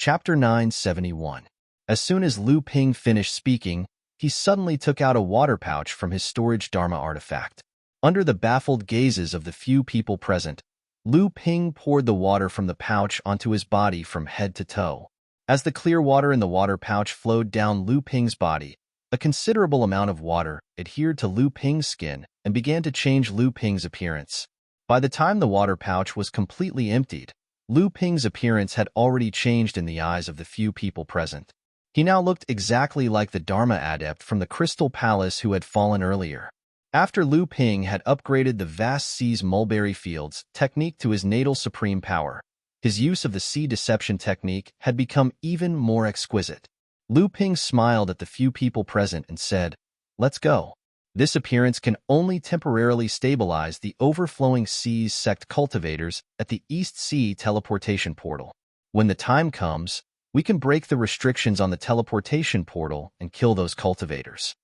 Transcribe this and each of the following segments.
Chapter 971. As soon as Lu Ping finished speaking, he suddenly took out a water pouch from his storage Dharma artifact. Under the baffled gazes of the few people present, Lu Ping poured the water from the pouch onto his body from head to toe. As the clear water in the water pouch flowed down Lu Ping's body, a considerable amount of water adhered to Lu Ping's skin and began to change Lu Ping's appearance. By the time the water pouch was completely emptied, Lu Ping's appearance had already changed in the eyes of the few people present. He now looked exactly like the Dharma adept from the Crystal Palace who had fallen earlier. After Lu Ping had upgraded the vast sea's mulberry fields technique to his natal supreme power, his use of the sea deception technique had become even more exquisite. Lu Ping smiled at the few people present and said, "Let's go." This appearance can only temporarily stabilize the overflowing seas sect cultivators at the East Sea teleportation portal. When the time comes, we can break the restrictions on the teleportation portal and kill those cultivators.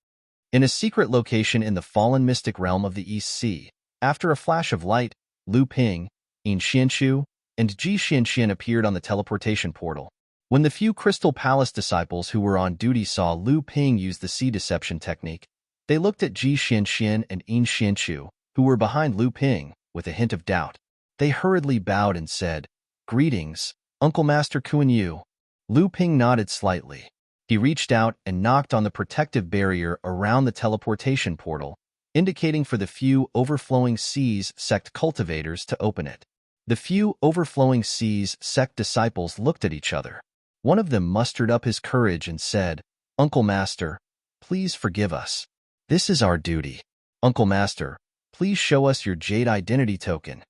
In a secret location in the fallen mystic realm of the East Sea, after a flash of light, Lu Ping, Yin Xianchu, and Ji Xianxian appeared on the teleportation portal. When the few Crystal Palace disciples who were on duty saw Lu Ping use the sea deception technique, they looked at Ji Xianxian and Yin Xianchu, who were behind Lu Ping, with a hint of doubt. They hurriedly bowed and said, "Greetings, Uncle Master Kuan Yu." Lu Ping nodded slightly. He reached out and knocked on the protective barrier around the teleportation portal, indicating for the few overflowing seas sect cultivators to open it. The few overflowing seas sect disciples looked at each other. One of them mustered up his courage and said, "Uncle Master, please forgive us. This is our duty. Uncle Master, please show us your Jade Identity Token."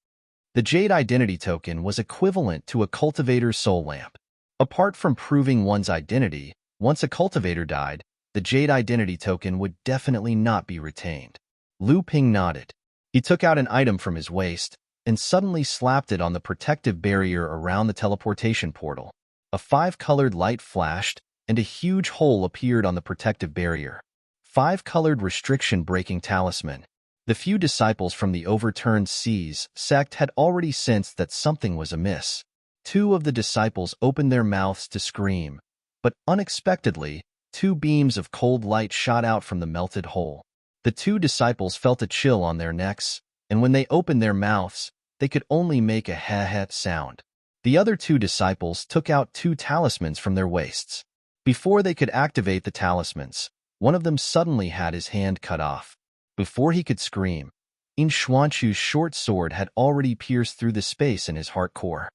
The Jade Identity Token was equivalent to a cultivator's soul lamp. Apart from proving one's identity, once a cultivator died, the Jade Identity Token would definitely not be retained. Lu Ping nodded. He took out an item from his waist and suddenly slapped it on the protective barrier around the teleportation portal. A 5-colored light flashed, and a huge hole appeared on the protective barrier. 5-colored restriction-breaking talisman. The few disciples from the overturned seas sect had already sensed that something was amiss. 2 of the disciples opened their mouths to scream, but unexpectedly, 2 beams of cold light shot out from the melted hole. The 2 disciples felt a chill on their necks, and when they opened their mouths, they could only make a heh-heh sound. The other 2 disciples took out 2 talismans from their waists. Before they could activate the talismans, one of them suddenly had his hand cut off. Before he could scream, Yin Xuanchu's short sword had already pierced through the space in his heart core.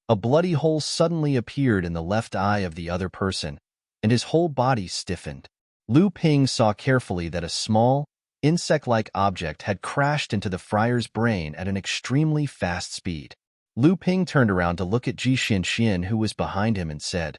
A bloody hole suddenly appeared in the left eye of the other person, and his whole body stiffened. Lu Ping saw carefully that a small, insect-like object had crashed into the friar's brain at an extremely fast speed. Lu Ping turned around to look at Ji Xianxian, who was behind him, and said,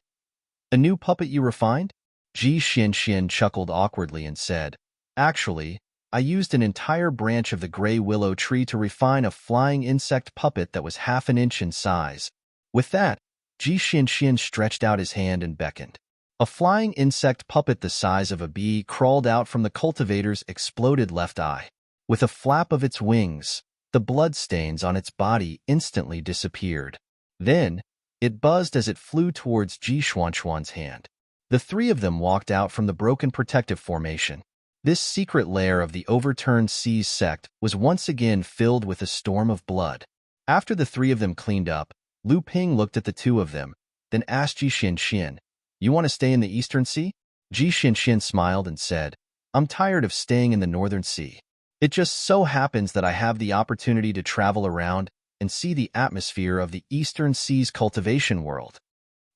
"A new puppet you refined?" Ji Xianxian chuckled awkwardly and said, "Actually, I used an entire branch of the gray willow tree to refine a flying insect puppet that was half an inch in size." With that, Ji Xianxian stretched out his hand and beckoned. A flying insect puppet the size of a bee crawled out from the cultivator's exploded left eye. With a flap of its wings, the bloodstains on its body instantly disappeared. Then, it buzzed as it flew towards Ji Xuanchuan's hand. The 3 of them walked out from the broken protective formation. This secret lair of the overturned seas sect was once again filled with a storm of blood. After the 3 of them cleaned up, Lu Ping looked at the 2 of them, then asked Ji Xianxian, "You want to stay in the Eastern Sea?" Ji Xianxian smiled and said, "I'm tired of staying in the Northern Sea. It just so happens that I have the opportunity to travel around and see the atmosphere of the Eastern Sea's cultivation world."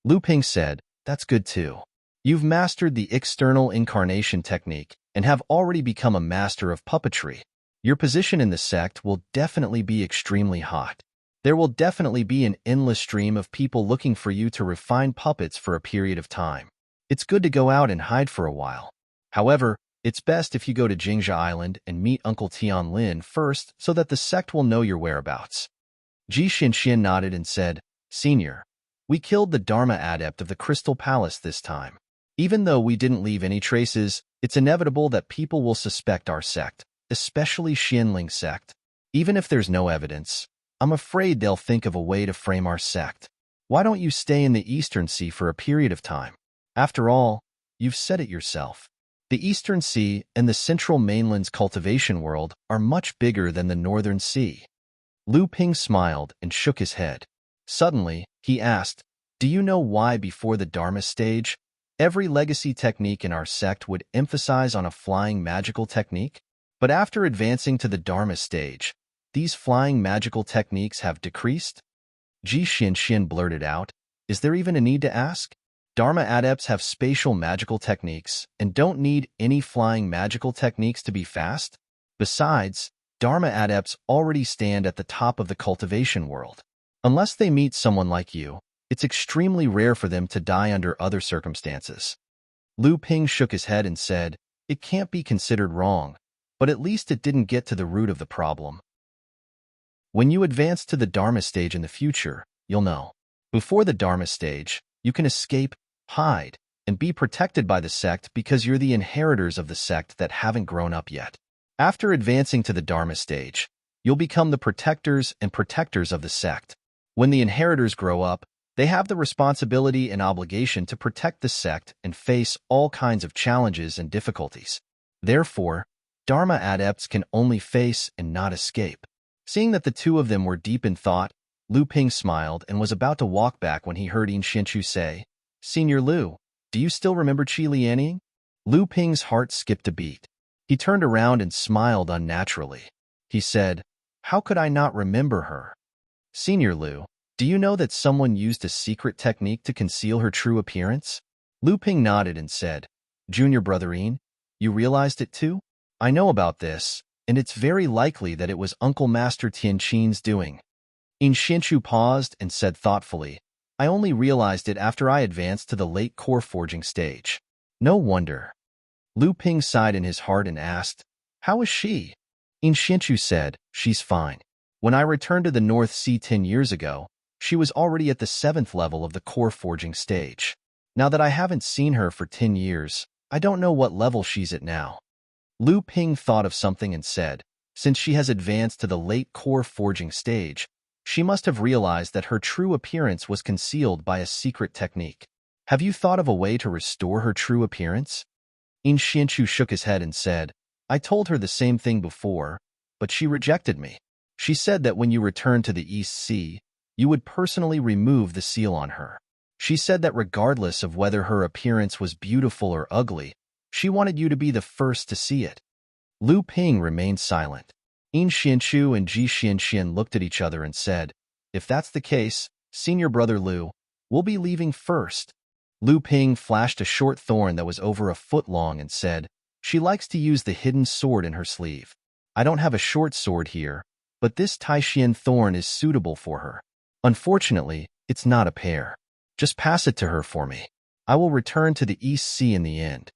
Lu Ping said, "That's good too. You've mastered the external incarnation technique and have already become a master of puppetry. Your position in the sect will definitely be extremely hot. There will definitely be an endless stream of people looking for you to refine puppets for a period of time. It's good to go out and hide for a while. However, it's best if you go to Jingzha Island and meet Uncle Tianlin first so that the sect will know your whereabouts." Ji Xianxian nodded and said, "Senior, we killed the Dharma adept of the Crystal Palace this time. Even though we didn't leave any traces, it's inevitable that people will suspect our sect, especially Xianling sect. Even if there's no evidence, I'm afraid they'll think of a way to frame our sect. Why don't you stay in the Eastern Sea for a period of time? After all, you've said it yourself. The Eastern Sea and the Central Mainland's cultivation world are much bigger than the Northern Sea. Lu Ping smiled and shook his head. Suddenly, he asked, do you know why before the Dharma stage, every legacy technique in our sect would emphasize on a flying magical technique? But after advancing to the Dharma stage, these flying magical techniques have decreased? Ji Xianxian blurted out, is there even a need to ask? Dharma adepts have spatial magical techniques and don't need any flying magical techniques to be fast. Besides, Dharma adepts already stand at the top of the cultivation world. Unless they meet someone like you, it's extremely rare for them to die under other circumstances. Lu Ping shook his head and said, it can't be considered wrong, but at least it didn't get to the root of the problem. When you advance to the Dharma stage in the future, you'll know. Before the Dharma stage, you can escape, hide, and be protected by the sect because you're the inheritors of the sect that haven't grown up yet. After advancing to the Dharma stage, you'll become the protectors and protectors of the sect. When the inheritors grow up, they have the responsibility and obligation to protect the sect and face all kinds of challenges and difficulties. Therefore, Dharma adepts can only face and not escape. Seeing that the two of them were deep in thought, Lu Ping smiled and was about to walk back when he heard In Xianchu say, Senior Lu, do you still remember Qi Lianing? Lu Ping's heart skipped a beat. He turned around and smiled unnaturally. He said, how could I not remember her? Senior Lu, do you know that someone used a secret technique to conceal her true appearance? Lu Ping nodded and said, Junior Brother In, you realized it too? I know about this, and it's very likely that it was Uncle Master Tianqin's doing. In Xianchu paused and said thoughtfully, I only realized it after I advanced to the late core forging stage. No wonder. Lu Ping sighed in his heart and asked, how is she? In Xianchu said, she's fine. When I returned to the North Sea 10 years ago, she was already at the 7th level of the core forging stage. Now that I haven't seen her for 10 years, I don't know what level she's at now. Lu Ping thought of something and said, since she has advanced to the late core forging stage, she must have realized that her true appearance was concealed by a secret technique. Have you thought of a way to restore her true appearance? In Xianchu shook his head and said, I told her the same thing before, but she rejected me. She said that when you returned to the East Sea, you would personally remove the seal on her. She said that regardless of whether her appearance was beautiful or ugly, she wanted you to be the first to see it. Lu Ping remained silent. In Xianchu and Ji Xianxian looked at each other and said, if that's the case, Senior Brother Lu, we'll be leaving first. Lu Ping flashed a short thorn that was over a foot long and said, she likes to use the hidden sword in her sleeve. I don't have a short sword here, but this Taixian thorn is suitable for her. Unfortunately, it's not a pair. Just pass it to her for me. I will return to the East Sea in the end.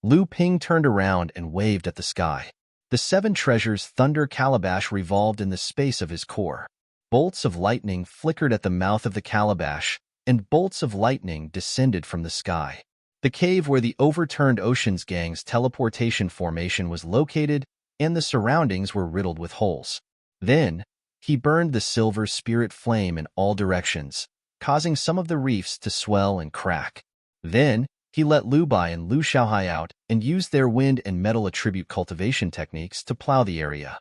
Lu Ping turned around and waved at the sky. The 7 treasures thunder calabash revolved in the space of his core. Bolts of lightning flickered at the mouth of the calabash, and bolts of lightning descended from the sky. The cave where the overturned Oceans Gang's teleportation formation was located and the surroundings were riddled with holes. Then, he burned the silver spirit flame in all directions, causing some of the reefs to swell and crack. Then, he let Lu Bai and Lu Xiaohai out and used their wind and metal attribute cultivation techniques to plow the area.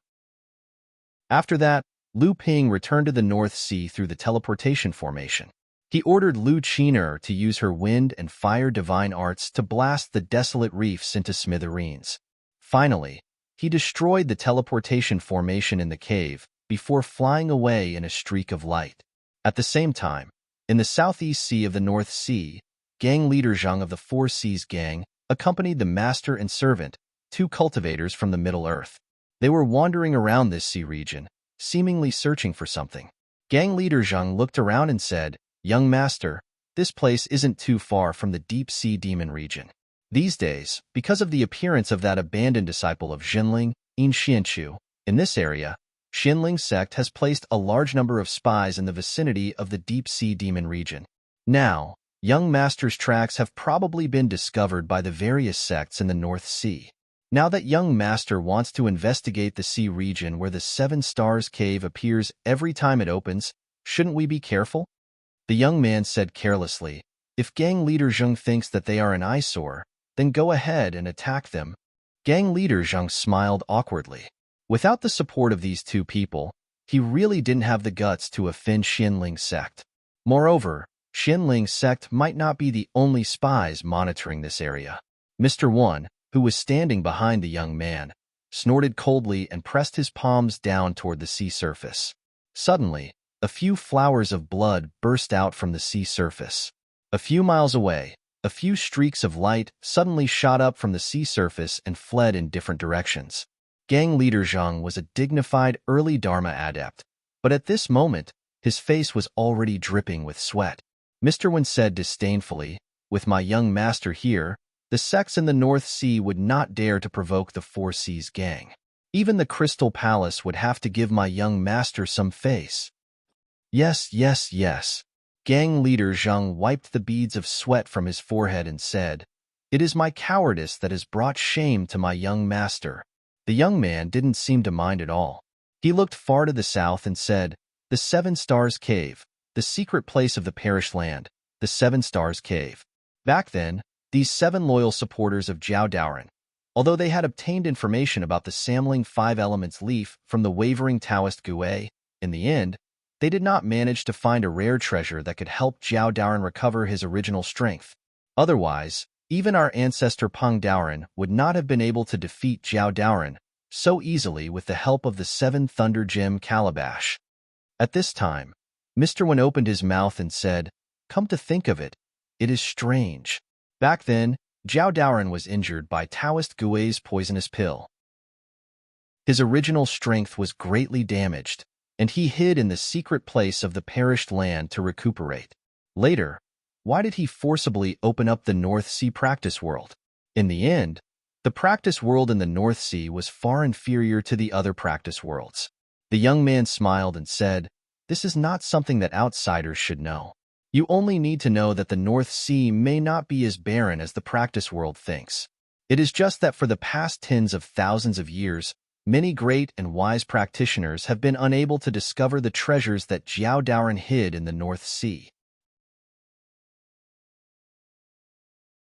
After that, Lu Ping returned to the North Sea through the teleportation formation. He ordered Lu Qiner to use her wind and fire divine arts to blast the desolate reefs into smithereens. Finally, he destroyed the teleportation formation in the cave before flying away in a streak of light. At the same time, in the southeast sea of the North Sea, Gang leader Zhang of the Four Seas Gang accompanied the master and servant, 2 cultivators from the Middle Earth. They were wandering around this sea region, seemingly searching for something. Gang leader Zhang looked around and said, young master, this place isn't too far from the deep sea demon region. These days, because of the appearance of that abandoned disciple of Xinling, In Xianchu, in this area, Xinling sect has placed a large number of spies in the vicinity of the deep sea demon region. Now, young master's tracks have probably been discovered by the various sects in the North Sea. Now that young master wants to investigate the sea region where the 7 Stars Cave appears every time it opens, shouldn't we be careful? The young man said carelessly, "If gang leader Zheng thinks that they are an eyesore, then go ahead and attack them." Gang leader Zheng smiled awkwardly. Without the support of these two people, he really didn't have the guts to offend Xinling sect. Moreover, Xinling sect might not be the only spies monitoring this area. Mr. One, who was standing behind the young man, snorted coldly and pressed his palms down toward the sea surface. Suddenly, a few flowers of blood burst out from the sea surface. A few miles away, a few streaks of light suddenly shot up from the sea surface and fled in different directions. Gang leader Zhang was a dignified early Dharma adept, but at this moment, his face was already dripping with sweat. Mr. Wen said disdainfully, "With my young master here, the sects in the North Sea would not dare to provoke the Four Seas gang. Even the Crystal Palace would have to give my young master some face." "Yes, yes, yes." Gang leader Zhang wiped the beads of sweat from his forehead and said, "It is my cowardice that has brought shame to my young master." The young man didn't seem to mind at all. He looked far to the south and said, "The Seven Stars Cave, the secret place of the perished land, the Seven Stars Cave." Back then, these 7 loyal supporters of Zhao Daoren, although they had obtained information about the Samling Five Elements leaf from the wavering Taoist Gue, in the end, they did not manage to find a rare treasure that could help Zhao Daoren recover his original strength. Otherwise, even our ancestor Peng Daoren would not have been able to defeat Zhao Daoren so easily with the help of the 7 Thunder Gem Calabash. At this time, Mr. Wen opened his mouth and said, "Come to think of it, it is strange. Back then, Zhao Daoren was injured by Taoist Gue's poisonous pill. His original strength was greatly damaged, and he hid in the secret place of the perished land to recuperate. Later, why did he forcibly open up the North Sea practice world? In the end, the practice world in the North Sea was far inferior to the other practice worlds." The young man smiled and said, "This is not something that outsiders should know. You only need to know that the North Sea may not be as barren as the practice world thinks. It is just that for the past tens of thousands of years, many great and wise practitioners have been unable to discover the treasures that Zhao Daoren hid in the North Sea."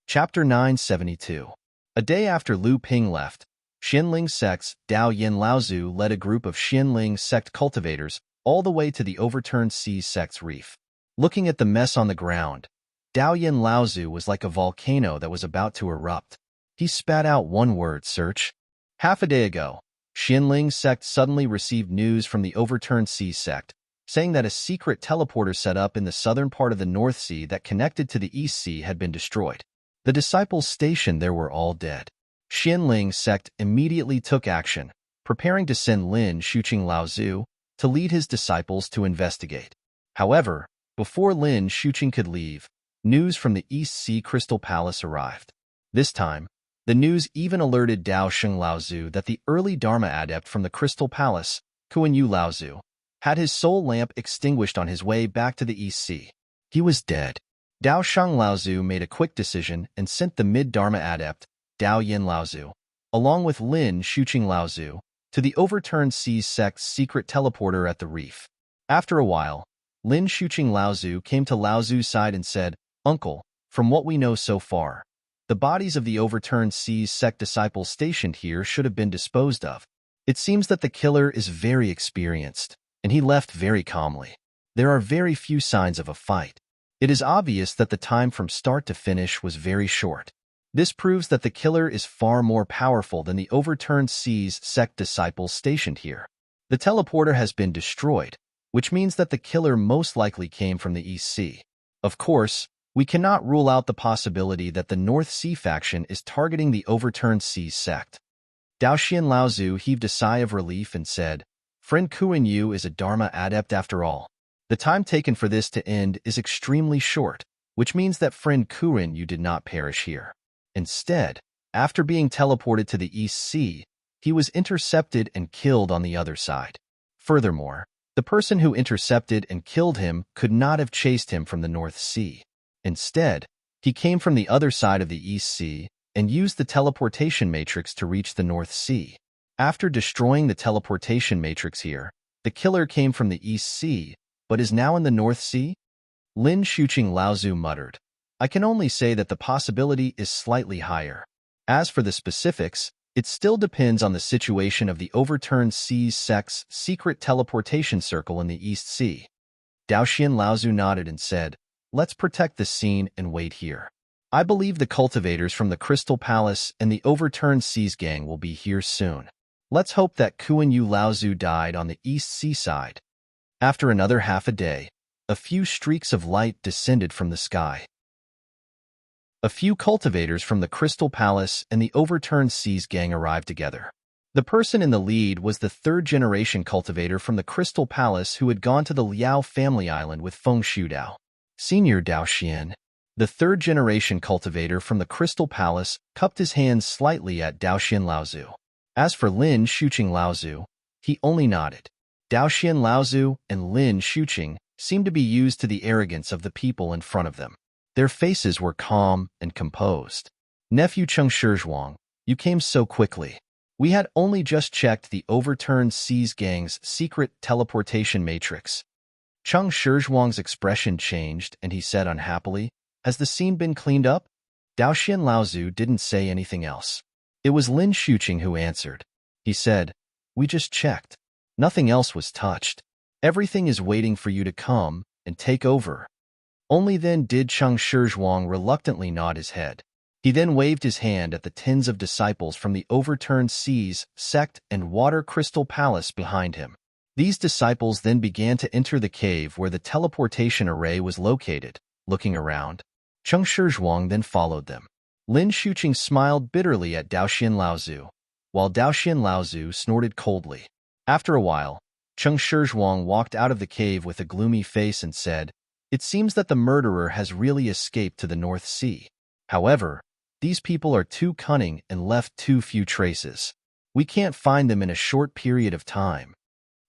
Chapter 972. A day after Lu Ping left, Xinling sect's Dao Yin Laozu led a group of Xinling sect cultivators all the way to the overturned sea sect's reef. Looking at the mess on the ground, Dao Yin Laozu was like a volcano that was about to erupt. He spat out one word: search. Half a day ago, Xinling sect suddenly received news from the overturned sea sect, saying that a secret teleporter set up in the southern part of the North Sea that connected to the East Sea had been destroyed. The disciples stationed there were all dead. Xinling sect immediately took action, preparing to send Lin Shuqing Laozu to lead his disciples to investigate. However, before Lin Shuqing could leave, news from the East Sea Crystal Palace arrived. This time, the news even alerted Dao Sheng Laozu that the early Dharma adept from the Crystal Palace, Kuan-Yu Laozu, had his soul lamp extinguished on his way back to the East Sea. He was dead. Dao Sheng Laozu made a quick decision and sent the mid-Dharma adept, Dao Yin Laozu, along with Lin Shuqing Laozu, to the overturned sea sect's secret teleporter at the reef. After a while, Lin Shuqing Laozu came to Laozu's side and said, "Uncle, from what we know so far, the bodies of the overturned sea's sect disciples stationed here should have been disposed of. It seems that the killer is very experienced, and he left very calmly. There are very few signs of a fight. It is obvious that the time from start to finish was very short. This proves that the killer is far more powerful than the overturned sea's sect disciples stationed here. The teleporter has been destroyed, which means that the killer most likely came from the East Sea. Of course, we cannot rule out the possibility that the North Sea faction is targeting the overturned sea's sect." Dao Xian Laozu heaved a sigh of relief and said, "Friend Kuan Yu is a Dharma adept after all. The time taken for this to end is extremely short, which means that friend Kuan Yu did not perish here. Instead, after being teleported to the East Sea, he was intercepted and killed on the other side. Furthermore, the person who intercepted and killed him could not have chased him from the North Sea. Instead, he came from the other side of the East Sea and used the teleportation matrix to reach the North Sea. After destroying the teleportation matrix here, the killer came from the East Sea, but is now in the North Sea?" Lin Shuqing Laozu muttered. I can only say that the possibility is slightly higher. As for the specifics, it still depends on the situation of the overturned Sea's sect's secret teleportation circle in the East Sea. Daoxian Laozu nodded and said, let's protect the scene and wait here. I believe the cultivators from the Crystal Palace and the overturned Sea's gang will be here soon. Let's hope that Kuan Yu Laozu died on the East Sea side. After another half a day, a few streaks of light descended from the sky. A few cultivators from the Crystal Palace and the overturned Sea's gang arrived together. The person in the lead was the third-generation cultivator from the Crystal Palace who had gone to the Liao family island with Feng Shudao. Senior Daoxian, the third-generation cultivator from the Crystal Palace, cupped his hands slightly at Daoxian Laozu. As for Lin Shuqing Laozu, he only nodded. Daoxian Laozu and Lin Shuqing seemed to be used to the arrogance of the people in front of them. Their faces were calm and composed. Nephew Cheng Shizhuang, you came so quickly. We had only just checked the overturned Sea's gang's secret teleportation matrix. Cheng Shizhuang's expression changed and he said unhappily, has the scene been cleaned up? Daoxian Laozu didn't say anything else. It was Lin Shuqing who answered. He said, we just checked. Nothing else was touched. Everything is waiting for you to come and take over. Only then did Cheng Shizhuang reluctantly nod his head. He then waved his hand at the tens of disciples from the overturned Sea's sect and Water Crystal Palace behind him. These disciples then began to enter the cave where the teleportation array was located. Looking around, Cheng Shizhuang then followed them. Lin Shuqing smiled bitterly at Daoxian Laozu, while Daoxian Laozu snorted coldly. After a while, Cheng Shizhuang walked out of the cave with a gloomy face and said, it seems that the murderer has really escaped to the North Sea. However, these people are too cunning and left too few traces. We can't find them in a short period of time.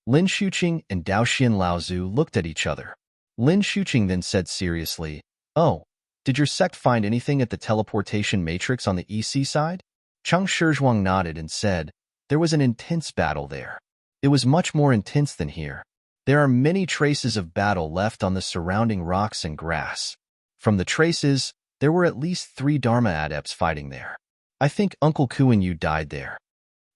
Lin Shuqing and Daoxian Laozu looked at each other. Lin Shuqing then said seriously, oh, did your sect find anything at the teleportation matrix on the EC side? Cheng Shizhuang nodded and said, there was an intense battle there. It was much more intense than here. There are many traces of battle left on the surrounding rocks and grass. From the traces, there were at least 3 Dharma adepts fighting there. I think Uncle Kuan Yu died there.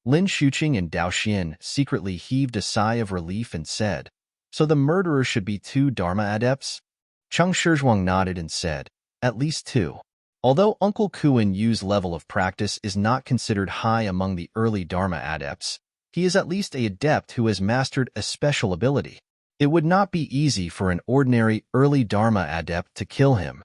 Lin Shuqing and Daoxian secretly heaved a sigh of relief and said, so the murderer should be 2 Dharma adepts? Cheng Shizhuang nodded and said, at least 2. Although Uncle Kuan Yu's level of practice is not considered high among the early Dharma adepts, he is at least an adept who has mastered a special ability. It would not be easy for an ordinary early Dharma adept to kill him.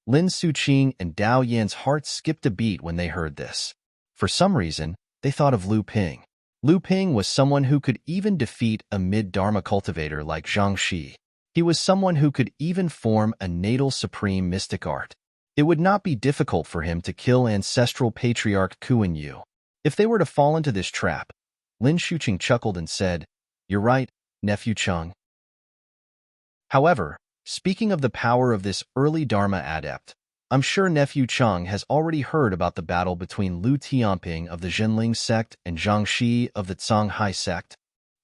Lin Shuqing and Dao Yan's hearts skipped a beat when they heard this. For some reason, they thought of Lu Ping. Lu Ping was someone who could even defeat a mid-Dharma cultivator like Zhang Shi. He was someone who could even form a natal supreme mystic art. It would not be difficult for him to kill ancestral patriarch Kuan Yu. If they were to fall into this trap, Lin Shuqing chuckled and said, you're right, nephew Cheng. However, speaking of the power of this early Dharma adept, I'm sure nephew Cheng has already heard about the battle between Lu Tianping of the Zhenling sect and Zhang Shi of the Songhai sect.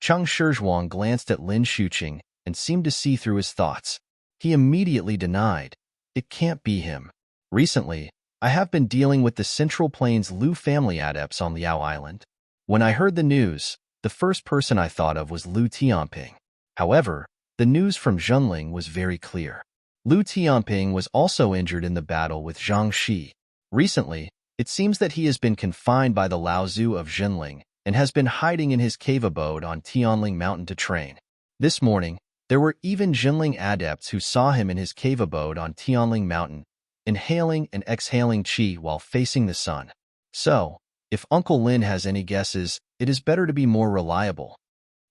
Cheng Shizhuang glanced at Lin Shuqing and seemed to see through his thoughts. He immediately denied, it can't be him. Recently, I have been dealing with the Central Plains Lu family adepts on Liao Island. When I heard the news, the first person I thought of was Lu Tianping. However, the news from Zhenling was very clear. Lu Tianping was also injured in the battle with Zhang Shi. Recently, it seems that he has been confined by the Laozu of Zhenling and has been hiding in his cave abode on Tianling Mountain to train. This morning, there were even Zhenling adepts who saw him in his cave abode on Tianling Mountain, inhaling and exhaling qi while facing the sun. So, if Uncle Lin has any guesses, it is better to be more reliable.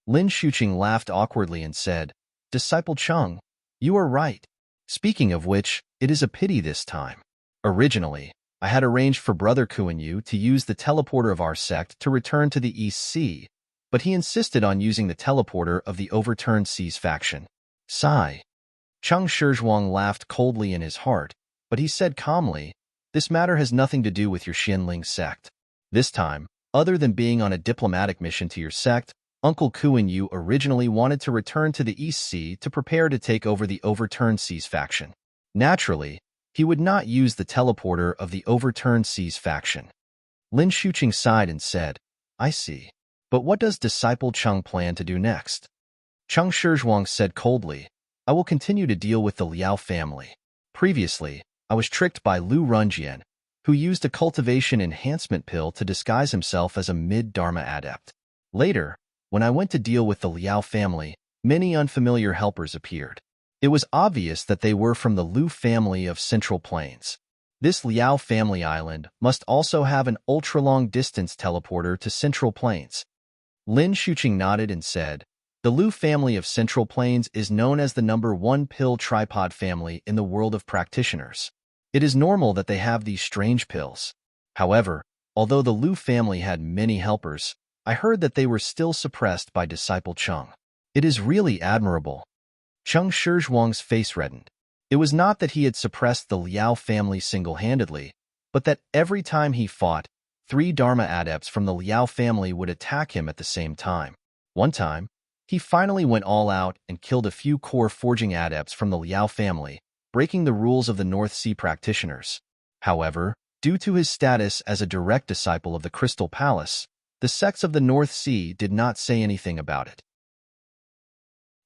Lin Shuqing laughed awkwardly and said, Disciple Cheng, you are right. Speaking of which, it is a pity this time. Originally, I had arranged for Brother Kuan Yu to use the teleporter of our sect to return to the East Sea, but he insisted on using the teleporter of the overturned Sea's faction. Sigh. Cheng Shizhuang laughed coldly in his heart, but he said calmly, this matter has nothing to do with your Xianling sect. This time, other than being on a diplomatic mission to your sect, Uncle Kuan-yu originally wanted to return to the East Sea to prepare to take over the Overturned Seas faction. Naturally, he would not use the teleporter of the Overturned Seas faction. Lin Shuqing sighed and said, I see. But what does Disciple Cheng plan to do next? Cheng Shizhuang said coldly, I will continue to deal with the Liao family. Previously, I was tricked by Lu Runjian, who used a cultivation enhancement pill to disguise himself as a mid-Dharma adept. Later, when I went to deal with the Liao family, many unfamiliar helpers appeared. It was obvious that they were from the Lu family of Central Plains. This Liao family island must also have an ultra-long distance teleporter to Central Plains. Lin Shuqing nodded and said, the Lu family of Central Plains is known as the #1 pill tripod family in the world of practitioners. It is normal that they have these strange pills. However, although the Lu family had many helpers, I heard that they were still suppressed by Disciple Cheng. It is really admirable. Cheng Shizhuang's face reddened. It was not that he had suppressed the Liao family single-handedly, but that every time he fought, 3 Dharma adepts from the Liao family would attack him at the same time. One time, he finally went all out and killed a few core forging adepts from the Liao family, breaking the rules of the North Sea practitioners. However, due to his status as a direct disciple of the Crystal Palace, the sects of the North Sea did not say anything about it.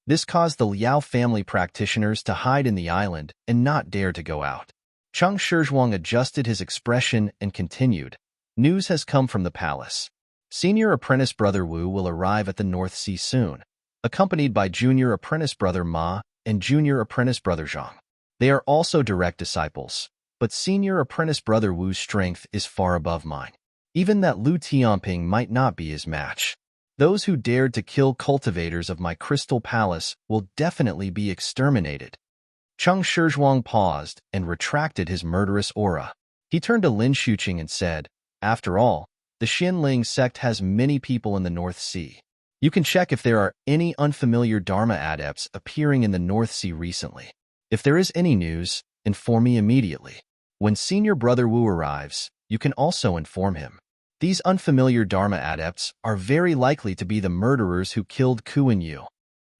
This caused the Liao family practitioners to hide in the island and not dare to go out. Cheng Shizhuang adjusted his expression and continued, news has come from the palace. Senior apprentice brother Wu will arrive at the North Sea soon, accompanied by junior apprentice brother Ma and junior apprentice brother Zhang. They are also direct disciples, but senior apprentice brother Wu's strength is far above mine. Even that Lu Tianping might not be his match. Those who dared to kill cultivators of my Crystal Palace will definitely be exterminated. Cheng Shizhuang paused and retracted his murderous aura. He turned to Lin Shuqing and said, after all, the Xinling sect has many people in the North Sea. You can check if there are any unfamiliar Dharma adepts appearing in the North Sea recently. If there is any news, inform me immediately. When senior brother Wu arrives, you can also inform him. These unfamiliar Dharma adepts are very likely to be the murderers who killed Kuan-yu.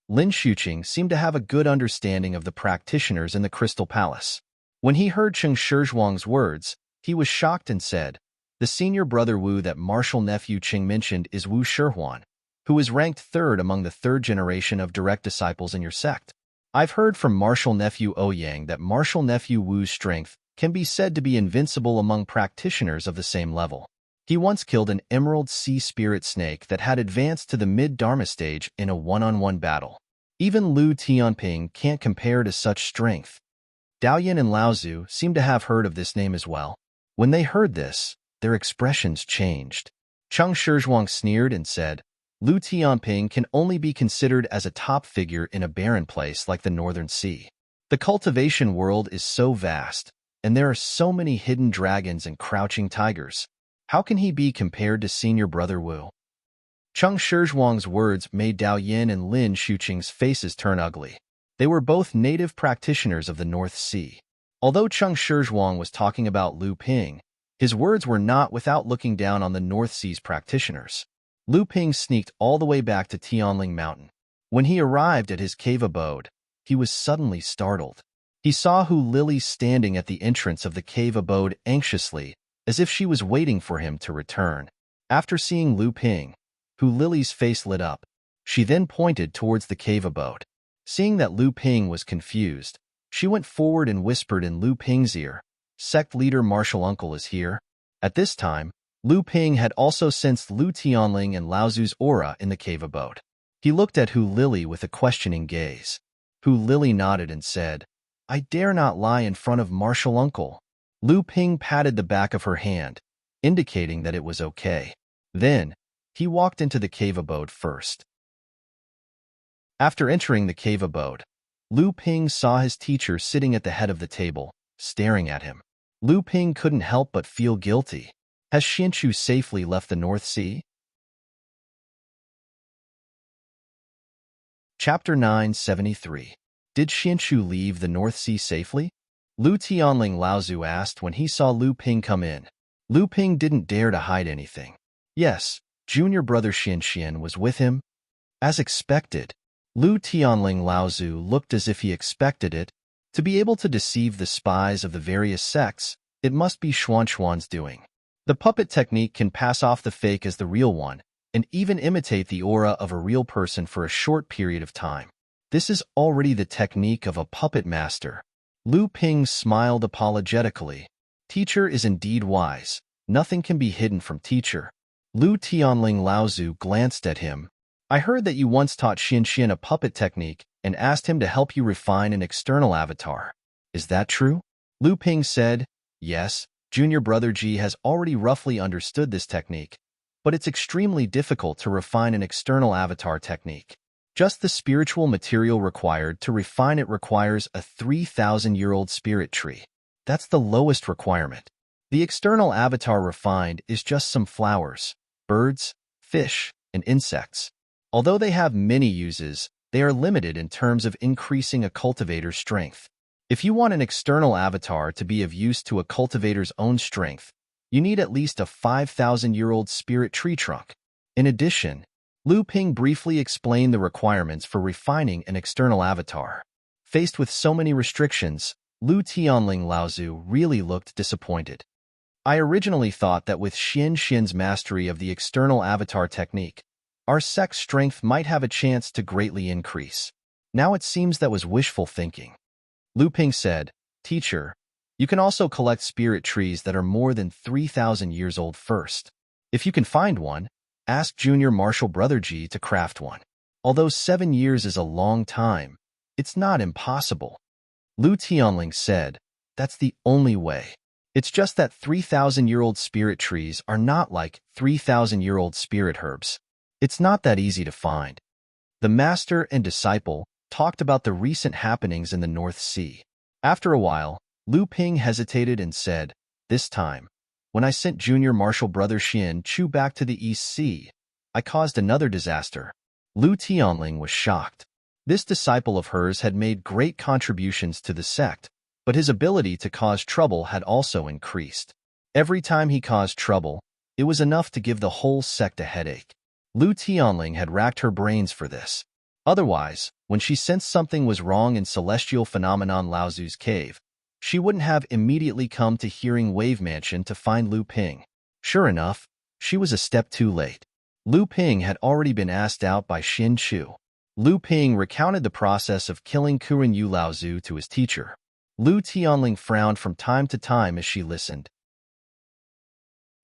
Lin Shuqing seemed to have a good understanding of the practitioners in the Crystal Palace. When he heard Cheng Shizhuang's words, he was shocked and said, the senior brother Wu that martial nephew Qing mentioned is Wu Shihuan, who is ranked 3rd among the 3rd generation of direct disciples in your sect. I've heard from martial nephew Ouyang that martial nephew Wu's strength can be said to be invincible among practitioners of the same level. He once killed an emerald sea spirit snake that had advanced to the mid-Dharma stage in a one-on-one battle. Even Lu Tianping can't compare to such strength. Daoyan and Laozu seem to have heard of this name as well. When they heard this, their expressions changed. Cheng Shizhuang sneered and said, Lu Tianping can only be considered as a top figure in a barren place like the Northern Sea. The cultivation world is so vast, and there are so many hidden dragons and crouching tigers. How can he be compared to senior brother Wu? Cheng Shizhuang's words made Daoyan and Lin Shuqing's faces turn ugly. They were both native practitioners of the North Sea. Although Cheng Shizhuang was talking about Lu Ping, his words were not without looking down on the North Sea's practitioners. Lu Ping sneaked all the way back to Tianling Mountain. When he arrived at his cave abode, he was suddenly startled. He saw Hu Lily standing at the entrance of the cave abode anxiously, as if she was waiting for him to return. After seeing Lu Ping, Hu Lily's face lit up. She then pointed towards the cave abode. Seeing that Lu Ping was confused, she went forward and whispered in Lu Ping's ear, Sect leader Martial Uncle is here. At this time, Lu Ping had also sensed Lu Tianling and Laozu's aura in the cave abode. He looked at Hu Lily with a questioning gaze. Hu Lily nodded and said, I dare not lie in front of Martial Uncle. Lu Ping patted the back of her hand, indicating that it was okay. Then, he walked into the cave abode first. After entering the cave abode, Lu Ping saw his teacher sitting at the head of the table, staring at him. Lu Ping couldn't help but feel guilty. Has Xianchu safely left the North Sea? Chapter 973. Did Xianchu leave the North Sea safely? Lu Tianling Laozu asked when he saw Lu Ping come in. Lu Ping didn't dare to hide anything. Yes, junior brother Xianxian was with him, As expected, Lu Tianling Laozu looked as if he expected it. To be able to deceive the spies of the various sects, it must be Xuan's doing. The puppet technique can pass off the fake as the real one, and even imitate the aura of a real person for a short period of time. This is already the technique of a puppet master. Lu Ping smiled apologetically. Teacher is indeed wise. Nothing can be hidden from teacher. Lu Tianling Laozu glanced at him. I heard that you once taught Xin a puppet technique and asked him to help you refine an external avatar. Is that true? Lu Ping said, yes, junior brother Ji has already roughly understood this technique, but it's extremely difficult to refine an external avatar technique. Just the spiritual material required to refine it requires a 3,000-year-old spirit tree. That's the lowest requirement. The external avatar refined is just some flowers, birds, fish, and insects. Although they have many uses, they are limited in terms of increasing a cultivator's strength. If you want an external avatar to be of use to a cultivator's own strength, you need at least a 5,000-year-old spirit tree trunk. In addition, Lu Ping briefly explained the requirements for refining an external avatar. Faced with so many restrictions, Lu Tianling Laozu really looked disappointed. I originally thought that with Xin's mastery of the external avatar technique, our sect's strength might have a chance to greatly increase. Now it seems that was wishful thinking. Lu Ping said, Teacher, you can also collect spirit trees that are more than 3,000 years old first. If you can find one, ask junior martial brother Ji to craft one. Although 7 years is a long time, it's not impossible. Lu Tianling said, that's the only way. It's just that 3,000-year-old spirit trees are not like 3,000-year-old spirit herbs. It's not that easy to find. The master and disciple talked about the recent happenings in the North Sea. After a while, Lu Ping hesitated and said, this time, when I sent junior martial brother Xin Chu back to the East Sea, I caused another disaster. Lu Tianling was shocked. This disciple of hers had made great contributions to the sect, but his ability to cause trouble had also increased. Every time he caused trouble, it was enough to give the whole sect a headache. Lu Tianling had racked her brains for this. Otherwise, when she sensed something was wrong in Celestial Phenomenon Laozu's cave, she wouldn't have immediately come to Hearing Wave Mansion to find Lu Ping. Sure enough, she was a step too late. Lu Ping had already been asked out by Xin Chu. Lu Ping recounted the process of killing Kuren Yu Laozu to his teacher. Lu Tianling frowned from time to time as she listened.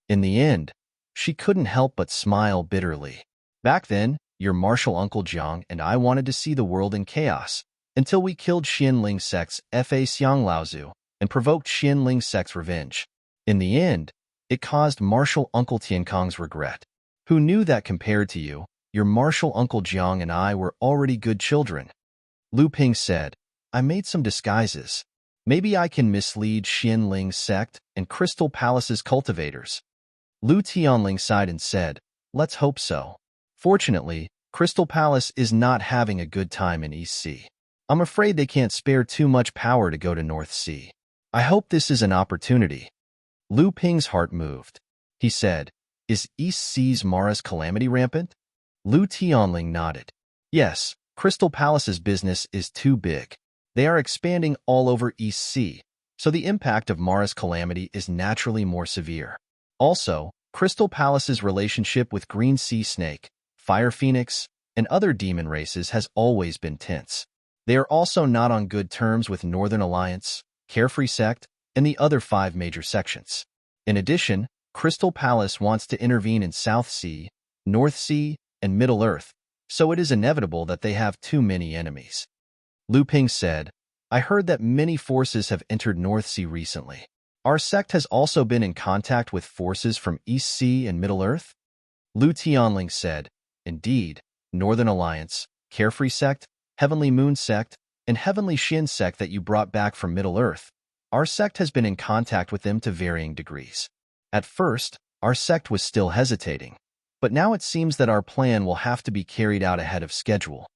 In the end, she couldn't help but smile bitterly. Back then, your martial uncle Jiang and I wanted to see the world in chaos, until we killed Ling Sect's Fa Xiang Laozu and provoked Ling Sect's revenge. In the end, it caused martial uncle Tiankong's regret. Who knew that compared to you, your martial uncle Jiang and I were already good children? Lu Ping said, I made some disguises. Maybe I can mislead Ling Sect and Crystal Palace's cultivators. Lu Tianling sighed and said, let's hope so. Fortunately, Crystal Palace is not having a good time in East Sea. I'm afraid they can't spare too much power to go to North Sea. I hope this is an opportunity. Lu Ping's heart moved. He said, is East Sea's Mara's calamity rampant? Lu Tianling nodded. Yes, Crystal Palace's business is too big. They are expanding all over East Sea, so the impact of Mara's calamity is naturally more severe. Also, Crystal Palace's relationship with Green Sea Snake, Fire Phoenix, and other demon races has always been tense. They are also not on good terms with Northern Alliance, Carefree Sect, and the other 5 major sections. In addition, Crystal Palace wants to intervene in South Sea, North Sea, and Middle Earth, so it is inevitable that they have too many enemies. Lu Ping said, I heard that many forces have entered North Sea recently. Our sect has also been in contact with forces from East Sea and Middle Earth? Lu Tianling said, indeed, Northern Alliance, Carefree Sect, Heavenly Moon Sect, and Heavenly Shin Sect that you brought back from Middle Earth. Our sect has been in contact with them to varying degrees. At first, our sect was still hesitating, but now it seems that our plan will have to be carried out ahead of schedule.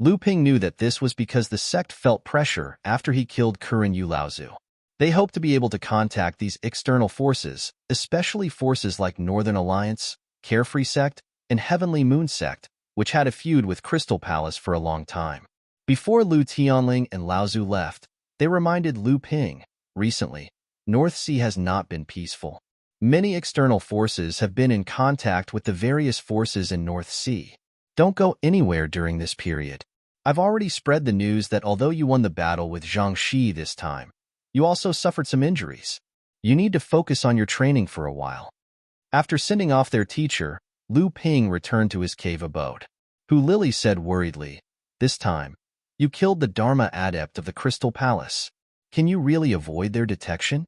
Lu Ping knew that this was because the sect felt pressure after he killed Kuren Yu Laozu. They hoped to be able to contact these external forces, especially forces like Northern Alliance, Carefree Sect, and Heavenly Moon Sect, which had a feud with Crystal Palace for a long time. Before Lu Tianling and Lao Zu left, they reminded Lu Ping, recently, North Sea has not been peaceful. Many external forces have been in contact with the various forces in North Sea. Don't go anywhere during this period. I've already spread the news that although you won the battle with Zhang Shi this time, you also suffered some injuries. You need to focus on your training for a while. After sending off their teacher, Lu Ping returned to his cave abode. Hu Lily said worriedly, "This time, you killed the Dharma adept of the Crystal Palace. Can you really avoid their detection?"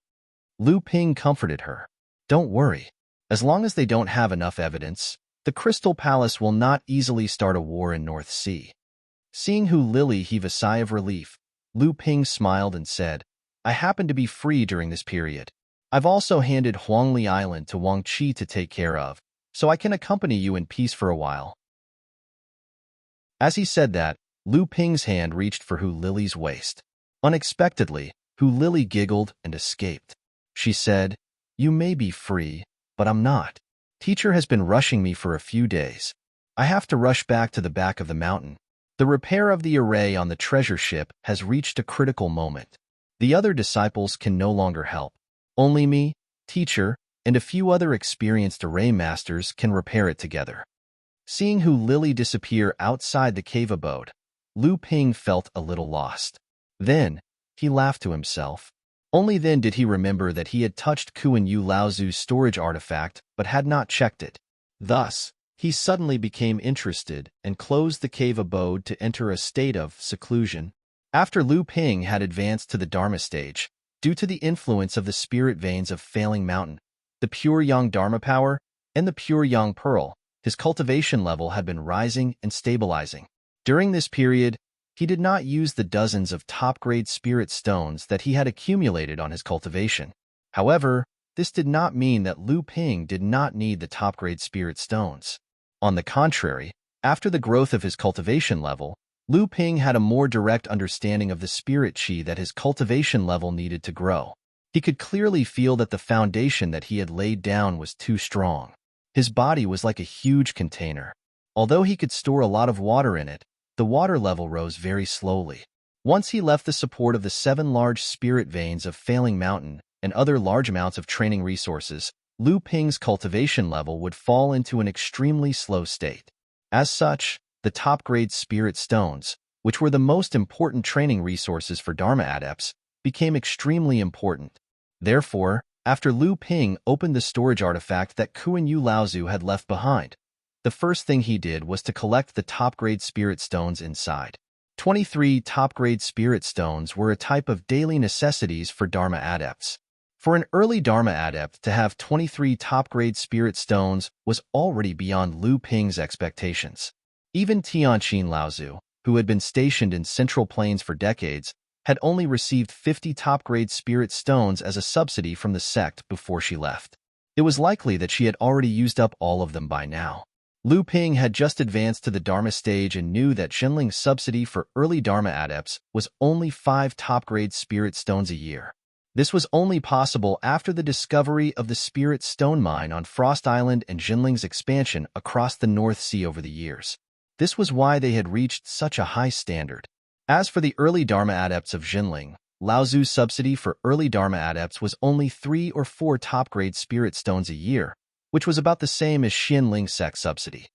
Lu Ping comforted her. "Don't worry. As long as they don't have enough evidence, the Crystal Palace will not easily start a war in North Sea." Seeing Hu Lily heave a sigh of relief, Lu Ping smiled and said, "I happen to be free during this period. I've also handed Huangli Island to Wang Qi to take care of, so I can accompany you in peace for a while." As he said that, Lu Ping's hand reached for Hu Lily's waist. Unexpectedly, Hu Lily giggled and escaped. She said, "You may be free, but I'm not. Teacher has been rushing me for a few days. I have to rush back to the back of the mountain. The repair of the array on the treasure ship has reached a critical moment. The other disciples can no longer help. Only me, teacher, and a few other experienced array masters can repair it together." Seeing Hu Lily disappear outside the cave abode, Lu Ping felt a little lost. Then, he laughed to himself. Only then did he remember that he had touched Kuan Yu Laozu's storage artifact but had not checked it. Thus, he suddenly became interested and closed the cave abode to enter a state of seclusion. After Lu Ping had advanced to the Dharma stage, due to the influence of the spirit veins of Failing Mountain, the pure Yang Dharma power, and the pure Yang Pearl, his cultivation level had been rising and stabilizing. During this period, he did not use the dozens of top-grade spirit stones that he had accumulated on his cultivation. However, this did not mean that Lu Ping did not need the top-grade spirit stones. On the contrary, after the growth of his cultivation level, Lu Ping had a more direct understanding of the spirit qi that his cultivation level needed to grow. He could clearly feel that the foundation that he had laid down was too strong. His body was like a huge container. Although he could store a lot of water in it, the water level rose very slowly. Once he left the support of the 7 large spirit veins of Failing Mountain and other large amounts of training resources, Lu Ping's cultivation level would fall into an extremely slow state. As such, the top-grade spirit stones, which were the most important training resources for Dharma adepts, became extremely important. Therefore, after Lu Ping opened the storage artifact that Kuan Yu Laozu had left behind, the first thing he did was to collect the top-grade spirit stones inside. 23 top-grade spirit stones were a type of daily necessities for Dharma adepts. For an early Dharma adept to have 23 top-grade spirit stones was already beyond Lu Ping's expectations. Even Tianqin Laozu, who had been stationed in Central Plains for decades, had only received 50 top-grade spirit stones as a subsidy from the sect before she left. It was likely that she had already used up all of them by now. Lu Ping had just advanced to the Dharma stage and knew that Xinling's subsidy for early Dharma adepts was only 5 top-grade spirit stones a year. This was only possible after the discovery of the spirit stone mine on Frost Island and Xinling's expansion across the North Sea over the years. This was why they had reached such a high standard. As for the early Dharma adepts of Xinling, Laozu's subsidy for early Dharma adepts was only 3 or 4 top-grade spirit stones a year, which was about the same as Xinling's sect subsidy.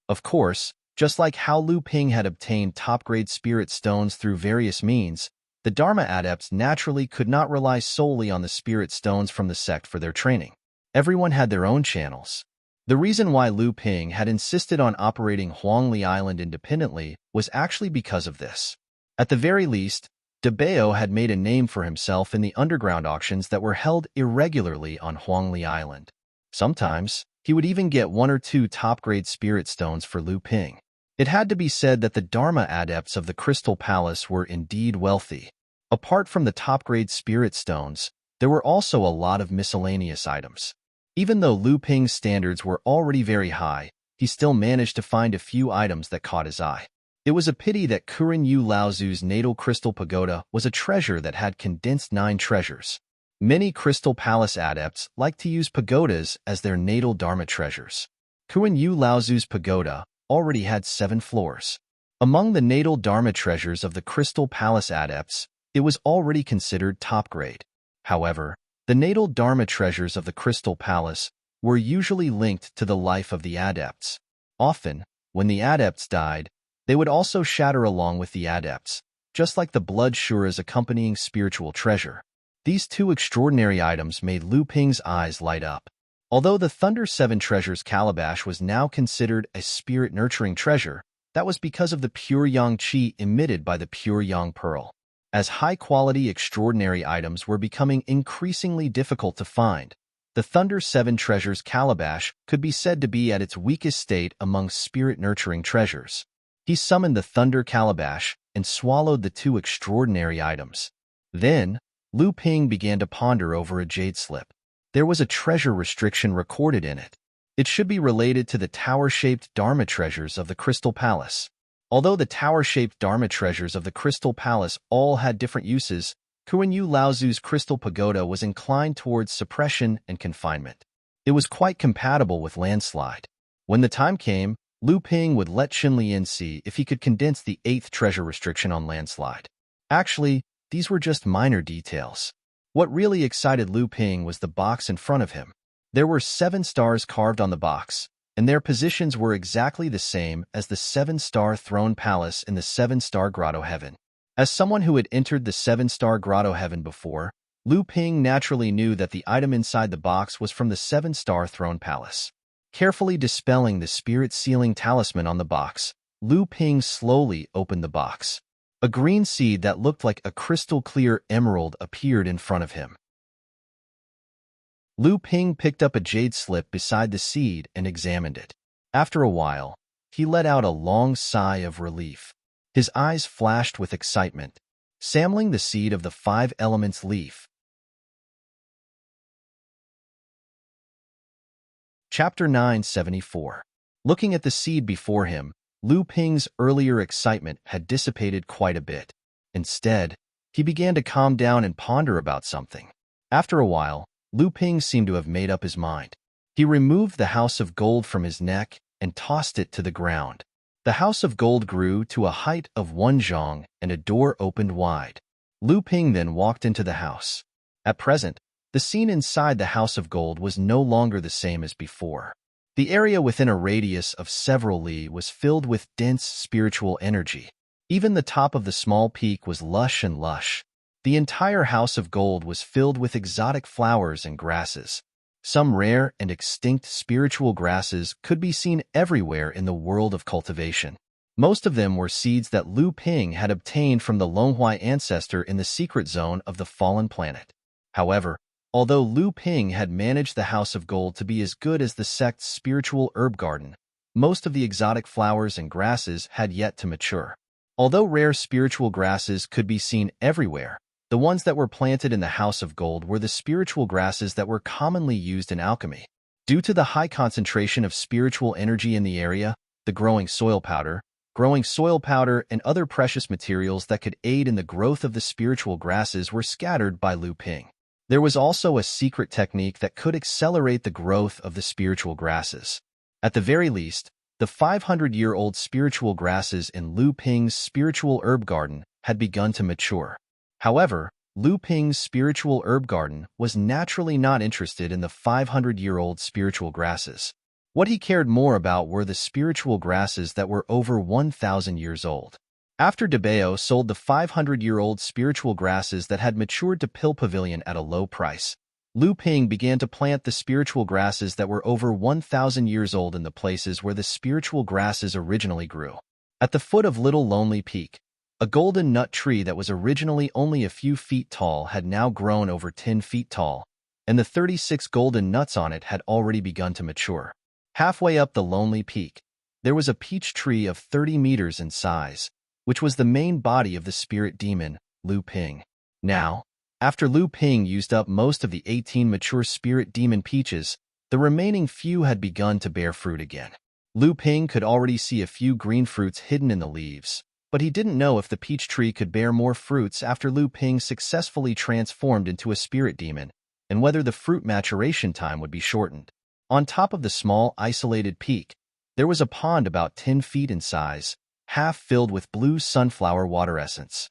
Of course, just like how Lu Ping had obtained top-grade spirit stones through various means, the Dharma adepts naturally could not rely solely on the spirit stones from the sect for their training. Everyone had their own channels. The reason why Lu Ping had insisted on operating Huangli Island independently was actually because of this. At the very least, De Bao had made a name for himself in the underground auctions that were held irregularly on Huangli Island. Sometimes, he would even get 1 or 2 top-grade spirit stones for Lu Ping. It had to be said that the Dharma adepts of the Crystal Palace were indeed wealthy. Apart from the top-grade spirit stones, there were also a lot of miscellaneous items. Even though Lu Ping's standards were already very high, he still managed to find a few items that caught his eye. It was a pity that Kuan Yu Laozu's natal crystal pagoda was a treasure that had condensed 9 treasures. Many Crystal Palace adepts like to use pagodas as their natal Dharma treasures. Kuan Yu Laozu's pagoda already had 7 floors. Among the natal Dharma treasures of the Crystal Palace adepts, it was already considered top grade. However, the natal Dharma treasures of the Crystal Palace were usually linked to the life of the adepts. Often, when the adepts died, they would also shatter along with the adepts, just like the blood shuras accompanying spiritual treasure. These 2 extraordinary items made Lu Ping's eyes light up. Although the Thunder 7 Treasures calabash was now considered a spirit-nurturing treasure, that was because of the pure yang qi emitted by the pure yang pearl. As high-quality extraordinary items were becoming increasingly difficult to find, the Thunder 7 Treasures calabash could be said to be at its weakest state among spirit-nurturing treasures. He summoned the Thunder Calabash and swallowed the 2 extraordinary items. Then, Lu Ping began to ponder over a jade slip. There was a treasure restriction recorded in it. It should be related to the tower-shaped Dharma treasures of the Crystal Palace. Although the tower-shaped Dharma treasures of the Crystal Palace all had different uses, Kuan Yu Laozu's Crystal Pagoda was inclined towards suppression and confinement. It was quite compatible with landslide. When the time came, Lu Ping would let Xinlian see if he could condense the 8th treasure restriction on landslide. Actually, these were just minor details. What really excited Lu Ping was the box in front of him. There were 7 stars carved on the box, and their positions were exactly the same as the 7-star throne palace in the 7-star grotto heaven. As someone who had entered the 7-star grotto heaven before, Lu Ping naturally knew that the item inside the box was from the 7-star throne palace. Carefully dispelling the spirit sealing talisman on the box, Lu Ping slowly opened the box. A green seed that looked like a crystal-clear emerald appeared in front of him. Lu Ping picked up a jade slip beside the seed and examined it. After a while, he let out a long sigh of relief. His eyes flashed with excitement, sampling the seed of the 5 elements leaf. Chapter 974. Looking at the seed before him, Lu Ping's earlier excitement had dissipated quite a bit. Instead, he began to calm down and ponder about something. After a while, Lu Ping seemed to have made up his mind. He removed the house of gold from his neck and tossed it to the ground. The house of gold grew to a height of 1 zhang and a door opened wide. Lu Ping then walked into the house. At present, the scene inside the house of gold was no longer the same as before. The area within a radius of several li was filled with dense spiritual energy. Even the top of the small peak was lush and lush. The entire house of gold was filled with exotic flowers and grasses. Some rare and extinct spiritual grasses could be seen everywhere in the world of cultivation. Most of them were seeds that Lu Ping had obtained from the Longhuai ancestor in the secret zone of the fallen planet. However, although Lu Ping had managed the House of Gold to be as good as the sect's spiritual herb garden, most of the exotic flowers and grasses had yet to mature. Although rare spiritual grasses could be seen everywhere, the ones that were planted in the House of Gold were the spiritual grasses that were commonly used in alchemy. Due to the high concentration of spiritual energy in the area, the growing soil powder, and other precious materials that could aid in the growth of the spiritual grasses were scattered by Lu Ping. There was also a secret technique that could accelerate the growth of the spiritual grasses. At the very least, the 500-year-old spiritual grasses in Lu Ping's spiritual herb garden had begun to mature. However, Lu Ping's spiritual herb garden was naturally not interested in the 500-year-old spiritual grasses. What he cared more about were the spiritual grasses that were over 1,000 years old. After Debeo sold the 500-year-old spiritual grasses that had matured to Pill Pavilion at a low price, Lu Ping began to plant the spiritual grasses that were over 1,000 years old in the places where the spiritual grasses originally grew. At the foot of Little Lonely Peak, a golden nut tree that was originally only a few feet tall had now grown over 10 feet tall, and the 36 golden nuts on it had already begun to mature. Halfway up the Lonely Peak, there was a peach tree of 30 meters in size, which was the main body of the spirit demon, Lu Ping. Now, after Lu Ping used up most of the 18 mature spirit demon peaches, the remaining few had begun to bear fruit again. Lu Ping could already see a few green fruits hidden in the leaves, but he didn't know if the peach tree could bear more fruits after Lu Ping successfully transformed into a spirit demon, and whether the fruit maturation time would be shortened. On top of the small, isolated peak, there was a pond about 10 feet in size, half filled with blue sunflower water essence.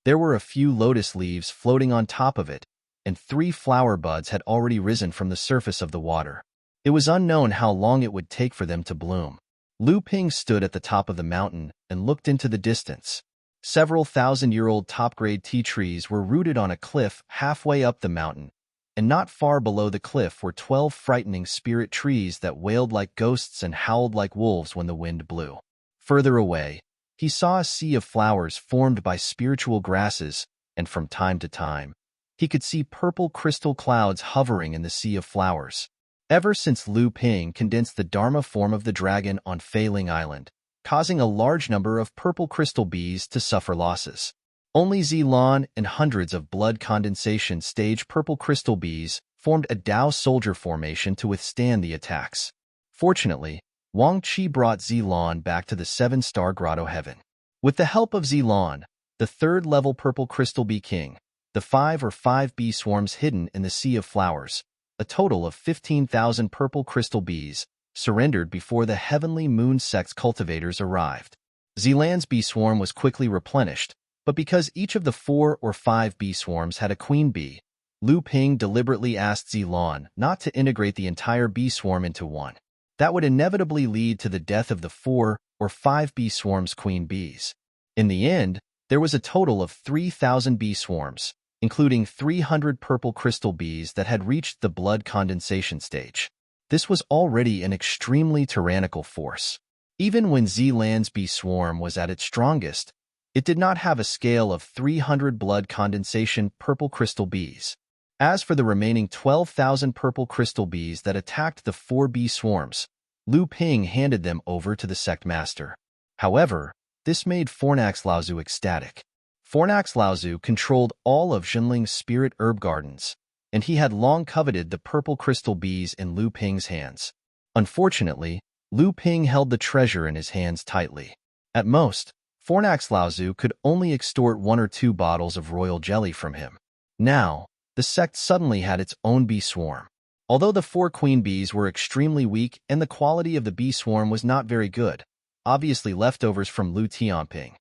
There were a few lotus leaves floating on top of it, and 3 flower buds had already risen from the surface of the water. It was unknown how long it would take for them to bloom. Lu Ping stood at the top of the mountain and looked into the distance. Several thousand-year-old top-grade tea trees were rooted on a cliff halfway up the mountain, and not far below the cliff were 12 frightening spirit trees that wailed like ghosts and howled like wolves when the wind blew. Further away, he saw a sea of flowers formed by spiritual grasses, and from time to time, he could see purple crystal clouds hovering in the sea of flowers. Ever since Lu Ping condensed the Dharma form of the dragon on Feiling Island, causing a large number of purple crystal bees to suffer losses. Only Zilan and hundreds of blood condensation stage purple crystal bees formed a Dao soldier formation to withstand the attacks. Fortunately, Wang Qi brought Zilan back to the 7-star grotto heaven. With the help of Zilan, the 3rd-level purple crystal bee king, the 5 bee swarms hidden in the sea of flowers, a total of 15,000 purple crystal bees, surrendered before the heavenly moon sect's cultivators arrived. Zilan's bee swarm was quickly replenished, but because each of the 4 or 5 bee swarms had a queen bee, Lu Ping deliberately asked Zilan not to integrate the entire bee swarm into one. That would inevitably lead to the death of the 4 or 5 bee swarms' queen bees. In the end, there was a total of 3,000 bee swarms, including 300 purple crystal bees that had reached the blood condensation stage. This was already an extremely tyrannical force. Even when Zilan's bee swarm was at its strongest, it did not have a scale of 300 blood condensation purple crystal bees. As for the remaining 12,000 purple crystal bees that attacked the 4 bee swarms, Lu Ping handed them over to the sect master. However, this made Fornax Laozu ecstatic. Fornax Laozu controlled all of Zhenling's spirit herb gardens, and he had long coveted the purple crystal bees in Lu Ping's hands. Unfortunately, Lu Ping held the treasure in his hands tightly. At most, Fornax Laozu could only extort 1 or 2 bottles of royal jelly from him. Now, the sect suddenly had its own bee swarm. Although the 4 queen bees were extremely weak and the quality of the bee swarm was not very good, obviously leftovers from Lu Tianping,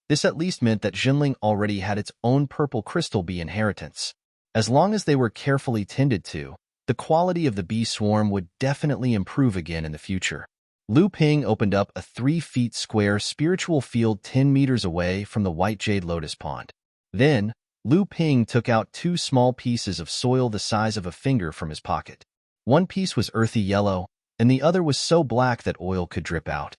this at least meant that Zhenling already had its own purple crystal bee inheritance. As long as they were carefully tended to, the quality of the bee swarm would definitely improve again in the future. Lu Ping opened up a 3 feet square spiritual field 10 meters away from the white jade lotus pond. Then, Lu Ping took out 2 small pieces of soil the size of a finger from his pocket. One piece was earthy yellow, and the other was so black that oil could drip out.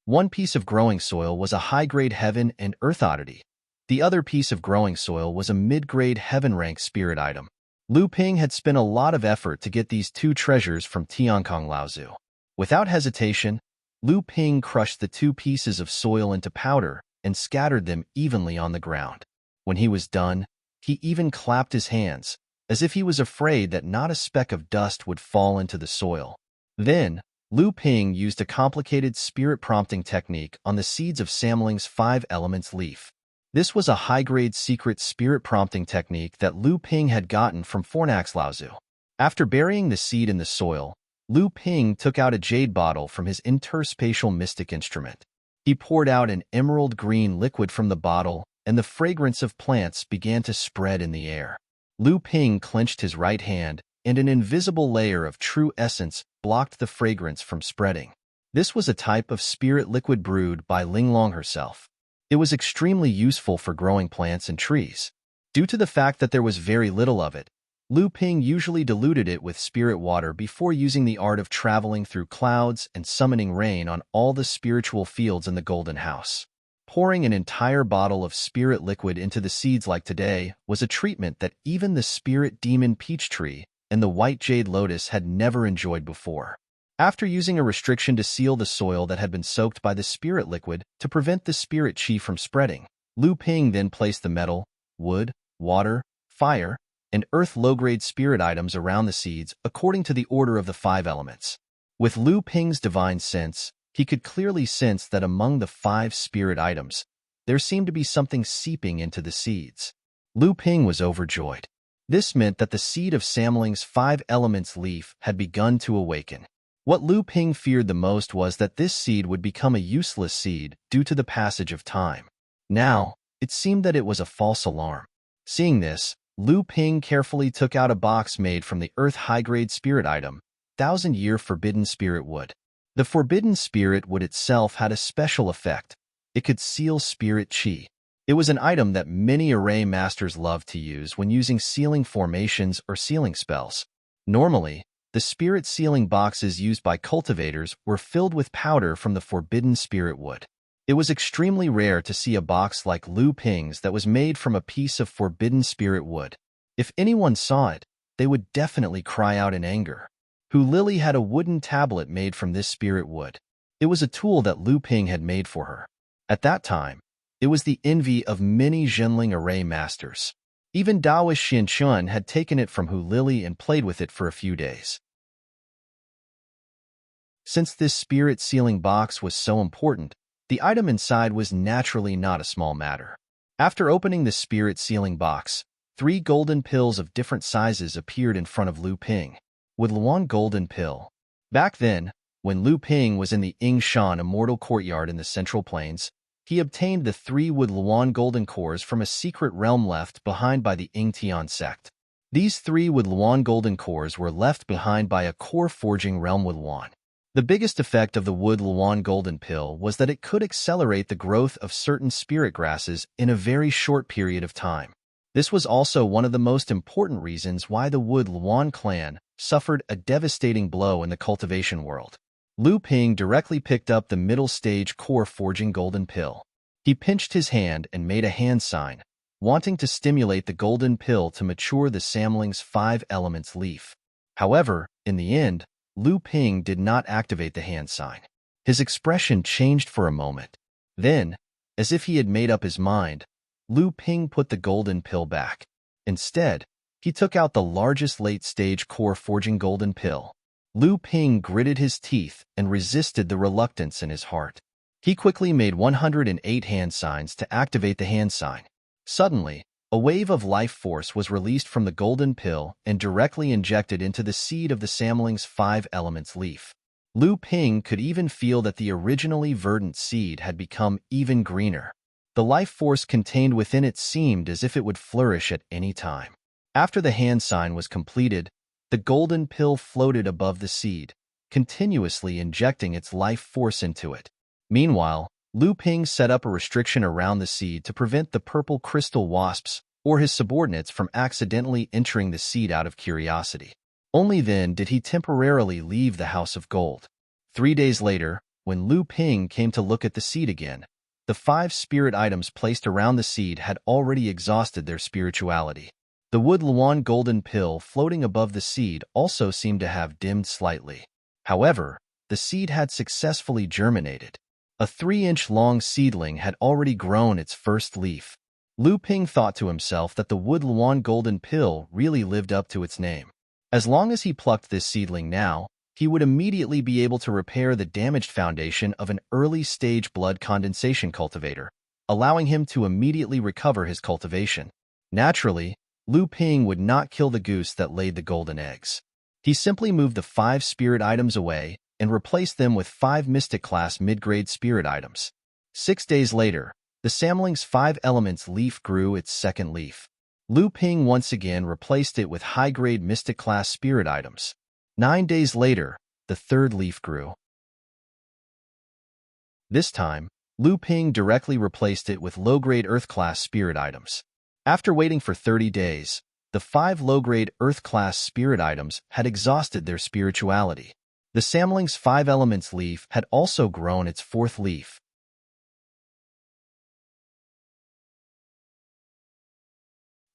One piece of growing soil was a high-grade heaven and earth oddity. The other piece of growing soil was a mid-grade heaven-rank spirit item. Lu Ping had spent a lot of effort to get these 2 treasures from Tiankong Laozu. Without hesitation, Lu Ping crushed the 2 pieces of soil into powder and scattered them evenly on the ground. When he was done, he even clapped his hands, as if he was afraid that not a speck of dust would fall into the soil. Then, Lu Ping used a complicated spirit prompting technique on the seeds of Samling's 5 elements leaf. This was a high-grade secret spirit prompting technique that Lu Ping had gotten from Fornax Laozu. After burying the seed in the soil, Lu Ping took out a jade bottle from his interspatial mystic instrument. He poured out an emerald green liquid from the bottle, and the fragrance of plants began to spread in the air. Lu Ping clenched his right hand, and an invisible layer of true essence blocked the fragrance from spreading. This was a type of spirit liquid brewed by Linglong herself. It was extremely useful for growing plants and trees. Due to the fact that there was very little of it, Lu Ping usually diluted it with spirit water before using the art of traveling through clouds and summoning rain on all the spiritual fields in the Golden House. Pouring an entire bottle of spirit liquid into the seeds like today was a treatment that even the spirit demon peach tree and the white jade lotus had never enjoyed before. After using a restriction to seal the soil that had been soaked by the spirit liquid to prevent the spirit chi from spreading, Lu Ping then placed the metal, wood, water, fire, and earth low-grade spirit items around the seeds according to the order of the 5 elements. With Lu Ping's divine sense, he could clearly sense that among the 5 spirit items, there seemed to be something seeping into the seeds. Lu Ping was overjoyed. This meant that the seed of Samling's 5 elements leaf had begun to awaken. What Lu Ping feared the most was that this seed would become a useless seed due to the passage of time. Now, it seemed that it was a false alarm. Seeing this, Lu Ping carefully took out a box made from the earth high-grade spirit item, 1,000-year forbidden spirit wood. The forbidden spirit wood itself had a special effect. It could seal spirit chi. It was an item that many array masters loved to use when using sealing formations or sealing spells. Normally, the spirit sealing boxes used by cultivators were filled with powder from the forbidden spirit wood. It was extremely rare to see a box like Lu Ping's that was made from a piece of forbidden spirit wood. If anyone saw it, they would definitely cry out in anger. Hu Lily had a wooden tablet made from this spirit wood. It was a tool that Lu Ping had made for her. At that time, it was the envy of many Zhenling array masters. Even Daoist Xianchun had taken it from Hu Lily and played with it for a few days. Since this spirit sealing box was so important, the item inside was naturally not a small matter. After opening the spirit sealing box, 3 golden pills of different sizes appeared in front of Lu Ping. With Luan golden pill. Back then, when Lu Ping was in the Yingshan immortal courtyard in the Central Plains, he obtained the 3 Wood Luan golden cores from a secret realm left behind by the Yingtian sect. These 3 Wood Luan golden cores were left behind by a core forging realm Wood Luan. The biggest effect of the Wood Luan golden pill was that it could accelerate the growth of certain spirit grasses in a very short period of time. This was also one of the most important reasons why the Wood Luan clan suffered a devastating blow in the cultivation world. Lu Ping directly picked up the middle stage core forging golden pill. He pinched his hand and made a hand sign, wanting to stimulate the golden pill to mature the Samling's 5 elements leaf. However, in the end, Lu Ping did not activate the hand sign. His expression changed for a moment. Then, as if he had made up his mind, Lu Ping put the golden pill back. Instead, he took out the largest late-stage core forging golden pill. Lu Ping gritted his teeth and resisted the reluctance in his heart. He quickly made 108 hand signs to activate the hand sign. Suddenly, a wave of life force was released from the golden pill and directly injected into the seed of the Samling's 5 elements leaf. Lu Ping could even feel that the originally verdant seed had become even greener. The life force contained within it seemed as if it would flourish at any time. After the hand sign was completed, the golden pill floated above the seed, continuously injecting its life force into it. Meanwhile, Lu Ping set up a restriction around the seed to prevent the purple crystal wasps or his subordinates from accidentally entering the seed out of curiosity. Only then did he temporarily leave the House of Gold. 3 days later, when Lu Ping came to look at the seed again, the 5 spirit items placed around the seed had already exhausted their spirituality. The Wood Luan golden pill floating above the seed also seemed to have dimmed slightly. However, the seed had successfully germinated. A 3-inch-long seedling had already grown its first leaf. Lu Ping thought to himself that the Wood Luan golden pill really lived up to its name. As long as he plucked this seedling now, he would immediately be able to repair the damaged foundation of an early-stage blood condensation cultivator, allowing him to immediately recover his cultivation. Naturally, Lu Ping would not kill the goose that laid the golden eggs. He simply moved the 5 spirit items away and replaced them with 5 Mystic-class mid-grade spirit items. 6 days later, the Samling's 5 elements leaf grew its second leaf. Lu Ping once again replaced it with high-grade Mystic-class spirit items. 9 days later, the third leaf grew. This time, Lu Ping directly replaced it with low-grade Earth-class spirit items. After waiting for 30 days, the 5 low-grade Earth-class spirit items had exhausted their spirituality. The Samling's 5 elements leaf had also grown its fourth leaf.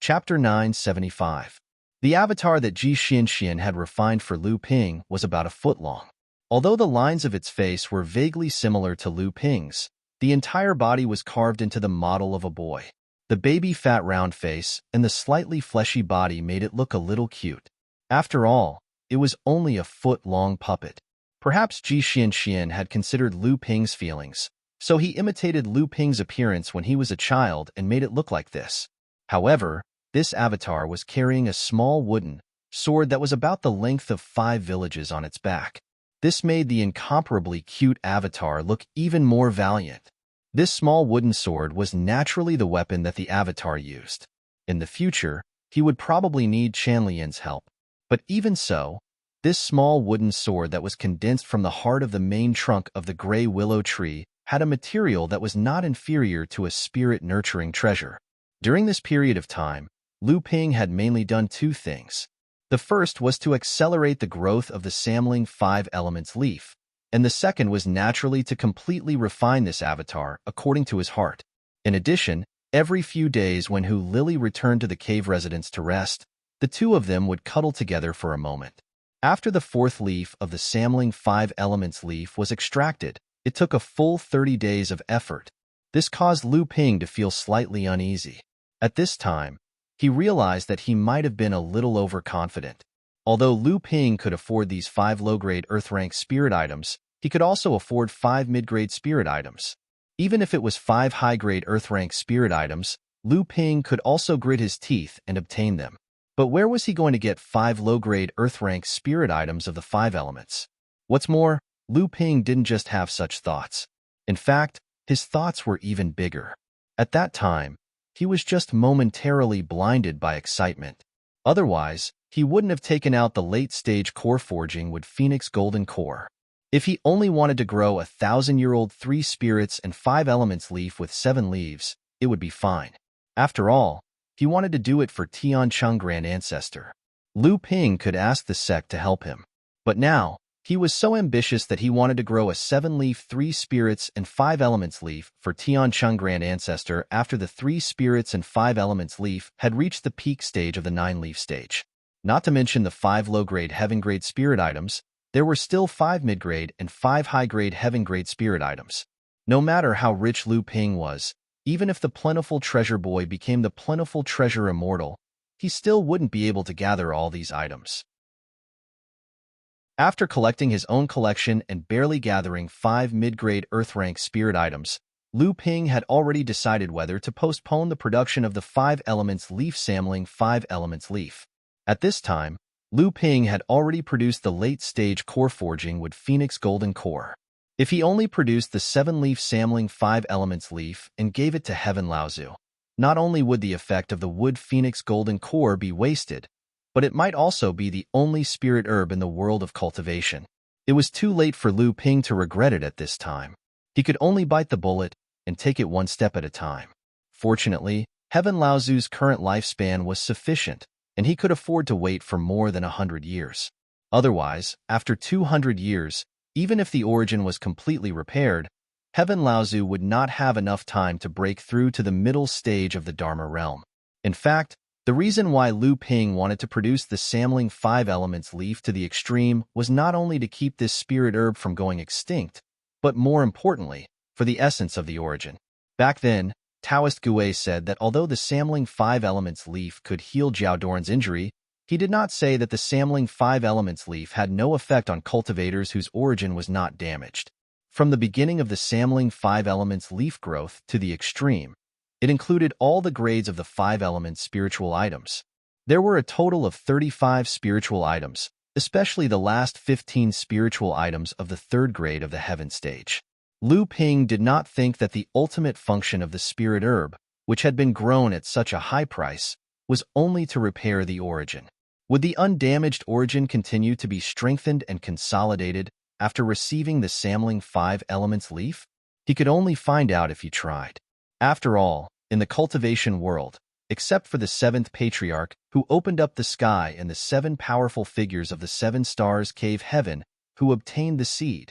Chapter 975. The avatar that Ji Xianxian had refined for Lu Ping was about a foot long. Although the lines of its face were vaguely similar to Lu Ping's, the entire body was carved into the model of a boy. The baby fat round face and the slightly fleshy body made it look a little cute. After all, it was only a foot-long puppet. Perhaps Ji Xianxian had considered Lu Ping's feelings, so he imitated Lu Ping's appearance when he was a child and made it look like this. However, This avatar was carrying a small wooden sword that was about the length of 5 villages on its back. This made the incomparably cute avatar look even more valiant. This small wooden sword was naturally the weapon that the avatar used. In the future, he would probably need Chanlian's help. But even so, this small wooden sword that was condensed from the heart of the main trunk of the gray willow tree had a material that was not inferior to a spirit-nurturing treasure. During this period of time, Lu Ping had mainly done 2 things. The first was to accelerate the growth of the Samling 5 Elements leaf, and the second was naturally to completely refine this avatar according to his heart. In addition, every few days when Hu Lily returned to the cave residence to rest, the 2 of them would cuddle together for a moment. After the 4th leaf of the Samling 5 Elements leaf was extracted, it took a full 30 days of effort. This caused Lu Ping to feel slightly uneasy. At this time, he realized that he might have been a little overconfident. Although Lu Ping could afford these 5 low-grade Earth-rank spirit items, he could also afford 5 mid-grade spirit items. Even if it was 5 high-grade Earth-rank spirit items, Lu Ping could also grit his teeth and obtain them. But where was he going to get 5 low-grade Earth-rank spirit items of the 5 elements? What's more, Lu Ping didn't just have such thoughts. In fact, his thoughts were even bigger. At that time, he was just momentarily blinded by excitement. Otherwise, he wouldn't have taken out the late-stage core forging with Phoenix Golden Core. If he only wanted to grow a 1,000-year-old 3 spirits and 5 elements leaf with 7 leaves, it would be fine. After all, he wanted to do it for Tiancheng Grand Ancestor. Lu Ping could ask the sect to help him. But now, he was so ambitious that he wanted to grow a 7-leaf 3 spirits and 5 elements leaf for Tiancheng Grand Ancestor after the 3 spirits and 5 elements leaf had reached the peak stage of the 9-leaf stage. Not to mention the 5 low-grade heaven-grade spirit items, there were still 5 mid-grade and 5 high-grade heaven-grade spirit items. No matter how rich Lu Ping was, even if the Plentiful Treasure Boy became the Plentiful Treasure Immortal, he still wouldn't be able to gather all these items. After collecting his own collection and barely gathering 5 mid-grade Earth-rank spirit items, Lu Ping had already decided whether to postpone the production of the 5 Elements Leaf Samling 5 Elements Leaf. At this time, Lu Ping had already produced the late-stage core forging with Phoenix Golden Core. If he only produced the 7-leaf Samling 5 Elements Leaf and gave it to Heaven Laozu, not only would the effect of the wood Phoenix Golden Core be wasted, but it might also be the only spirit herb in the world of cultivation. It was too late for Lu Ping to regret it at this time. He could only bite the bullet and take it one step at a time. Fortunately, Heaven Laozu's current lifespan was sufficient, and he could afford to wait for more than 100 years. Otherwise, after 200 years, even if the origin was completely repaired, Heaven Laozu would not have enough time to break through to the middle stage of the Dharma realm. In fact, the reason why Lu Ping wanted to produce the Samling 5 Elements leaf to the extreme was not only to keep this spirit herb from going extinct, but more importantly, for the essence of the origin. Back then, Taoist Gui said that although the Samling 5 Elements leaf could heal Jiao Dorn's injury, he did not say that the Samling 5 Elements leaf had no effect on cultivators whose origin was not damaged. From the beginning of the Samling 5 Elements leaf growth to the extreme, it included all the grades of the 5 elements spiritual items. There were a total of 35 spiritual items, especially the last 15 spiritual items of the 3rd grade of the heaven stage. Lu Ping did not think that the ultimate function of the spirit herb, which had been grown at such a high price, was only to repair the origin. Would the undamaged origin continue to be strengthened and consolidated after receiving the Samling 5 Elements leaf? He could only find out if he tried. After all, in the cultivation world, except for the 7th patriarch who opened up the sky and the 7 powerful figures of the 7 stars cave heaven who obtained the seed,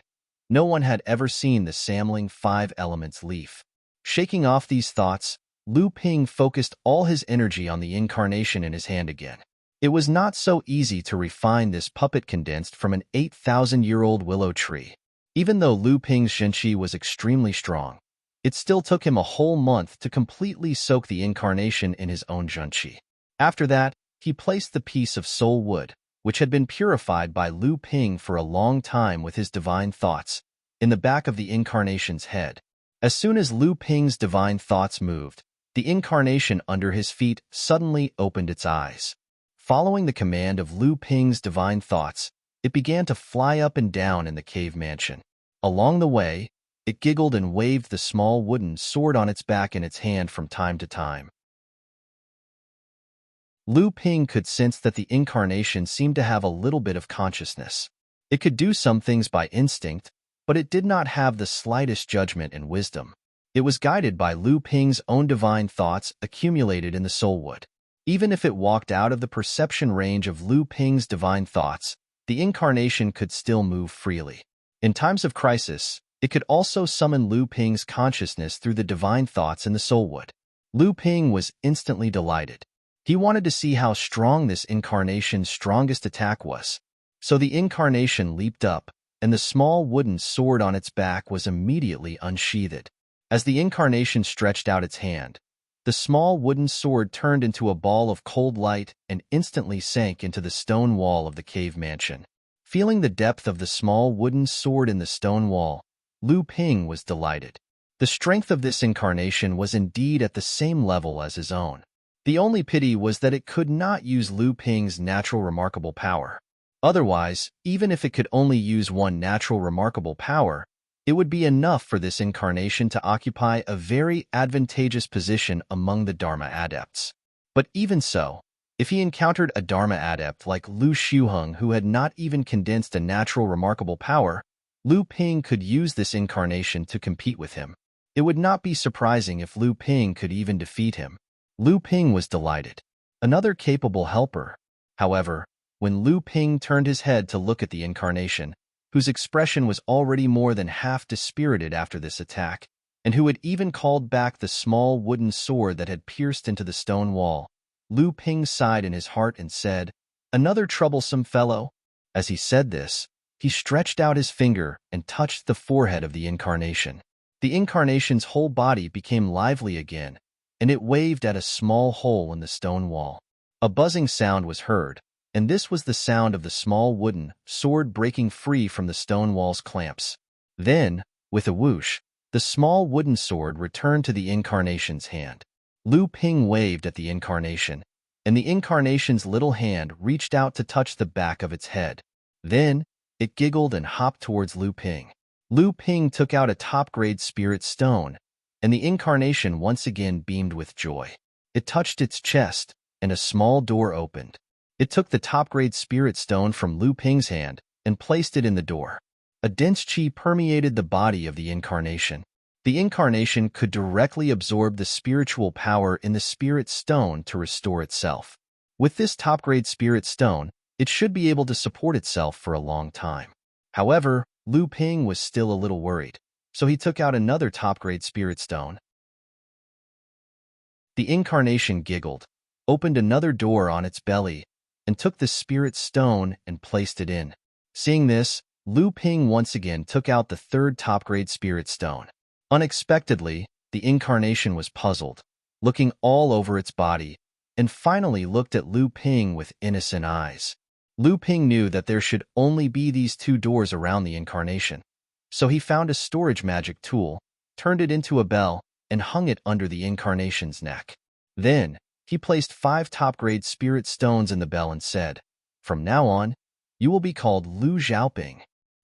no one had ever seen the Samling 5 Elements leaf. Shaking off these thoughts, Lu Ping focused all his energy on the incarnation in his hand again. It was not so easy to refine this puppet condensed from an 8,000-year-old willow tree. Even though Lu Ping's Zhenqi was extremely strong, it still took him a whole month to completely soak the incarnation in his own Zhenqi. After that, he placed the piece of soul wood, which had been purified by Lu Ping for a long time with his divine thoughts, in the back of the incarnation's head. As soon as Lu Ping's divine thoughts moved, The incarnation under his feet suddenly opened its eyes. Following the command of Lu Ping's divine thoughts, it began to fly up and down in the cave mansion. Along the way, it giggled and waved the small wooden sword on its back in its hand from time to time. Lu Ping could sense that the incarnation seemed to have a little bit of consciousness. It could do some things by instinct, but it did not have the slightest judgment and wisdom. It was guided by Lu Ping's own divine thoughts accumulated in the soulwood. Even if it walked out of the perception range of Lu Ping's divine thoughts, the incarnation could still move freely. In times of crisis, it could also summon Lu Ping's consciousness through the divine thoughts in the soulwood. Lu Ping was instantly delighted. He wanted to see how strong this incarnation's strongest attack was. So the incarnation leaped up, and the small wooden sword on its back was immediately unsheathed. As the incarnation stretched out its hand, the small wooden sword turned into a ball of cold light and instantly sank into the stone wall of the cave mansion. Feeling the depth of the small wooden sword in the stone wall, Lu Ping was delighted. The strength of this incarnation was indeed at the same level as his own. The only pity was that it could not use Lu Ping's natural remarkable power. Otherwise, even if it could only use one natural remarkable power, it would be enough for this incarnation to occupy a very advantageous position among the Dharma adepts. But even so, if he encountered a Dharma adept like Lu Xiuheng who had not even condensed a natural remarkable power, Lu Ping could use this incarnation to compete with him. It would not be surprising if Lu Ping could even defeat him. Lu Ping was delighted. Another capable helper. However, when Lu Ping turned his head to look at the incarnation, whose expression was already more than half dispirited after this attack, and who had even called back the small wooden sword that had pierced into the stone wall, Lu Ping sighed in his heart and said, "Another troublesome fellow." As he said this, he stretched out his finger and touched the forehead of the incarnation. The incarnation's whole body became lively again, and it waved at a small hole in the stone wall. A buzzing sound was heard, and this was the sound of the small wooden sword breaking free from the stone wall's clamps. Then, with a whoosh, the small wooden sword returned to the incarnation's hand. Lu Ping waved at the incarnation, and the incarnation's little hand reached out to touch the back of its head. Then, it giggled and hopped towards Lu Ping. Lu Ping took out a top-grade spirit stone, and the incarnation once again beamed with joy. It touched its chest, and a small door opened. It took the top-grade spirit stone from Lu Ping's hand and placed it in the door. A dense qi permeated the body of the incarnation. The incarnation could directly absorb the spiritual power in the spirit stone to restore itself. With this top-grade spirit stone, it should be able to support itself for a long time. However, Lu Ping was still a little worried, so he took out another top-grade spirit stone. The incarnation giggled, opened another door on its belly, and took the spirit stone and placed it in. Seeing this, Lu Ping once again took out the third top-grade spirit stone. Unexpectedly, the incarnation was puzzled, looking all over its body, and finally looked at Lu Ping with innocent eyes. Lu Ping knew that there should only be these two doors around the incarnation, so he found a storage magic tool, turned it into a bell, and hung it under the incarnation's neck. Then, he placed 5 top-grade spirit stones in the bell and said, "From now on, you will be called Lu Xiaoping."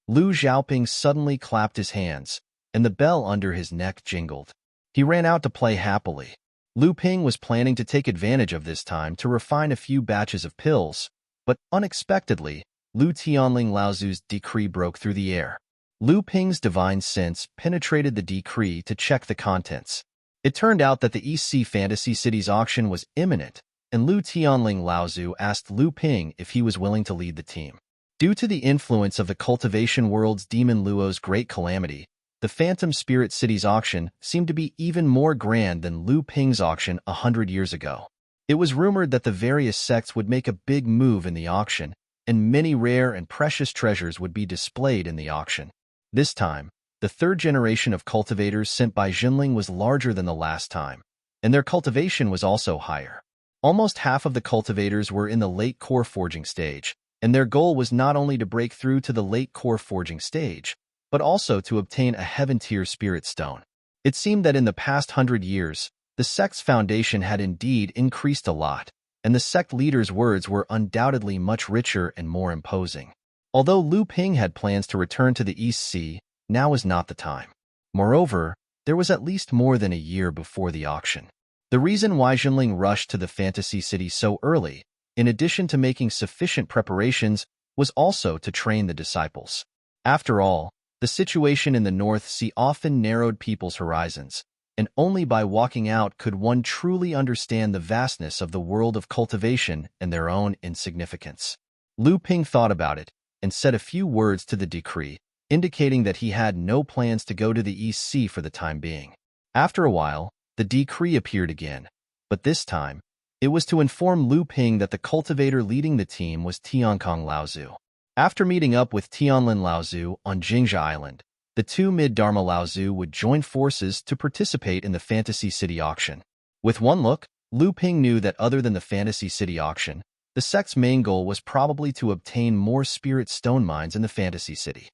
Lu Xiaoping suddenly clapped his hands, and the bell under his neck jingled. He ran out to play happily. Lu Ping was planning to take advantage of this time to refine a few batches of pills, but unexpectedly, Lu Tianling Laozu's decree broke through the air. Lu Ping's divine sense penetrated the decree to check the contents. It turned out that the East Sea Fantasy City's auction was imminent, and Lu Tianling Laozu asked Lu Ping if he was willing to lead the team. Due to the influence of the cultivation world's demon Luo's great calamity, the Phantom Spirit City's auction seemed to be even more grand than Lu Ping's auction 100 years ago. It was rumored that the various sects would make a big move in the auction, and many rare and precious treasures would be displayed in the auction. This time, the third generation of cultivators sent by Jinling was larger than the last time, and their cultivation was also higher. Almost half of the cultivators were in the late core forging stage, and their goal was not only to break through to the late core forging stage, but also to obtain a heaven-tier spirit stone. It seemed that in the past 100 years, The sect's foundation had indeed increased a lot, and the sect leader's words were undoubtedly much richer and more imposing. Although Lu Ping had plans to return to the East Sea, now was not the time. Moreover, there was at least more than a year before the auction. The reason why Jinling rushed to the fantasy city so early, in addition to making sufficient preparations, was also to train the disciples. After all, the situation in the North Sea often narrowed people's horizons, and only by walking out could one truly understand the vastness of the world of cultivation and their own insignificance. Lu Ping thought about it and said a few words to the decree, indicating that he had no plans to go to the East Sea for the time being. After a while, the decree appeared again, but this time, it was to inform Lu Ping that the cultivator leading the team was Tiankong Laozu. After meeting up with Tianlin Laozu on Jingzha Island, the two mid-Dharma Laozu would join forces to participate in the Fantasy City auction. With one look, Lu Ping knew that other than the Fantasy City auction, the sect's main goal was probably to obtain more spirit stone mines in the Fantasy City.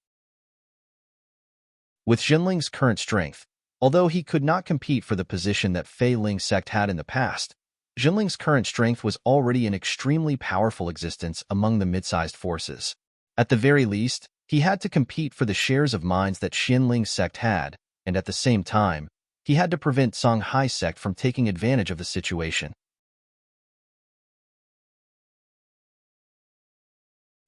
With Jinling's current strength, although he could not compete for the position that Fei Ling sect had in the past, Jinling's current strength was already an extremely powerful existence among the mid-sized forces. At the very least, he had to compete for the shares of mines that Xianling sect had, and at the same time, he had to prevent Songhai sect from taking advantage of the situation.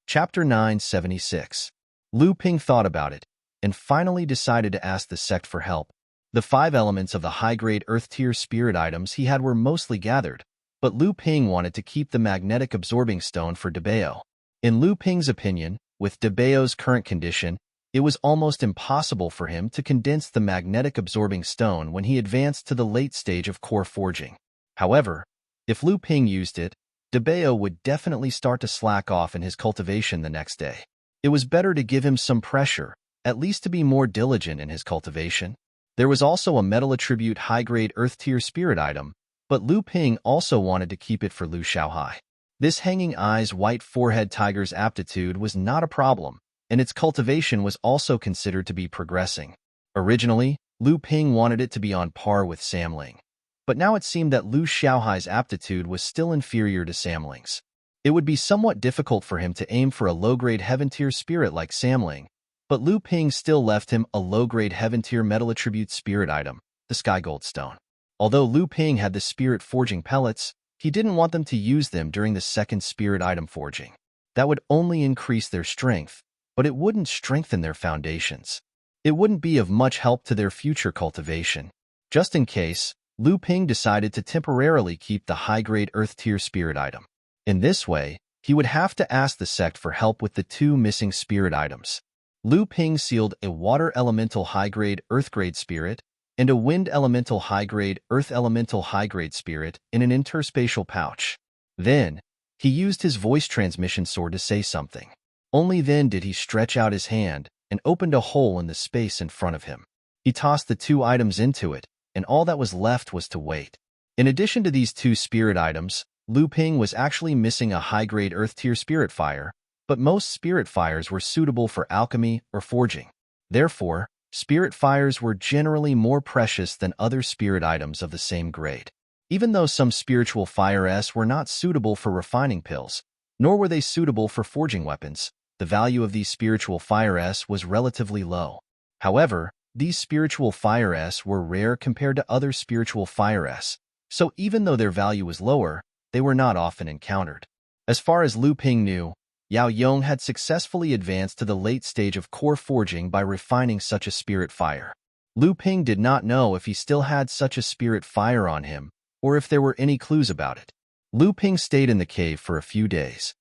Chapter 976. Lu Ping thought about it, and finally decided to ask the sect for help. The 5 elements of the high-grade Earth-tier spirit items he had were mostly gathered, but Lu Ping wanted to keep the magnetic absorbing stone for Debao. In Lu Ping's opinion, with Debao's current condition, it was almost impossible for him to condense the magnetic absorbing stone when he advanced to the late stage of core forging. However, if Lu Ping used it, Debao would definitely start to slack off in his cultivation the next day. It was better to give him some pressure, at least to be more diligent in his cultivation. There was also a metal attribute high-grade Earth-tier spirit item, but Lu Ping also wanted to keep it for Lu Xiaohai. This hanging eyes white forehead tiger's aptitude was not a problem, and its cultivation was also considered to be progressing. Originally, Lu Ping wanted it to be on par with Samling, but now it seemed that Lu Xiaohai's aptitude was still inferior to Samling's. It would be somewhat difficult for him to aim for a low-grade heaven-tier spirit like Samling, but Lu Ping still left him a low-grade heaven-tier metal attribute spirit item, the Sky Gold Stone. Although Lu Ping had the spirit forging pellets, he didn't want them to use them during the second spirit item forging. That would only increase their strength, but it wouldn't strengthen their foundations. It wouldn't be of much help to their future cultivation. Just in case, Lu Ping decided to temporarily keep the high-grade Earth-tier spirit item. In this way, he would have to ask the sect for help with the 2 missing spirit items. Lu Ping sealed a water elemental high-grade Earth-grade spirit and a wind elemental high-grade Earth elemental high-grade spirit in an interspatial pouch. Then, he used his voice transmission sword to say something. Only then did he stretch out his hand and opened a hole in the space in front of him. He tossed the 2 items into it, and all that was left was to wait. In addition to these 2 spirit items, Lu Ping was actually missing a high-grade Earth-tier spirit fire, but most spirit fires were suitable for alchemy or forging. Therefore, spirit fires were generally more precious than other spirit items of the same grade. Even though some spiritual fires were not suitable for refining pills, nor were they suitable for forging weapons, the value of these spiritual fires was relatively low. However, these spiritual fires were rare compared to other spiritual fires, so even though their value was lower, they were not often encountered. As far as Lu Ping knew, Yao Yong had successfully advanced to the late stage of core forging by refining such a spirit fire. Lu Ping did not know if he still had such a spirit fire on him, or if there were any clues about it. Lu Ping stayed in the cave for a few days.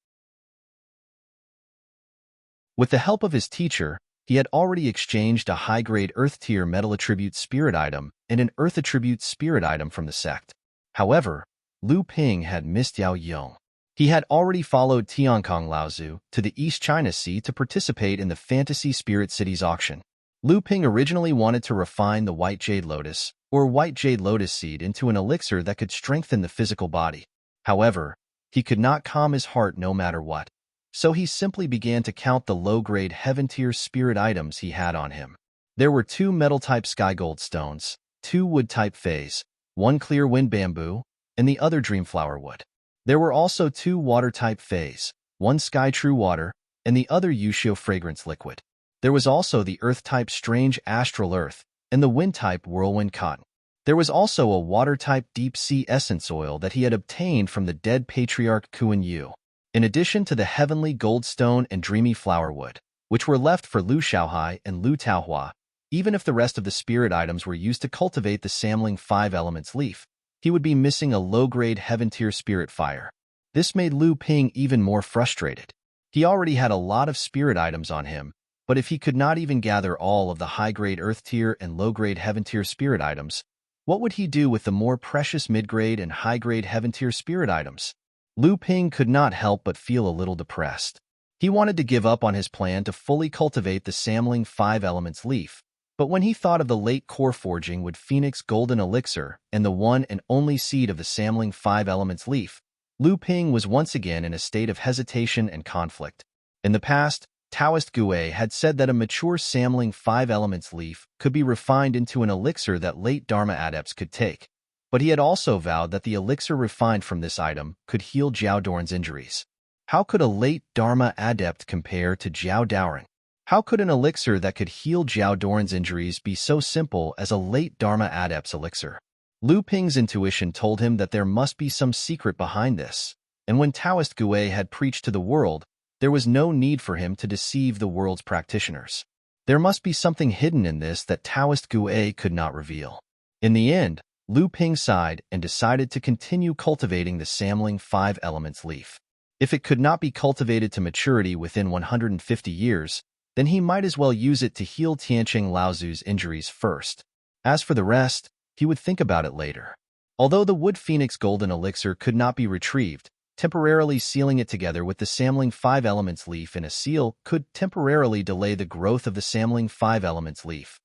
With the help of his teacher, he had already exchanged a high-grade Earth-tier metal attribute spirit item and an Earth attribute spirit item from the sect. However, Lu Ping had missed Yao Yong. He had already followed Tiankong Laozu to the East China Sea to participate in the Fantasy Spirit Cities auction. Lu Ping originally wanted to refine the white jade lotus, or white jade lotus seed, into an elixir that could strengthen the physical body. However, he could not calm his heart no matter what, so he simply began to count the low-grade heaven-tier spirit items he had on him. There were 2 metal-type sky gold stones, 2 wood-type phase, one clear wind bamboo, and the other dreamflower wood. There were also 2 water-type fays, one sky true water, and the other Yushio fragrance liquid. There was also the earth-type strange astral earth, and the wind-type whirlwind cotton. There was also a water-type deep-sea essence oil that he had obtained from the dead patriarch Kuan Yu, in addition to the heavenly goldstone and dreamy flower wood, which were left for Lu Xiaohai and Lu Taohua. Even if the rest of the spirit items were used to cultivate the Samling 5 Elements leaf, he would be missing a low-grade heaven-tier spirit fire. This made Lu Ping even more frustrated. He already had a lot of spirit items on him, but if he could not even gather all of the high-grade earth-tier and low-grade heaven-tier spirit items, what would he do with the more precious mid-grade and high-grade heaven-tier spirit items? Lu Ping could not help but feel a little depressed. He wanted to give up on his plan to fully cultivate the Samling 5 Elements leaf, but when he thought of the late core forging with Phoenix Golden Elixir and the one and only seed of the Samling 5 Elements leaf, Lu Ping was once again in a state of hesitation and conflict. In the past, Taoist Gui had said that a mature Samling 5 Elements leaf could be refined into an elixir that late Dharma adepts could take, but he had also vowed that the elixir refined from this item could heal Jiao Doran's injuries. How could a late Dharma adept compare to Jiao Doran? How could an elixir that could heal Jiao Doran's injuries be so simple as a late Dharma adept's elixir? Lu Ping's intuition told him that there must be some secret behind this, and when Taoist Gui had preached to the world, there was no need for him to deceive the world's practitioners. There must be something hidden in this that Taoist Gui could not reveal. In the end, Lu Ping sighed and decided to continue cultivating the Samling 5 Elements leaf. If it could not be cultivated to maturity within 150 years, then he might as well use it to heal Tianqing Laozu's injuries first. As for the rest, he would think about it later. Although the Wood Phoenix Golden Elixir could not be retrieved, temporarily sealing it together with the Samling 5 Elements leaf in a seal could temporarily delay the growth of the Samling 5 Elements leaf.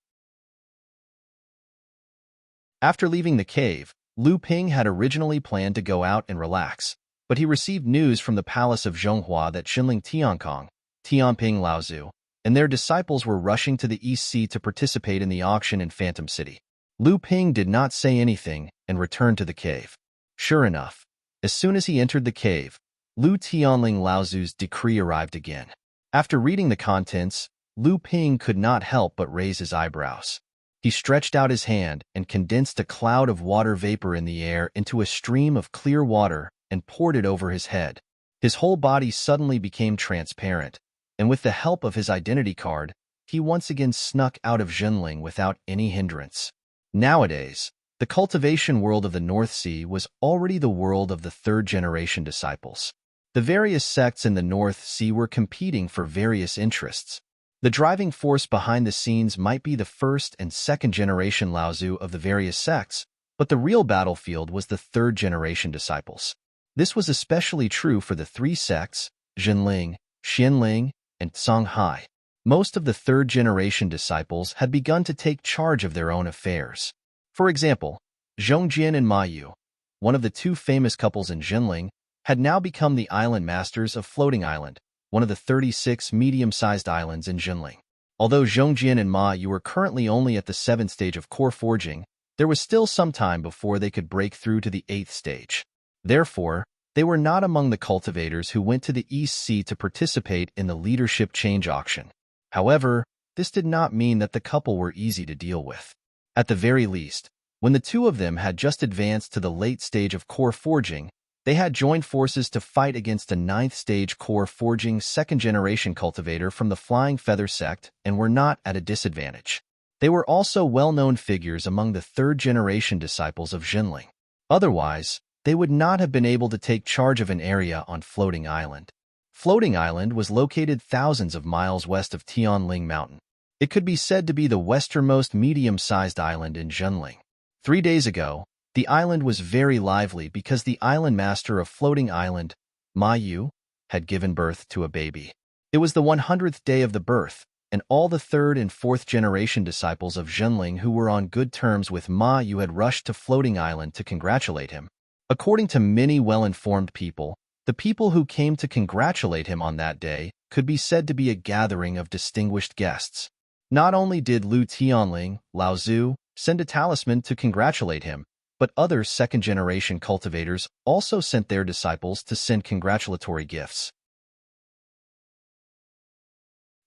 After leaving the cave, Lu Ping had originally planned to go out and relax, but he received news from the palace of Zhonghua that Xinling Tiankong, Tianping Laozu, and their disciples were rushing to the East Sea to participate in the auction in Phantom City. Lu Ping did not say anything and returned to the cave. Sure enough, as soon as he entered the cave, Lu Tianling Laozu's decree arrived again. After reading the contents, Lu Ping could not help but raise his eyebrows. He stretched out his hand and condensed a cloud of water vapor in the air into a stream of clear water and poured it over his head. His whole body suddenly became transparent, and with the help of his identity card, he once again snuck out of Zhenling without any hindrance. Nowadays, the cultivation world of the North Sea was already the world of the third-generation disciples. The various sects in the North Sea were competing for various interests. The driving force behind the scenes might be the first and second-generation Laozu of the various sects, but the real battlefield was the third-generation disciples. This was especially true for the 3 sects, Zhenling, Xianling, and Songhai. Most of the third-generation disciples had begun to take charge of their own affairs. For example, Zhongjin and Ma Yu, one of the 2 famous couples in Zhenling, had now become the island masters of Floating Island, one of the 36 medium-sized islands in Zhenling. Although Zhongjin and Ma Yu were currently only at the 7th stage of core forging, there was still some time before they could break through to the 8th stage. Therefore, they were not among the cultivators who went to the East Sea to participate in the leadership change auction. However, this did not mean that the couple were easy to deal with. At the very least, when the 2 of them had just advanced to the late stage of core forging, they had joined forces to fight against a 9th stage core forging 2nd-generation cultivator from the Flying Feather sect and were not at a disadvantage. They were also well-known figures among the 3rd-generation disciples of Zhenling. Otherwise, they would not have been able to take charge of an area on Floating Island. Floating Island was located thousands of miles west of Tianling Mountain. It could be said to be the westernmost medium-sized island in Zhenling. 3 days ago, the island was very lively because the island master of Floating Island, Ma Yu, had given birth to a baby. It was the 100th day of the birth, and all the 3rd and 4th generation disciples of Zhenling who were on good terms with Ma Yu had rushed to Floating Island to congratulate him. According to many well-informed people, the people who came to congratulate him on that day could be said to be a gathering of distinguished guests. Not only did Lu Tianling, Laozu, send a talisman to congratulate him, but other second-generation cultivators also sent their disciples to send congratulatory gifts.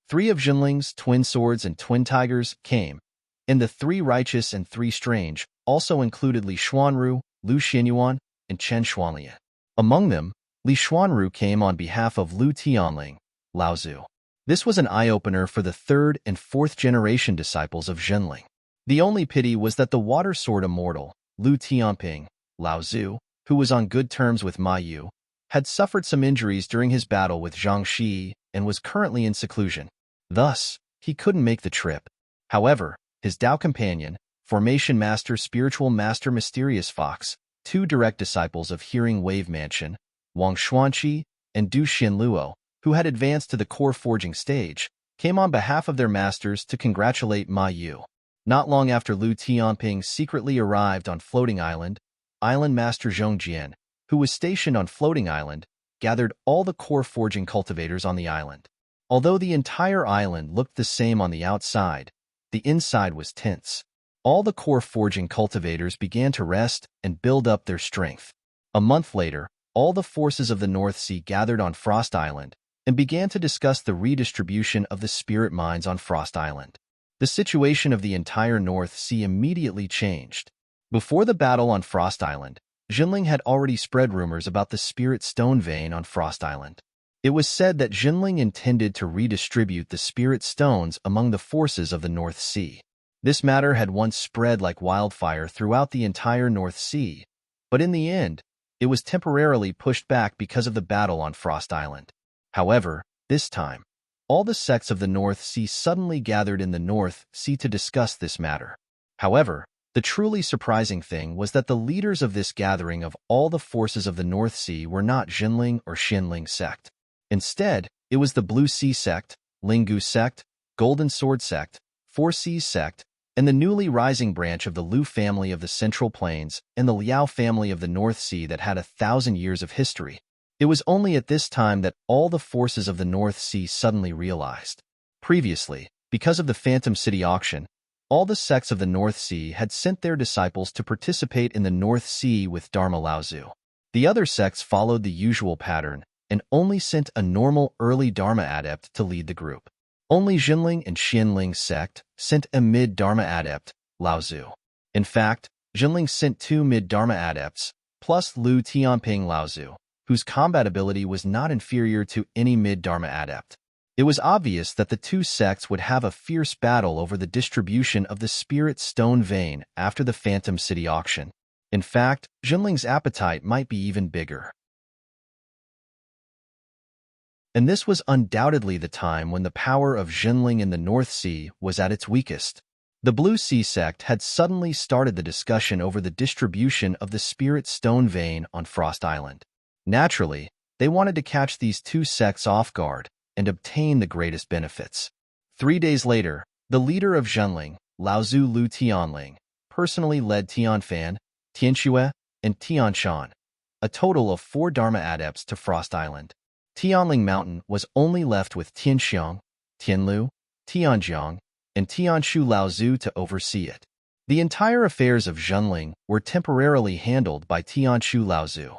3 of Jinling's twin swords and twin tigers came, and the 3 righteous and 3 strange also included Li Xuanru, Lu Xianyuan, and Chen Xuanlian. Among them, Li Xuanru came on behalf of Lu Tianling, Lao Zu. This was an eye-opener for the 3rd and 4th generation disciples of Jinling. The only pity was that the water sword immortal, Lu Tianping, Lao Zu, who was on good terms with Ma Yu, had suffered some injuries during his battle with Zhang Shi and was currently in seclusion. Thus, he couldn't make the trip. However, his Dao companion, Formation Master Spiritual Master Mysterious Fox, 2 direct disciples of Hearing Wave Mansion, Wang Xuanqi and Du Xianluo, who had advanced to the core forging stage, came on behalf of their masters to congratulate Ma Yu. Not long after Lu Tianping secretly arrived on Floating Island, Island Master Zhongjian, who was stationed on Floating Island, gathered all the core forging cultivators on the island. Although the entire island looked the same on the outside, the inside was tense. All the core forging cultivators began to rest and build up their strength. A month later, all the forces of the North Sea gathered on Frost Island and began to discuss the redistribution of the spirit mines on Frost Island. The situation of the entire North Sea immediately changed. Before the battle on Frost Island, Jinling had already spread rumors about the spirit stone vein on Frost Island. It was said that Jinling intended to redistribute the spirit stones among the forces of the North Sea. This matter had once spread like wildfire throughout the entire North Sea, but in the end, it was temporarily pushed back because of the battle on Frost Island. However, this time, all the sects of the North Sea suddenly gathered in the North Sea to discuss this matter. However, the truly surprising thing was that the leaders of this gathering of all the forces of the North Sea were not Jinling or Xianling sect. Instead, it was the Blue Sea sect, Linggu sect, Golden Sword sect, Four Seas sect, and the newly rising branch of the Lu family of the Central Plains and the Liao family of the North Sea that had 1,000 years of history. It was only at this time that all the forces of the North Sea suddenly realized. Previously, because of the Phantom City auction, all the sects of the North Sea had sent their disciples to participate in the North Sea with Dharma Lao Zu. The other sects followed the usual pattern and only sent a normal early Dharma adept to lead the group. Only Jinling and Xianling sect sent a mid-Dharma adept, Lao Zu. In fact, Jinling sent 2 mid-Dharma adepts, plus Lu Tianping Lao Zu, whose combat ability was not inferior to any mid-Dharma adept. It was obvious that the 2 sects would have a fierce battle over the distribution of the Spirit Stone Vein after the Phantom City auction. In fact, Jinling's appetite might be even bigger. And this was undoubtedly the time when the power of Jinling in the North Sea was at its weakest. The Blue Sea sect had suddenly started the discussion over the distribution of the Spirit Stone Vein on Frost Island. Naturally, they wanted to catch these 2 sects off guard and obtain the greatest benefits. 3 days later, the leader of Jinling, Laozu Lu Tianling, personally led Tianfan, Tianxue, and Tianshan, a total of 4 Dharma adepts to Frost Island. Tianling Mountain was only left with Tianxiang, Tianlu, Tianjiang, and Tianshu Laozu to oversee it. The entire affairs of Jinling were temporarily handled by Tianshu Laozu.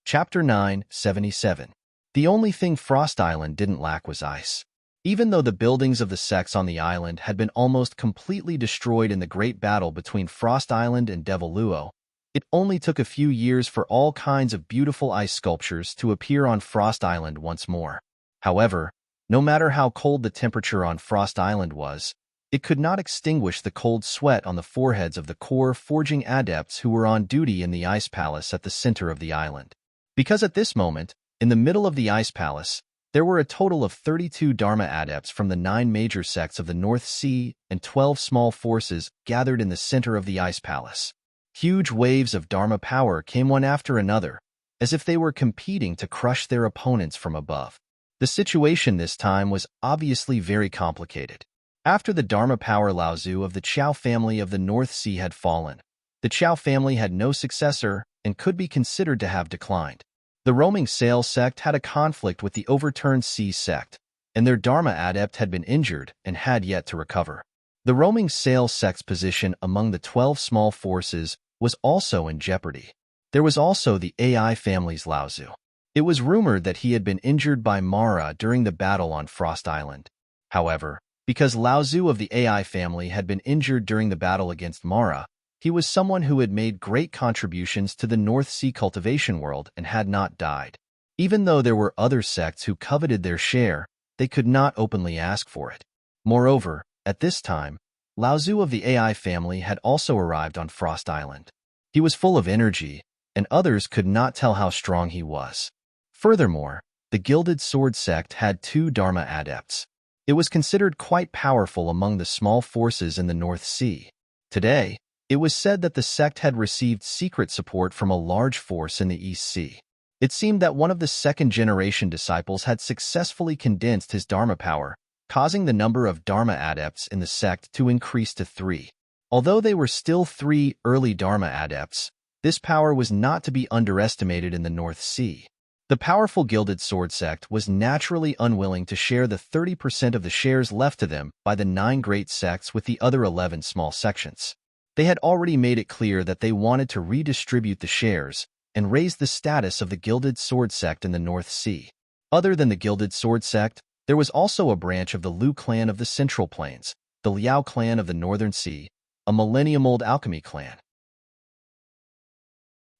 Chapter 977. The only thing Frost Island didn't lack was ice. Even though the buildings of the sects on the island had been almost completely destroyed in the great battle between Frost Island and Devil Luo, it only took a few years for all kinds of beautiful ice sculptures to appear on Frost Island once more. However, no matter how cold the temperature on Frost Island was, it could not extinguish the cold sweat on the foreheads of the core forging adepts who were on duty in the ice palace at the center of the island. Because at this moment, in the middle of the ice palace, there were a total of 32 Dharma adepts from the 9 major sects of the North Sea and 12 small forces gathered in the center of the ice palace. Huge waves of Dharma power came one after another, as if they were competing to crush their opponents from above. The situation this time was obviously very complicated. After the Dharma power Laozu of the Chao family of the North Sea had fallen, the Chao family had no successor and could be considered to have declined. The roaming sail sect had a conflict with the overturned sea sect, and their Dharma adept had been injured and had yet to recover. The roaming sail sect's position among the 12 small forces was also in jeopardy. There was also the AI family's Laozu. It was rumored that he had been injured by Mara during the battle on Frost Island. However, because Laozu of the AI family had been injured during the battle against Mara, he was someone who had made great contributions to the North Sea cultivation world and had not died. Even though there were other sects who coveted their share, they could not openly ask for it. Moreover, at this time, Laozu of the AI family had also arrived on Frost Island. He was full of energy, and others could not tell how strong he was. Furthermore, the Gilded Sword sect had 2 Dharma adepts. It was considered quite powerful among the small forces in the North Sea. Today, it was said that the sect had received secret support from a large force in the East Sea. It seemed that one of the second-generation disciples had successfully condensed his Dharma power, causing the number of Dharma adepts in the sect to increase to 3. Although they were still 3 early Dharma adepts, this power was not to be underestimated in the North Sea. The powerful Gilded Sword sect was naturally unwilling to share the 30% of the shares left to them by the 9 great sects with the other 11 small sections. They had already made it clear that they wanted to redistribute the shares and raise the status of the Gilded Sword sect in the North Sea. Other than the Gilded Sword sect, there was also a branch of the Lu clan of the Central Plains, the Liao clan of the Northern Sea, a millennium-old alchemy clan.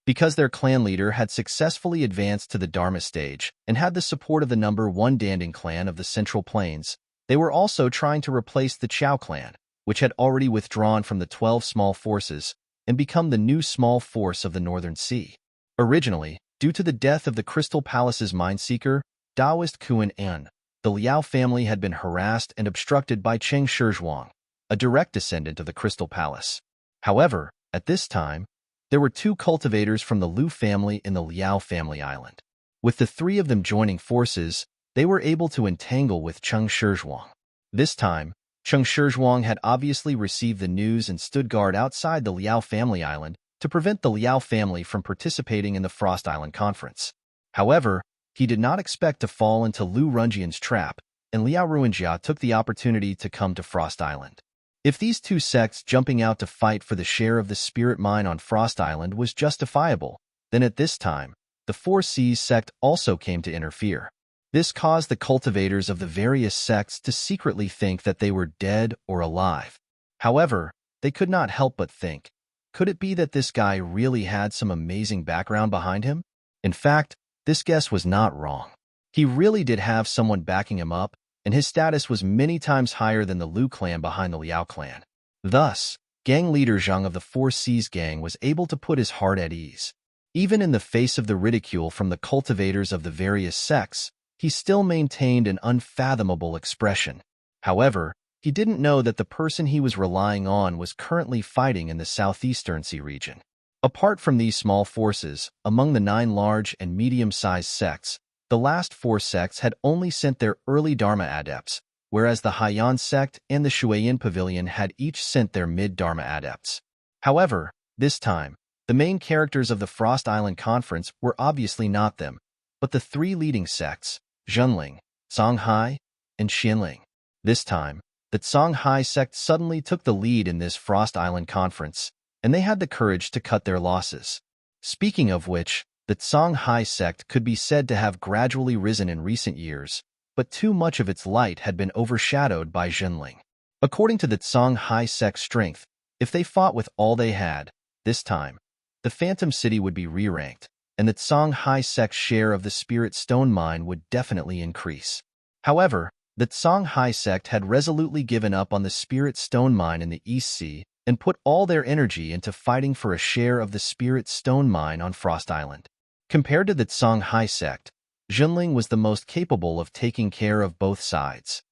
Because their clan leader had successfully advanced to the Dharma stage and had the support of the number 1 Danding clan of the Central Plains, they were also trying to replace the Chao clan, which had already withdrawn from the 12 small forces and become the new small force of the Northern Sea. Originally, due to the death of the Crystal Palace's Mindseeker, Taoist Kuan An, the Liao family had been harassed and obstructed by Cheng Shizhuang, a direct descendant of the Crystal Palace. However, at this time, there were 2 cultivators from the Lu family in the Liao family island. With the 3 of them joining forces, they were able to entangle with Cheng Shizhuang. This time, Cheng Shizhuang had obviously received the news and stood guard outside the Liao family island to prevent the Liao family from participating in the Frost Island Conference. However, he did not expect to fall into Lu Runjian's trap, and Liao Ruinjia took the opportunity to come to Frost Island. If these 2 sects jumping out to fight for the share of the spirit mine on Frost Island was justifiable, then at this time, the 4 Seas sect also came to interfere. This caused the cultivators of the various sects to secretly think that they were dead or alive. However, they could not help but think, could it be that this guy really had some amazing background behind him? In fact, this guess was not wrong. He really did have someone backing him up, and his status was many times higher than the Lu clan behind the Liao clan. Thus, gang leader Zhang of the 4 Seas gang was able to put his heart at ease. Even in the face of the ridicule from the cultivators of the various sects, he still maintained an unfathomable expression. However, he didn't know that the person he was relying on was currently fighting in the Southeastern Sea region. Apart from these small forces, among the 9 large and medium-sized sects, the last 4 sects had only sent their early Dharma adepts, whereas the Haiyan sect and the Shuayan Pavilion had each sent their mid-Dharma adepts. However, this time, the main characters of the Frost Island Conference were obviously not them, but the 3 leading sects, Zhenling, Songhai, and Xianling. This time, the Songhai sect suddenly took the lead in this Frost Island Conference, and they had the courage to cut their losses. Speaking of which, the Songhai sect could be said to have gradually risen in recent years, but too much of its light had been overshadowed by Zhenling. According to the Songhai sect's strength, if they fought with all they had, this time, the Phantom City would be re-ranked, and the Songhai sect's share of the Spirit Stone Mine would definitely increase. However, the Songhai sect had resolutely given up on the Spirit Stone Mine in the East Sea and put all their energy into fighting for a share of the Spirit Stone Mine on Frost Island. Compared to the Songhai sect, Zhenling was the most capable of taking care of both sides.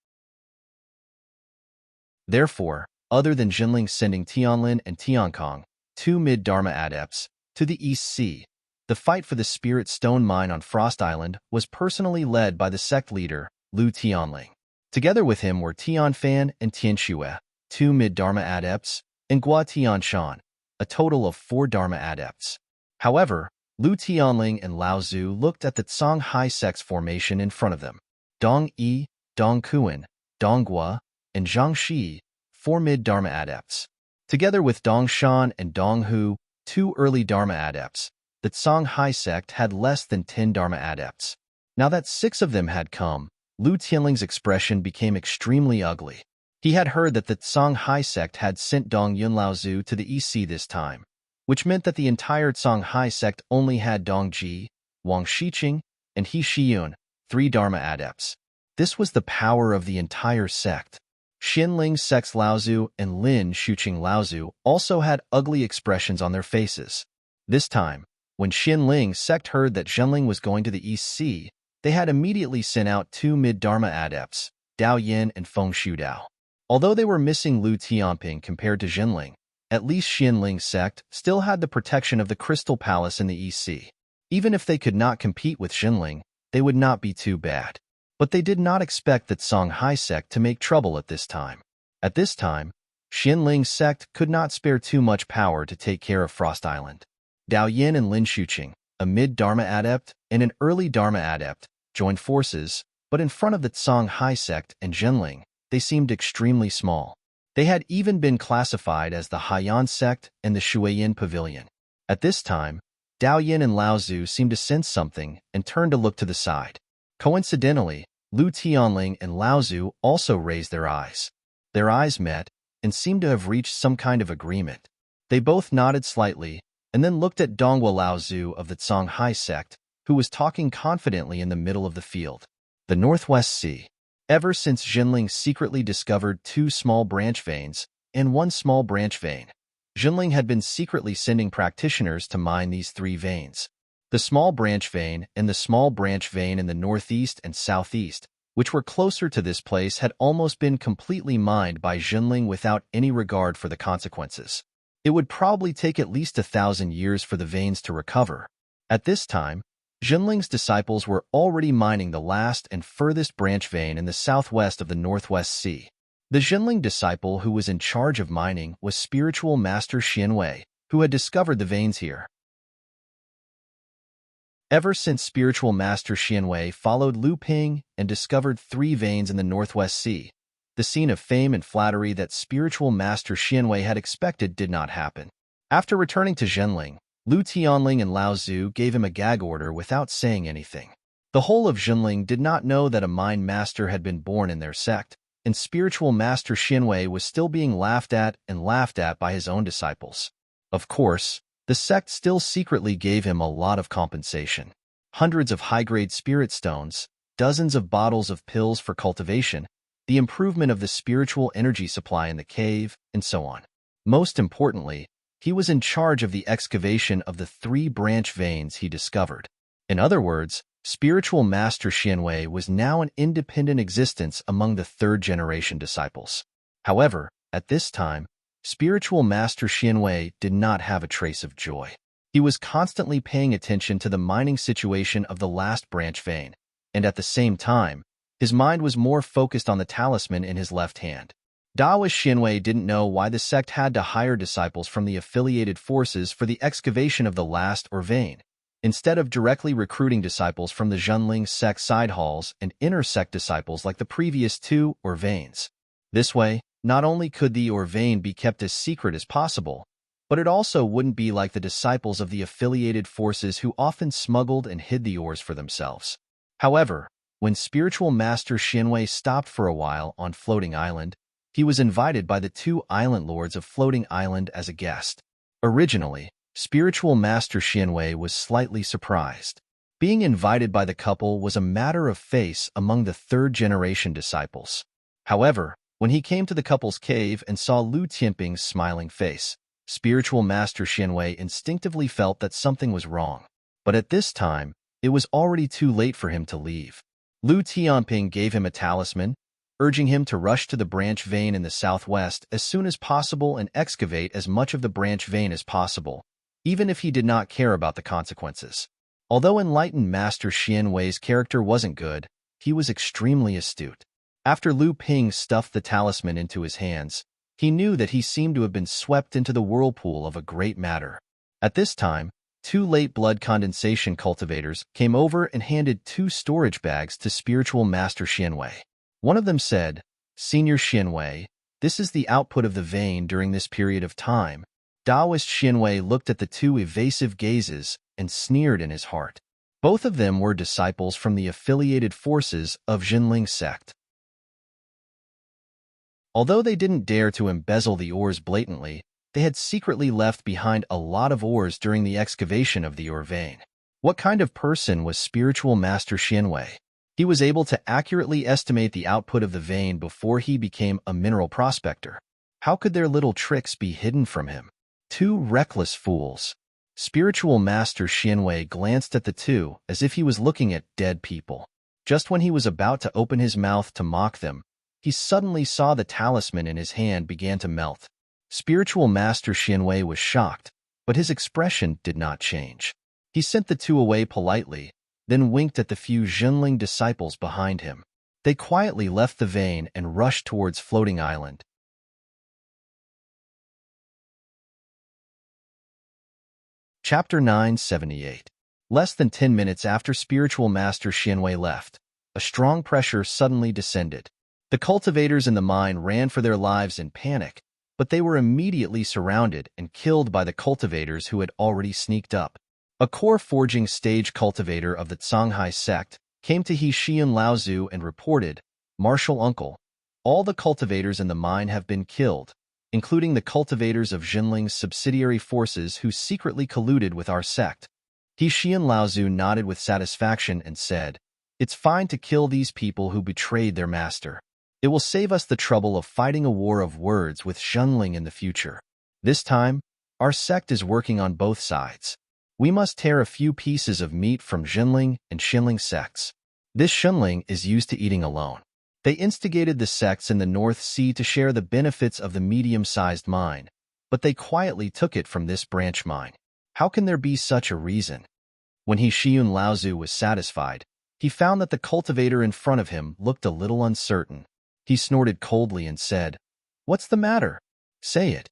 Therefore, other than Zhenling sending Tianlin and Tiankong, 2 mid-Dharma adepts, to the East Sea, the fight for the Spirit Stone Mine on Frost Island was personally led by the sect leader, Lu Tianling. Together with him were Tianfan and Tianxue, 2 mid-Dharma adepts, and Gua Tianshan, a total of 4 Dharma adepts. However, Lu Tianling and Lao Zu looked at the Songhai sect's formation in front of them. Dong Yi, Dong Kuan, Dong Gua, and Zhang Shi, 4 mid-Dharma adepts. Together with Dong Shan and Dong Hu, 2 early Dharma adepts, the Songhai sect had less than 10 Dharma adepts. Now that 6 of them had come, Lu Tianling's expression became extremely ugly. He had heard that the Songhai sect had sent Dong Yunlaozu to the EC this time, which meant that the entire Songhai sect only had Dong Ji, Wang Shiqing, and He Shiyun, 3 Dharma adepts. This was the power of the entire sect. Xinling sect's Laozu and Lin Shuqing Laozu also had ugly expressions on their faces. This time, when Xinling sect heard that Zhenling was going to the EC, they had immediately sent out 2 mid-Dharma adepts, Dao Yin and Feng Shudao. Although they were missing Lu Tianping compared to Zhenling, at least Xinling sect still had the protection of the Crystal Palace in the EC. Even if they could not compete with Xinling, they would not be too bad. But they did not expect that Songhai sect to make trouble at this time. At this time, Xinling sect could not spare too much power to take care of Frost Island. Dao Yin and Lin Shuqing, a mid-Dharma adept and an early Dharma adept, joined forces, but in front of the Songhai sect and Zhenling, they seemed extremely small. They had even been classified as the Haiyan sect and the Shuiyin Pavilion. At this time, Dao Yin and Laozu seemed to sense something and turned to look to the side. Coincidentally, Lu Tianling and Laozu also raised their eyes. Their eyes met and seemed to have reached some kind of agreement. They both nodded slightly and then looked at Donghua Laozu of the Songhai sect, who was talking confidently in the middle of the field. The Northwest Sea. Ever since Zhenling secretly discovered 2 small branch veins and 1 small branch vein, Zhenling had been secretly sending practitioners to mine these 3 veins. The small branch vein and the small branch vein in the northeast and southeast, which were closer to this place, had almost been completely mined by Zhenling without any regard for the consequences. It would probably take at least 1,000 years for the veins to recover. At this time, Zhenling's disciples were already mining the last and furthest branch vein in the southwest of the Northwest Sea. The Zhenling disciple who was in charge of mining was spiritual master Xianwei, who had discovered the veins here. Ever since spiritual master Xianwei followed Lu Ping and discovered 3 veins in the Northwest Sea, the scene of fame and flattery that spiritual master Xianwei had expected did not happen. After returning to Zhenling, Lu Tianling and Laozu gave him a gag order without saying anything. The whole of Zhenling did not know that a mind master had been born in their sect, and spiritual master Xianwei was still being laughed at by his own disciples. Of course, the sect still secretly gave him a lot of compensation. Hundreds of high-grade spirit stones, dozens of bottles of pills for cultivation, the improvement of the spiritual energy supply in the cave, and so on. Most importantly, he was in charge of the excavation of the 3 branch veins he discovered. In other words, spiritual master Xianwei was now an independent existence among the 3rd-generation disciples. However, at this time, spiritual master Xianwei did not have a trace of joy. He was constantly paying attention to the mining situation of the last branch vein, and at the same time, his mind was more focused on the talisman in his left hand. Daoist Xianwei didn't know why the sect had to hire disciples from the affiliated forces for the excavation of the last or vein, instead of directly recruiting disciples from the Zhenling sect side halls and inner sect disciples like the previous 2 or veins. This way, not only could the or vein be kept as secret as possible, but it also wouldn't be like the disciples of the affiliated forces who often smuggled and hid the ores for themselves. However, when spiritual master Xianwei stopped for a while on Floating Island, he was invited by the 2 island lords of Floating Island as a guest. Originally, spiritual master Xianwei was slightly surprised. Being invited by the couple was a matter of face among the 3rd-generation disciples. However, when he came to the couple's cave and saw Lu Tianping's smiling face, spiritual master Xianwei instinctively felt that something was wrong. But at this time, it was already too late for him to leave. Lu Tianping gave him a talisman, urging him to rush to the branch vein in the southwest as soon as possible and excavate as much of the branch vein as possible, even if he did not care about the consequences. Although enlightened master Xianwei's character wasn't good, he was extremely astute. After Lu Ping stuffed the talisman into his hands, he knew that he seemed to have been swept into the whirlpool of a great matter. At this time, 2 late blood condensation cultivators came over and handed 2 storage bags to spiritual master Xianwei. One of them said, Senior Xianwei, this is the output of the vein during this period of time. Taoist Xianwei looked at the two evasive gazes and sneered in his heart. Both of them were disciples from the affiliated forces of Jinling sect. Although they didn't dare to embezzle the ores blatantly, they had secretly left behind a lot of ores during the excavation of the ore vein. What kind of person was spiritual master Xianwei? He was able to accurately estimate the output of the vein before he became a mineral prospector. How could their little tricks be hidden from him? Two reckless fools. Spiritual master Xianwei glanced at the two as if he was looking at dead people. Just when he was about to open his mouth to mock them, he suddenly saw the talisman in his hand began to melt. Spiritual master Xianwei was shocked, but his expression did not change. He sent the two away politely, then winked at the few Jinling disciples behind him. They quietly left the vein and rushed towards Floating Island. Chapter 978. Less than 10 minutes after spiritual master Xianwei left, a strong pressure suddenly descended. The cultivators in the mine ran for their lives in panic, but they were immediately surrounded and killed by the cultivators who had already sneaked up. A core forging stage cultivator of the Songhai sect came to He Xian Laozu and reported, Martial Uncle, all the cultivators in the mine have been killed, including the cultivators of Jinling's subsidiary forces who secretly colluded with our sect. He Xian Laozu nodded with satisfaction and said, It's fine to kill these people who betrayed their master. It will save us the trouble of fighting a war of words with Jinling in the future. This time, our sect is working on both sides. We must tear a few pieces of meat from Jinling and Xinling sects. This Jinling is used to eating alone. They instigated the sects in the North Sea to share the benefits of the medium-sized mine, but they quietly took it from this branch mine. How can there be such a reason? When He Xian Laozu was satisfied, he found that the cultivator in front of him looked a little uncertain. He snorted coldly and said, What's the matter? Say it.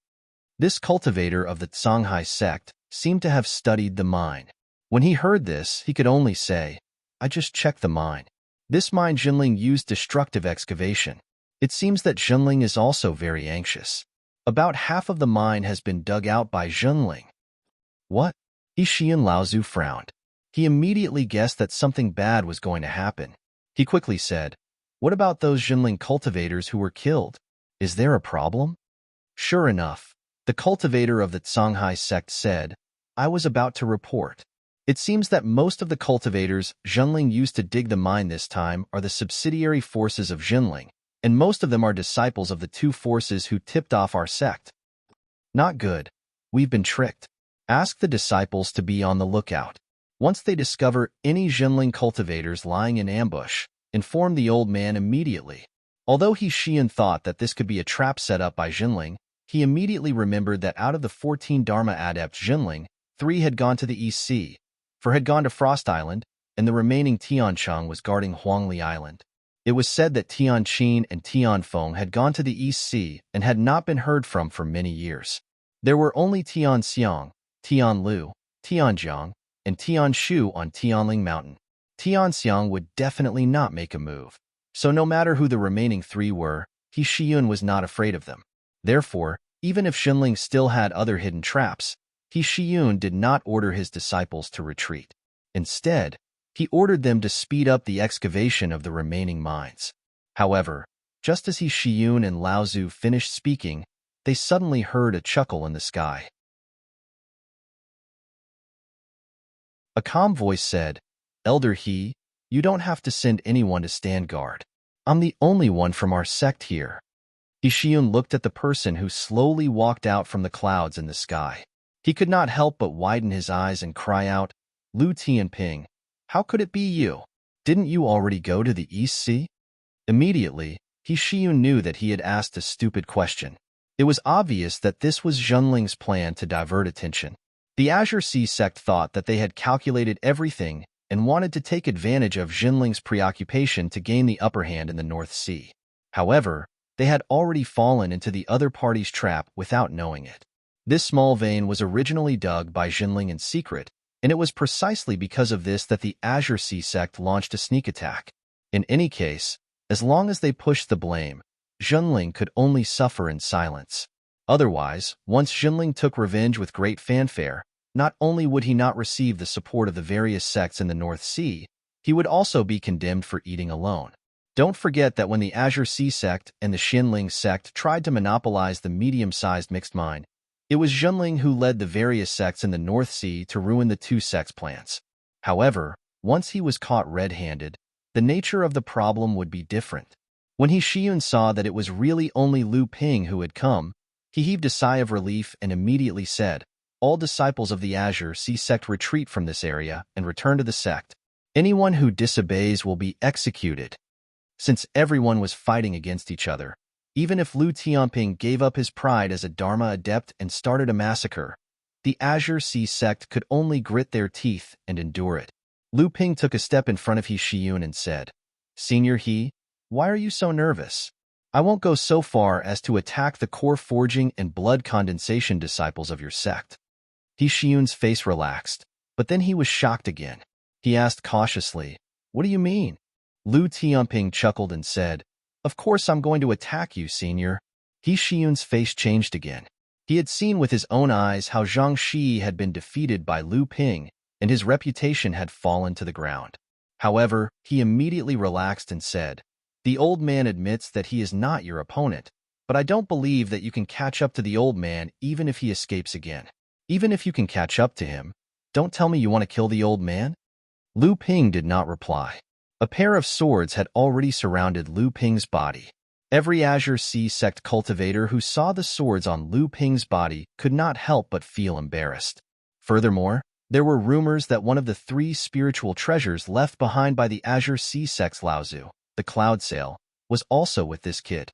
This cultivator of the Songhai sect seemed to have studied the mine. When he heard this, he could only say, I just checked the mine. This mine Jinling used destructive excavation. It seems that Jinling is also very anxious. About half of the mine has been dug out by Jinling. What? He Xian Laozu frowned. He immediately guessed that something bad was going to happen. He quickly said, What about those Jinling cultivators who were killed? Is there a problem? Sure enough, the cultivator of the Songhai sect said, I was about to report. It seems that most of the cultivators Jinling used to dig the mine this time are the subsidiary forces of Jinling, and most of them are disciples of the two forces who tipped off our sect. Not good. We've been tricked. Ask the disciples to be on the lookout. Once they discover any Jinling cultivators lying in ambush, inform the old man immediately. Although He Xian thought that this could be a trap set up by Jinling, he immediately remembered that out of the 14 Dharma adepts Jinling, 3 had gone to the East Sea, 4 had gone to Frost Island, and the remaining Tiancheng was guarding Huangli Island. It was said that Tianqin and Tianfeng had gone to the East Sea and had not been heard from for many years. There were only Tianxiang, Tianlu, Tianjiang, and Tianshu on Tianling Mountain. Tianxiang would definitely not make a move, so no matter who the remaining 3 were, He Xian was not afraid of them. Therefore, even if Jinling still had other hidden traps, He Xian did not order his disciples to retreat. Instead, he ordered them to speed up the excavation of the remaining mines. However, just as He Xian and Laozu finished speaking, they suddenly heard a chuckle in the sky. A calm voice said, Elder He, you don't have to send anyone to stand guard. I'm the only one from our sect here. He Xian looked at the person who slowly walked out from the clouds in the sky. He could not help but widen his eyes and cry out, Lu Tianping, how could it be you? Didn't you already go to the East Sea? Immediately, He Xian knew that he had asked a stupid question. It was obvious that this was Jinling's plan to divert attention. The Azure Sea sect thought that they had calculated everything and wanted to take advantage of Jinling's preoccupation to gain the upper hand in the North Sea. However, they had already fallen into the other party's trap without knowing it. This small vein was originally dug by Jinling in secret, and it was precisely because of this that the Azure Sea sect launched a sneak attack. In any case, As long as they pushed the blame, Zhenling could only suffer in silence. Otherwise, once Zhenling took revenge with great fanfare, not only would he not receive the support of the various sects in the North Sea, he would also be condemned for eating alone. Don't forget that when the Azure Sea sect and the Xinling sect tried to monopolize the medium-sized mixed mine, it was Zhenling who led the various sects in the North Sea to ruin the two sects' plans. However, once he was caught red-handed, the nature of the problem would be different. When He Shiyun saw that it was really only Lu Ping who had come, he heaved a sigh of relief and immediately said, "All disciples of the Azure Sea sect retreat from this area and return to the sect. Anyone who disobeys will be executed." Since everyone was fighting against each other, even if Lu Tianping gave up his pride as a Dharma adept and started a massacre, the Azure Sea sect could only grit their teeth and endure it. Lu Ping took a step in front of He Shiyun and said, "Senior He, why are you so nervous? I won't go so far as to attack the core forging and blood condensation disciples of your sect." He Shiyun's face relaxed, but then he was shocked again. He asked cautiously, "What do you mean?" Lu Tianping chuckled and said, "Of course I'm going to attack you, senior." He Shiyun's face changed again. He had seen with his own eyes how Zhang Shi had been defeated by Lu Ping, and his reputation had fallen to the ground. However, he immediately relaxed and said, "The old man admits that he is not your opponent, but I don't believe that you can catch up to the old man even if he escapes again. Even if you can catch up to him, don't tell me you want to kill the old man?" Lu Ping did not reply. A pair of swords had already surrounded Lu Ping's body. Every Azure Sea sect cultivator who saw the swords on Lu Ping's body could not help but feel embarrassed. Furthermore, there were rumors that one of the 3 spiritual treasures left behind by the Azure Sea sect's Laozu, the Cloud Sail, was also with this kid.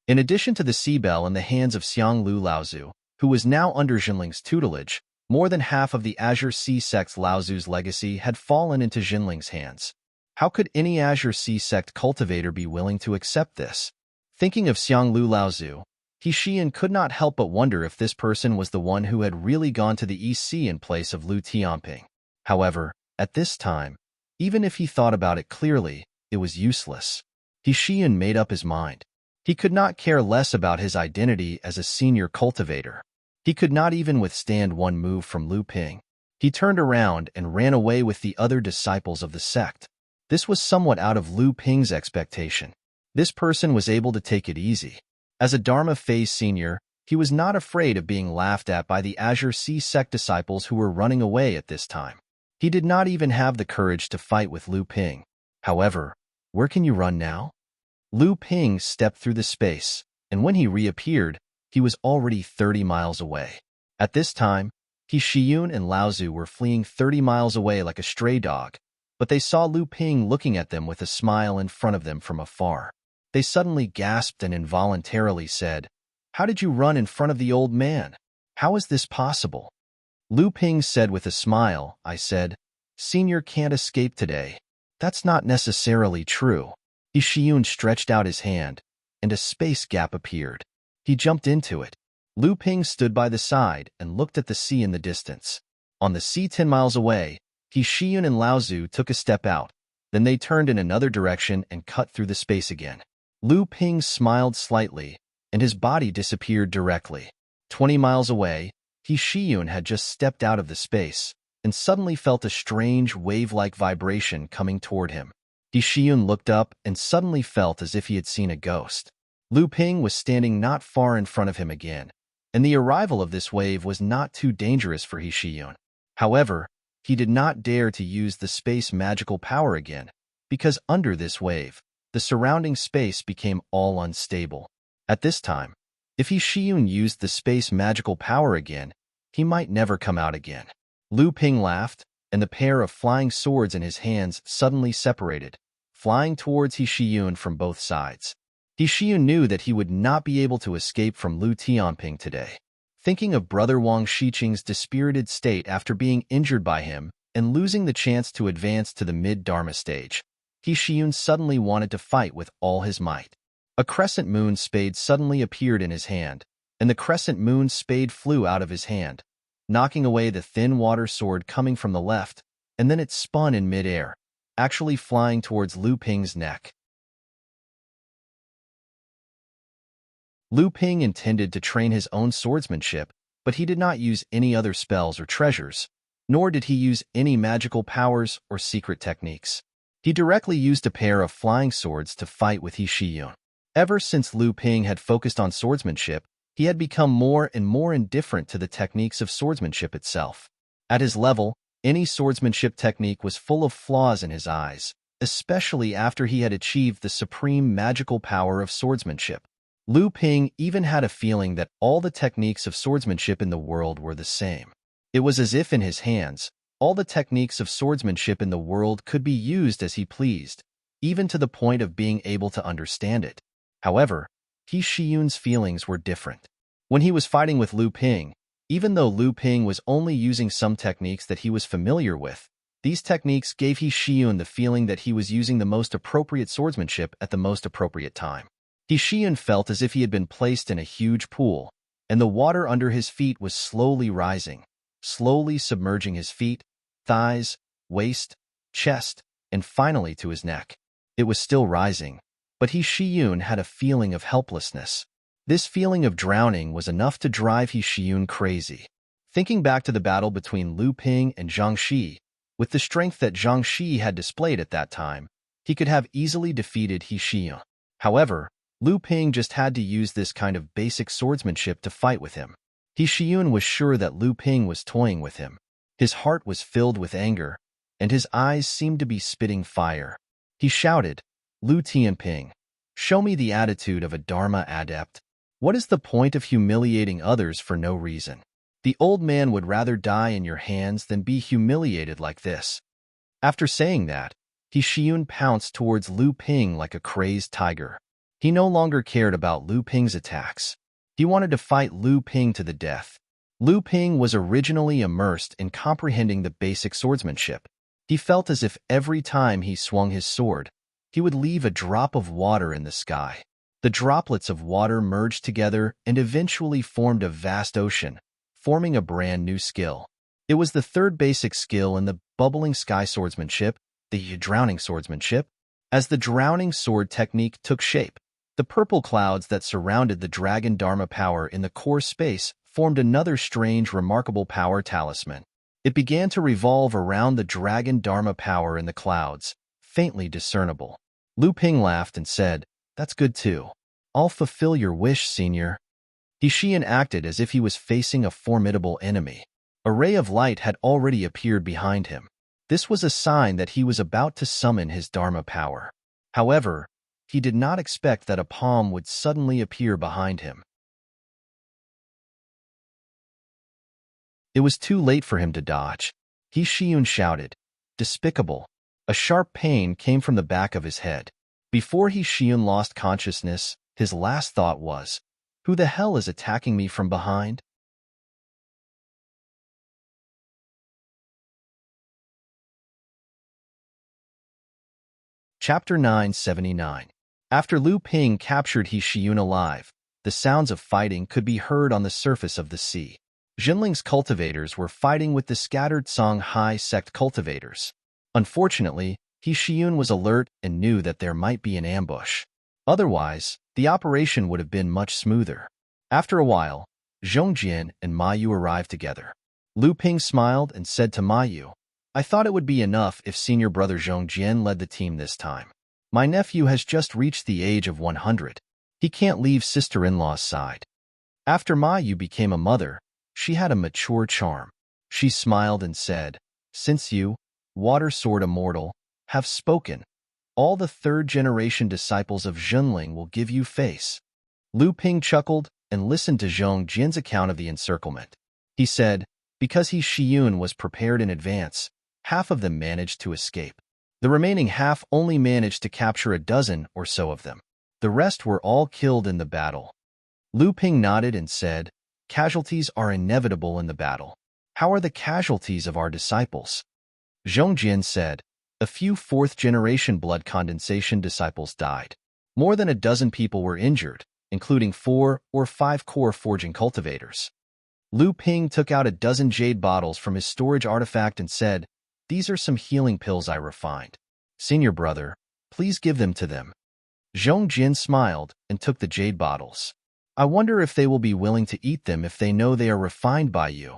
In addition to the sea bell in the hands of Xiang Lu Laozu, who was now under Zhenling's tutelage, more than half of the Azure Sea sect's Laozu's legacy had fallen into Zhenling's hands. How could any Azure Sea sect cultivator be willing to accept this? Thinking of Xiang Lu Laozu, He Shiyun could not help but wonder if this person was the one who had really gone to the East Sea in place of Lu Tianping. However, at this time, even if he thought about it clearly, it was useless. He Shiyun made up his mind. He could not care less about his identity as a senior cultivator. He could not even withstand one move from Lu Ping. He turned around and ran away with the other disciples of the sect. This was somewhat out of Lu Ping's expectation. This person was able to take it easy. As a Dharma phase senior, he was not afraid of being laughed at by the Azure Sea sect disciples who were running away at this time. He did not even have the courage to fight with Lu Ping. However, where can you run now? Lu Ping stepped through the space, and when he reappeared, he was already 30 miles away. At this time, He Shiyun and Laozu were fleeing 30 miles away like a stray dog, but they saw Lu Ping looking at them with a smile in front of them from afar. They suddenly gasped and involuntarily said, "How did you run in front of the old man? How is this possible?" Lu Ping said with a smile, "I said, Senior can't escape today." "That's not necessarily true." He Shiyun stretched out his hand, and a space gap appeared. He jumped into it. Lu Ping stood by the side and looked at the sea in the distance. On the sea 10 miles away, He Shiyun and Laozu took a step out. Then they turned in another direction and cut through the space again. Lu Ping smiled slightly, and his body disappeared directly. 20 miles away, He Shiyun had just stepped out of the space and suddenly felt a strange wave-like vibration coming toward him. He Shiyun looked up and suddenly felt as if he had seen a ghost. Lu Ping was standing not far in front of him again, and the arrival of this wave was not too dangerous for He Shiyun. However, he did not dare to use the space magical power again, because under this wave, the surrounding space became all unstable. At this time, if He Shiyun used the space magical power again, he might never come out again. Lu Ping laughed, and the pair of flying swords in his hands suddenly separated, flying towards He Shiyun from both sides. He Shiyun knew that he would not be able to escape from Lu Tianping today. Thinking of Brother Wang Shiqing's dispirited state after being injured by him and losing the chance to advance to the mid-Dharma stage, He Shiyun suddenly wanted to fight with all his might. A crescent moon spade suddenly appeared in his hand, and the crescent moon spade flew out of his hand, knocking away the thin water sword coming from the left, and then it spun in mid-air, actually flying towards Lu Ping's neck. Lu Ping intended to train his own swordsmanship, but he did not use any other spells or treasures, nor did he use any magical powers or secret techniques. He directly used a pair of flying swords to fight with He Shiyun. Ever since Lu Ping had focused on swordsmanship, he had become more and more indifferent to the techniques of swordsmanship itself. At his level, any swordsmanship technique was full of flaws in his eyes, especially after he had achieved the supreme magical power of swordsmanship. Lu Ping even had a feeling that all the techniques of swordsmanship in the world were the same. It was as if in his hands, all the techniques of swordsmanship in the world could be used as he pleased, even to the point of being able to understand it. However, He Shiyun's feelings were different. When he was fighting with Lu Ping, even though Lu Ping was only using some techniques that he was familiar with, these techniques gave He Shiyun the feeling that he was using the most appropriate swordsmanship at the most appropriate time. He Shiyun felt as if he had been placed in a huge pool, and the water under his feet was slowly rising, slowly submerging his feet, thighs, waist, chest, and finally to his neck. It was still rising, but He Shiyun had a feeling of helplessness. This feeling of drowning was enough to drive He Shiyun crazy. Thinking back to the battle between Lu Ping and Zhang Shi, with the strength that Zhang Shi had displayed at that time, he could have easily defeated He Shiyun. However, Lu Ping just had to use this kind of basic swordsmanship to fight with him. He Shiyun was sure that Lu Ping was toying with him. His heart was filled with anger, and his eyes seemed to be spitting fire. He shouted, "Lu Tianping, show me the attitude of a Dharma adept. What is the point of humiliating others for no reason? The old man would rather die in your hands than be humiliated like this." After saying that, He Shiyun pounced towards Lu Ping like a crazed tiger. He no longer cared about Lu Ping's attacks. He wanted to fight Lu Ping to the death. Lu Ping was originally immersed in comprehending the basic swordsmanship. He felt as if every time he swung his sword, he would leave a drop of water in the sky. The droplets of water merged together and eventually formed a vast ocean, forming a brand new skill. It was the third basic skill in the bubbling sky swordsmanship, the drowning swordsmanship. As the drowning sword technique took shape, the purple clouds that surrounded the dragon Dharma power in the core space formed another strange, remarkable power talisman. It began to revolve around the dragon Dharma power in the clouds, faintly discernible. Lu Ping laughed and said, "That's good too. I'll fulfill your wish, senior." He Xian acted as if he was facing a formidable enemy. A ray of light had already appeared behind him. This was a sign that he was about to summon his Dharma power. However, he did not expect that a palm would suddenly appear behind him. It was too late for him to dodge. He Shiyun shouted, "Despicable!" A sharp pain came from the back of his head. Before He Shiyun lost consciousness, his last thought was, "Who the hell is attacking me from behind?" Chapter 979. After Lu Ping captured He Shiyun alive, the sounds of fighting could be heard on the surface of the sea. Jinling's cultivators were fighting with the scattered Songhai sect cultivators. Unfortunately, He Shiyun was alert and knew that there might be an ambush. Otherwise, the operation would have been much smoother. After a while, Zhongjian and Ma Yu arrived together. Lu Ping smiled and said to Ma Yu, "I thought it would be enough if senior brother Zhongjian led the team this time. My nephew has just reached the age of 100. He can't leave sister-in-law's side." After Ma Yu became a mother, she had a mature charm. She smiled and said, "Since you, Water Sword Immortal, have spoken, all the third-generation disciples of Zhenling will give you face." Lu Ping chuckled and listened to Zhong Jin's account of the encirclement. He said, because He Shiyun was prepared in advance, half of them managed to escape. The remaining half only managed to capture a dozen or so of them. The rest were all killed in the battle. Lu Ping nodded and said, "Casualties are inevitable in the battle. How are the casualties of our disciples?" Zhong Jin said, "A few fourth-generation blood condensation disciples died. More than a dozen people were injured, including 4 or 5 core forging cultivators." Lu Ping took out a dozen jade bottles from his storage artifact and said, "These are some healing pills I refined. Senior brother, please give them to them. Zhong Jin smiled and took the jade bottles. I wonder if they will be willing to eat them if they know they are refined by you.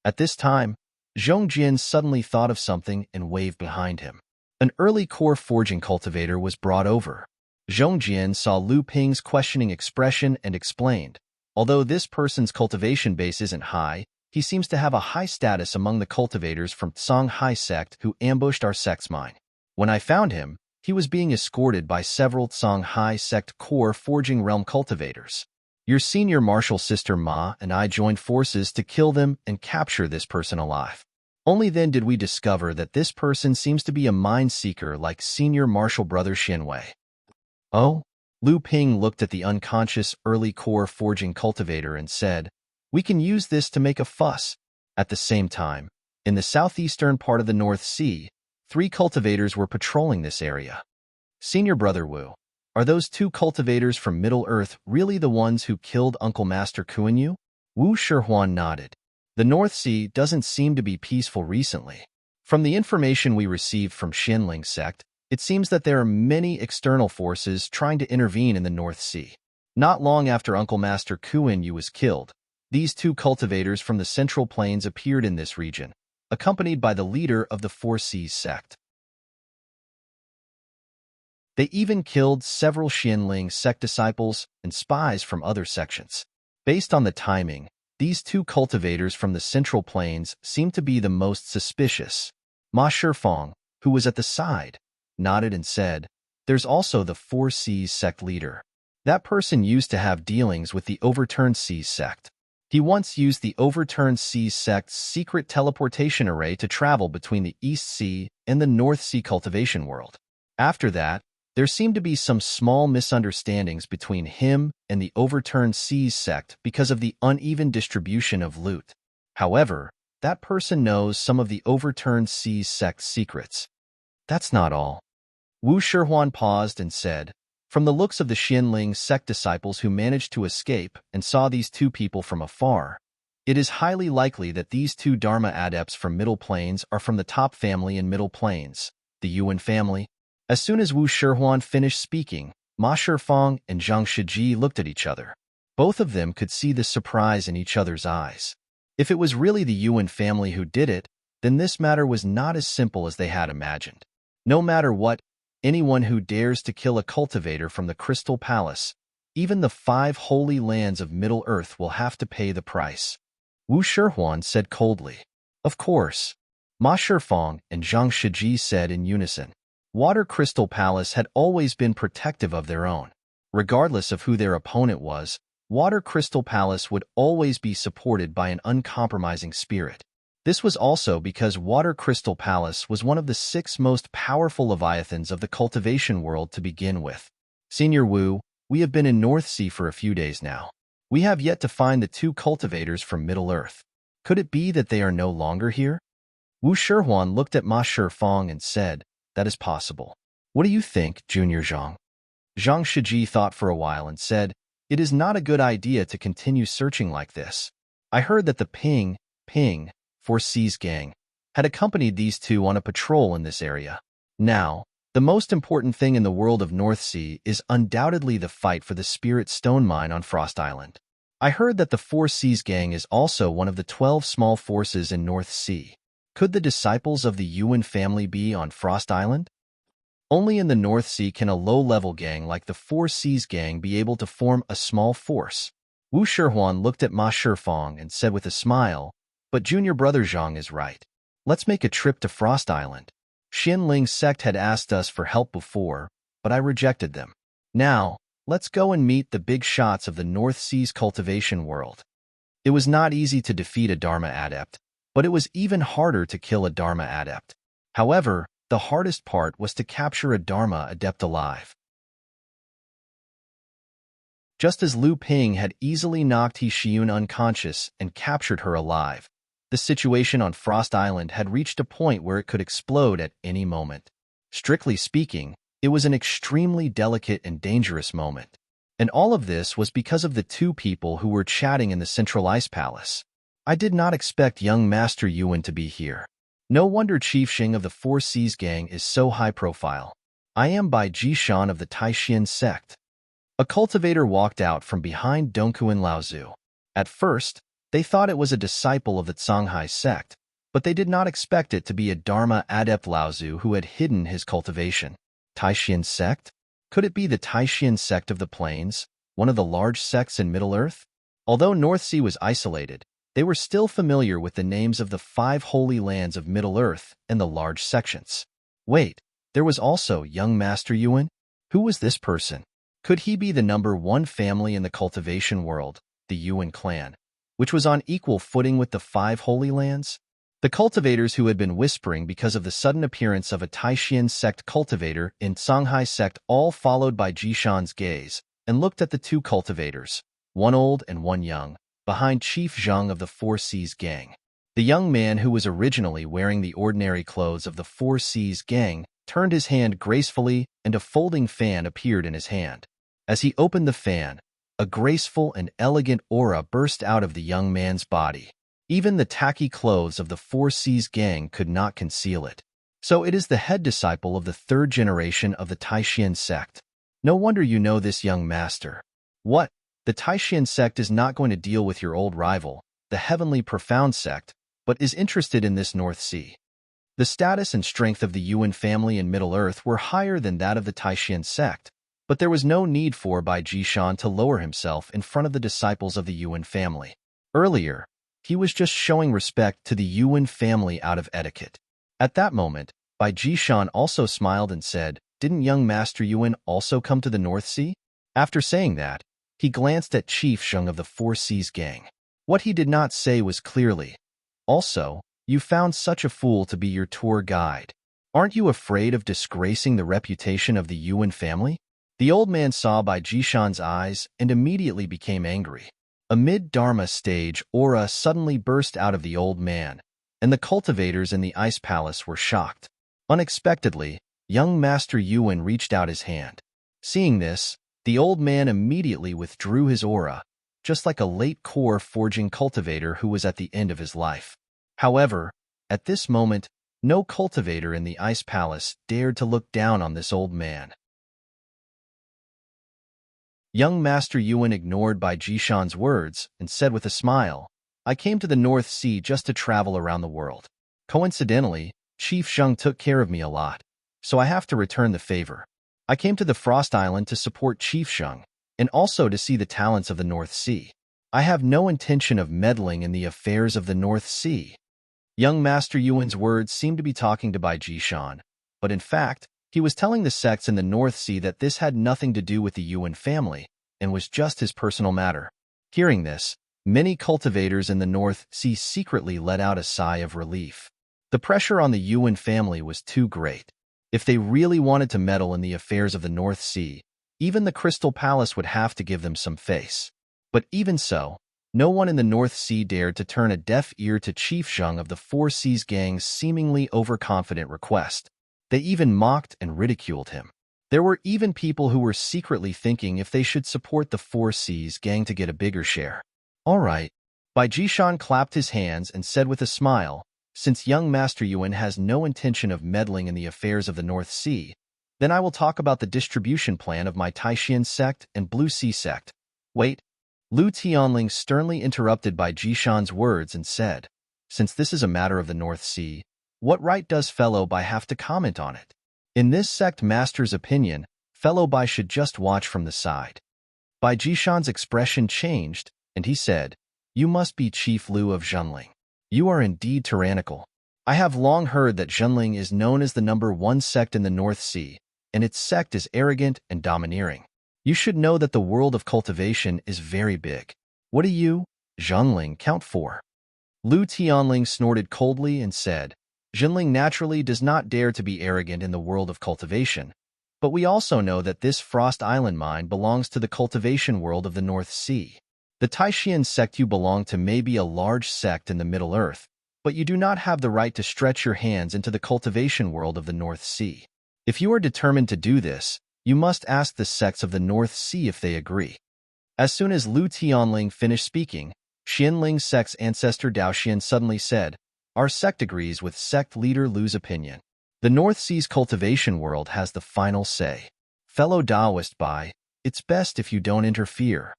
At this time, Zhong Jin suddenly thought of something and waved behind him. An early core forging cultivator was brought over. Zhong Jin saw Lu Ping's questioning expression and explained, although this person's cultivation base isn't high, he seems to have a high status among the cultivators from Songhai sect who ambushed our sect's mine. When I found him, he was being escorted by several Songhai sect core forging realm cultivators. Your senior martial sister Ma and I joined forces to kill them and capture this person alive. Only then did we discover that this person seems to be a mind seeker like senior martial brother Xinwei. Oh? Lu Ping looked at the unconscious early core forging cultivator and said, we can use this to make a fuss. At the same time, in the southeastern part of the North Sea, 3 cultivators were patrolling this area. Senior brother Wu, are those 2 cultivators from Middle-earth really the ones who killed Uncle Master Kuan-Yu? Wu Shihuan nodded. The North Sea doesn't seem to be peaceful recently. From the information we received from Xinling sect, it seems that there are many external forces trying to intervene in the North Sea. Not long after Uncle Master Kuan-Yu was killed, these 2 cultivators from the Central Plains appeared in this region, accompanied by the leader of the Four Seas sect. They even killed several Xinling sect disciples and spies from other sections. Based on the timing, these 2 cultivators from the Central Plains seem to be the most suspicious. Ma Shifeng, who was at the side, nodded and said, there's also the Four Seas sect leader. That person used to have dealings with the Overturned Seas sect. He once used the Overturned Seas sect's secret teleportation array to travel between the East Sea and the North Sea cultivation world. After that, there seemed to be some small misunderstandings between him and the Overturned Seas sect because of the uneven distribution of loot. However, that person knows some of the Overturned Seas sect's secrets. That's not all. Wu Shihuan paused and said, from the looks of the Xinling sect disciples who managed to escape and saw these 2 people from afar, it is highly likely that these 2 Dharma adepts from Middle Plains are from the top family in Middle Plains, the Yuan family. As soon as Wu Shihuan finished speaking, Ma Shifeng and Zhang Shiji looked at each other. Both of them could see the surprise in each other's eyes. If it was really the Yuan family who did it, then this matter was not as simple as they had imagined. No matter what, anyone who dares to kill a cultivator from the Crystal Palace, even the 5 holy lands of Middle-earth will have to pay the price. Wu Shihuan said coldly. Of course. Ma Shifeng and Zhang Shiji said in unison. Water Crystal Palace had always been protective of their own. Regardless of who their opponent was, Water Crystal Palace would always be supported by an uncompromising spirit. This was also because Water Crystal Palace was one of the 6 most powerful leviathans of the cultivation world to begin with. Senior Wu, we have been in North Sea for a few days now. We have yet to find the 2 cultivators from Middle-earth. Could it be that they are no longer here? Wu Shihuan looked at Ma Shifeng and said, that is possible. What do you think, Junior Zhang? Zhang Shiji thought for a while and said, it is not a good idea to continue searching like this. I heard that the Ping, Four Seas gang, had accompanied these 2 on a patrol in this area. Now, the most important thing in the world of North Sea is undoubtedly the fight for the Spirit Stone Mine on Frost Island. I heard that the Four Seas gang is also one of the 12 small forces in North Sea. Could the disciples of the Yuan family be on Frost Island? Only in the North Sea can a low-level gang like the Four Seas gang be able to form a small force. Wu Shihuan looked at Ma Shifeng and said with a smile, but junior brother Zhang is right. Let's make a trip to Frost Island. Xinling sect had asked us for help before, but I rejected them. Now, let's go and meet the big shots of the North Sea's cultivation world. It was not easy to defeat a Dharma adept, but it was even harder to kill a Dharma adept. However, the hardest part was to capture a Dharma adept alive. Just as Lu Ping had easily knocked He Xiun unconscious and captured her alive, the situation on Frost Island had reached a point where it could explode at any moment. Strictly speaking, it was an extremely delicate and dangerous moment. And all of this was because of the 2 people who were chatting in the Central Ice Palace. I did not expect young Master Yuan to be here. No wonder Chief Xing of the Four Seas Gang is so high profile. I am Bai Jishan of the Taishan sect. A cultivator walked out from behind Dongkuan Laozu. At first, they thought it was a disciple of the Songhai sect, but they did not expect it to be a Dharma adept Laozu who had hidden his cultivation. Taishan sect? Could it be the Taishan sect of the plains, one of the large sects in Middle-earth? Although North Sea was isolated, they were still familiar with the names of the 5 holy lands of Middle-earth and the large sections. Wait, there was also young Master Yuan? Who was this person? Could he be the #1 family in the cultivation world, the Yuan clan, which was on equal footing with the 5 holy lands? The cultivators who had been whispering because of the sudden appearance of a Taishan sect cultivator in Songhai sect all followed by Jishan's gaze and looked at the 2 cultivators, one old and one young, behind Chief Zhang of the Four Seas Gang. The young man who was originally wearing the ordinary clothes of the Four Seas Gang turned his hand gracefully and a folding fan appeared in his hand. As he opened the fan, a graceful and elegant aura burst out of the young man's body. Even the tacky clothes of the Four Seas Gang could not conceal it. So it is the head disciple of the 3rd generation of the Taishan sect. No wonder you know this young master. What? The Taishan sect is not going to deal with your old rival, the Heavenly Profound sect, but is interested in this North Sea. The status and strength of the Yuan family in Middle-earth were higher than that of the Taishan sect, but there was no need for Bai Jishan to lower himself in front of the disciples of the Yuan family. Earlier, he was just showing respect to the Yuan family out of etiquette. At that moment, Bai Jishan also smiled and said, "Didn't young Master Yuan also come to the North Sea?" After saying that, he glanced at Chief Zhang of the Four Seas Gang. What he did not say was clearly, "Also, you found such a fool to be your tour guide. Aren't you afraid of disgracing the reputation of the Yuan family?" The old man saw Bai Jishan's eyes and immediately became angry. A mid-Dharma stage aura suddenly burst out of the old man, and the cultivators in the ice palace were shocked. Unexpectedly, young Master Yuan reached out his hand. Seeing this, the old man immediately withdrew his aura, just like a late core forging cultivator who was at the end of his life. However, at this moment, no cultivator in the ice palace dared to look down on this old man. Young Master Yuan ignored Bai Jishan's words and said with a smile, "I came to the North Sea just to travel around the world. Coincidentally, Chief Zhang took care of me a lot, so I have to return the favor. I came to the Frost Island to support Chief Zhang, and also to see the talents of the North Sea. I have no intention of meddling in the affairs of the North Sea." Young Master Yuan's words seemed to be talking to Bai Jishan, but in fact, he was telling the sects in the North Sea that this had nothing to do with the Yuan family and was just his personal matter. Hearing this, many cultivators in the North Sea secretly let out a sigh of relief. The pressure on the Yuan family was too great. If they really wanted to meddle in the affairs of the North Sea, even the Crystal Palace would have to give them some face. But even so, no one in the North Sea dared to turn a deaf ear to Chief Zhang of the Four Seas Gang's seemingly overconfident request. They even mocked and ridiculed him. There were even people who were secretly thinking if they should support the Four Seas Gang to get a bigger share. "All right." Bai Jishan clapped his hands and said with a smile, "Since young Master Yuan has no intention of meddling in the affairs of the North Sea, then I will talk about the distribution plan of my Taishan sect and Blue Sea sect." "Wait." Lu Tianling sternly interrupted Bai Jishan's words and said, "Since this is a matter of the North Sea, what right does Fellow Bai have to comment on it? In this sect master's opinion, Fellow Bai should just watch from the side." Bai Jishan's expression changed, and he said, "You must be Chief Lu of Zhenling. You are indeed tyrannical. I have long heard that Zhenling is known as the #1 sect in the North Sea, and its sect is arrogant and domineering. You should know that the world of cultivation is very big. What do you, Zhenling, count for?" Lu Tianling snorted coldly and said, "Zhenling naturally does not dare to be arrogant in the world of cultivation, but we also know that this Frost Island mine belongs to the cultivation world of the North Sea. The Taishan sect you belong to may be a large sect in the Middle Earth, but you do not have the right to stretch your hands into the cultivation world of the North Sea. If you are determined to do this, you must ask the sects of the North Sea if they agree." As soon as Lu Tianling finished speaking, Xianling sect's ancestor Daoxian suddenly said, Our sect agrees with sect leader Lu's opinion. The North Sea's cultivation world has the final say. Fellow Taoist Bai, it's best if you don't interfere.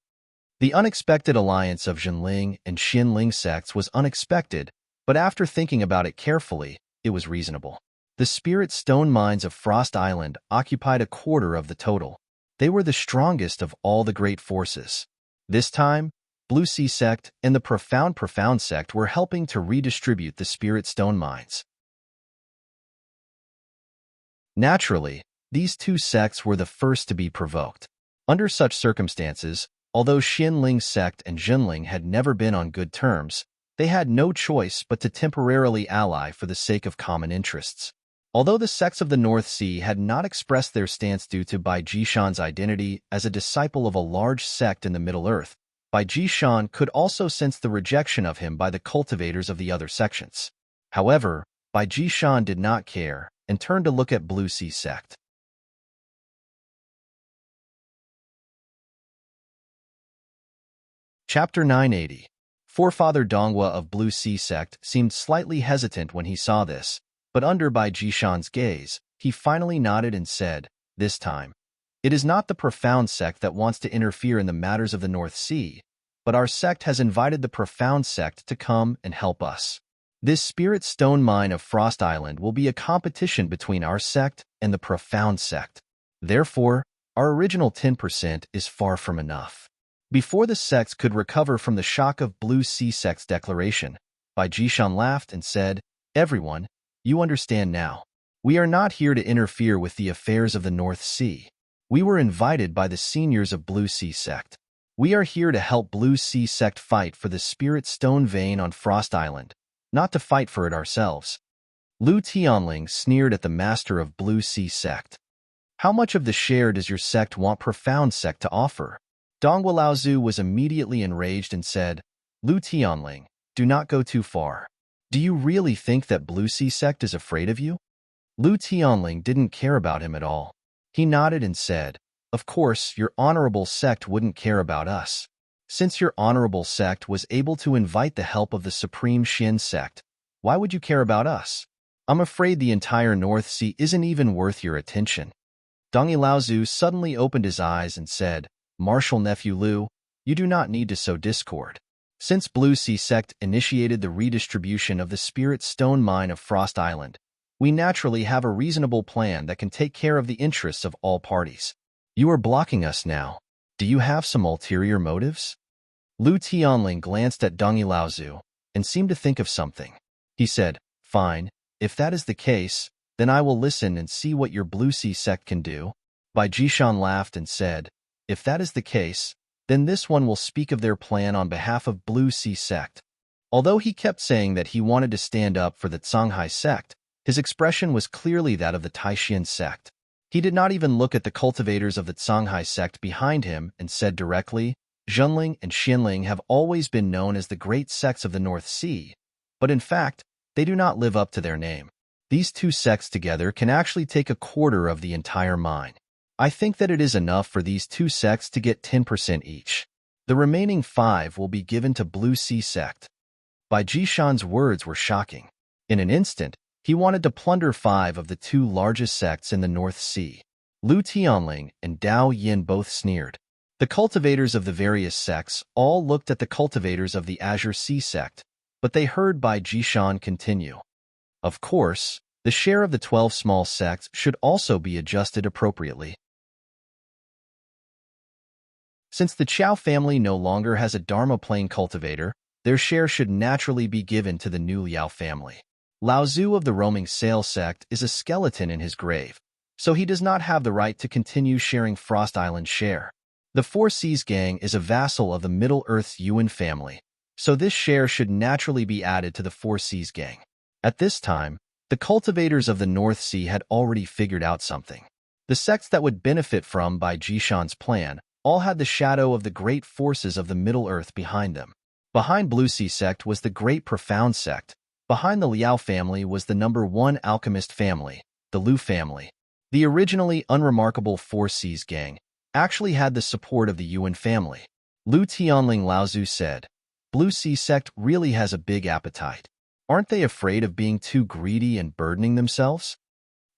The unexpected alliance of Zhenling and Xinling sects was unexpected, but after thinking about it carefully, it was reasonable. The spirit stone mines of Frost Island occupied a quarter of the total. They were the strongest of all the great forces. This time, Blue Sea sect and the Profound sect were helping to redistribute the spirit stone mines. Naturally, these two sects were the first to be provoked. Under such circumstances, although Xinling sect and Zhenling had never been on good terms, they had no choice but to temporarily ally for the sake of common interests. Although the sects of the North Sea had not expressed their stance due to Bai Jishan's identity as a disciple of a large sect in the Middle Earth, Bai Jishan could also sense the rejection of him by the cultivators of the other sections. However, Bai Jishan did not care and turned to look at Blue Sea sect. Chapter 980. Forefather Donghua of Blue Sea sect seemed slightly hesitant when he saw this, but under Bai Jishan's gaze, he finally nodded and said, "This time, it is not the Profound sect that wants to interfere in the matters of the North Sea, but our sect has invited the Profound sect to come and help us. This spirit stone mine of Frost Island will be a competition between our sect and the Profound sect. Therefore, our original 10% is far from enough." Before the sects could recover from the shock of Blue Sea sect's declaration, Bai Jishan laughed and said, "Everyone, you understand now. We are not here to interfere with the affairs of the North Sea. We were invited by the seniors of Blue Sea sect. We are here to help Blue Sea sect fight for the spirit stone vein on Frost Island, not to fight for it ourselves." Lu Tianling sneered at the master of Blue Sea sect. "How much of the share does your sect want Profound sect to offer?" Donghua Laozu was immediately enraged and said, "Lu Tianling, do not go too far. Do you really think that Blue Sea sect is afraid of you?" Lu Tianling didn't care about him at all. He nodded and said, "Of course, your honorable sect wouldn't care about us. Since your honorable sect was able to invite the help of the Supreme Xin sect, why would you care about us? I'm afraid the entire North Sea isn't even worth your attention." Donghua Laozu suddenly opened his eyes and said, "Martial nephew Lu, you do not need to sow discord. Since Blue Sea sect initiated the redistribution of the spirit stone mine of Frost Island, we naturally have a reasonable plan that can take care of the interests of all parties. You are blocking us now. Do you have some ulterior motives?" Lu Tianling glanced at Donghua Laozu and seemed to think of something. He said, "Fine, if that is the case, then I will listen and see what your Blue Sea sect can do." Bai Jishan laughed and said, "If that is the case, then this one will speak of their plan on behalf of Blue Sea sect." Although he kept saying that he wanted to stand up for the Songhai sect, his expression was clearly that of the Taishan sect. He did not even look at the cultivators of the Songhai sect behind him and said directly, "Zhenling and Xinling have always been known as the great sects of the North Sea, but in fact, they do not live up to their name. These two sects together can actually take a quarter of the entire mine. I think that it is enough for these two sects to get 10% each. The remaining 5 will be given to Blue Sea sect." Bai Jishan's words were shocking. In an instant, he wanted to plunder 5 of the 2 largest sects in the North Sea. Lu Tianling and Dao Yin both sneered. The cultivators of the various sects all looked at the cultivators of the Azure Sea sect, but they heard Bai Jishan continue. "Of course, the share of the 12 small sects should also be adjusted appropriately. Since the Chao family no longer has a Dharma plane cultivator, their share should naturally be given to the new Liao family. Lao Zhu of the roaming sail sect is a skeleton in his grave, so he does not have the right to continue sharing Frost Island's share. The Four Seas gang is a vassal of the Middle Earth's Yuan family, so this share should naturally be added to the Four Seas gang." At this time, the cultivators of the North Sea had already figured out something. The sects that would benefit from Bai Jishan's plan all had the shadow of the great forces of the Middle Earth behind them. Behind Blue Sea sect was the Great Profound sect. Behind the Liao family was the #1 alchemist family, the Lu family. The originally unremarkable Four Seas gang actually had the support of the Yuan family. Lu Tianling Laozu said, "Blue Sea sect really has a big appetite. Aren't they afraid of being too greedy and burdening themselves?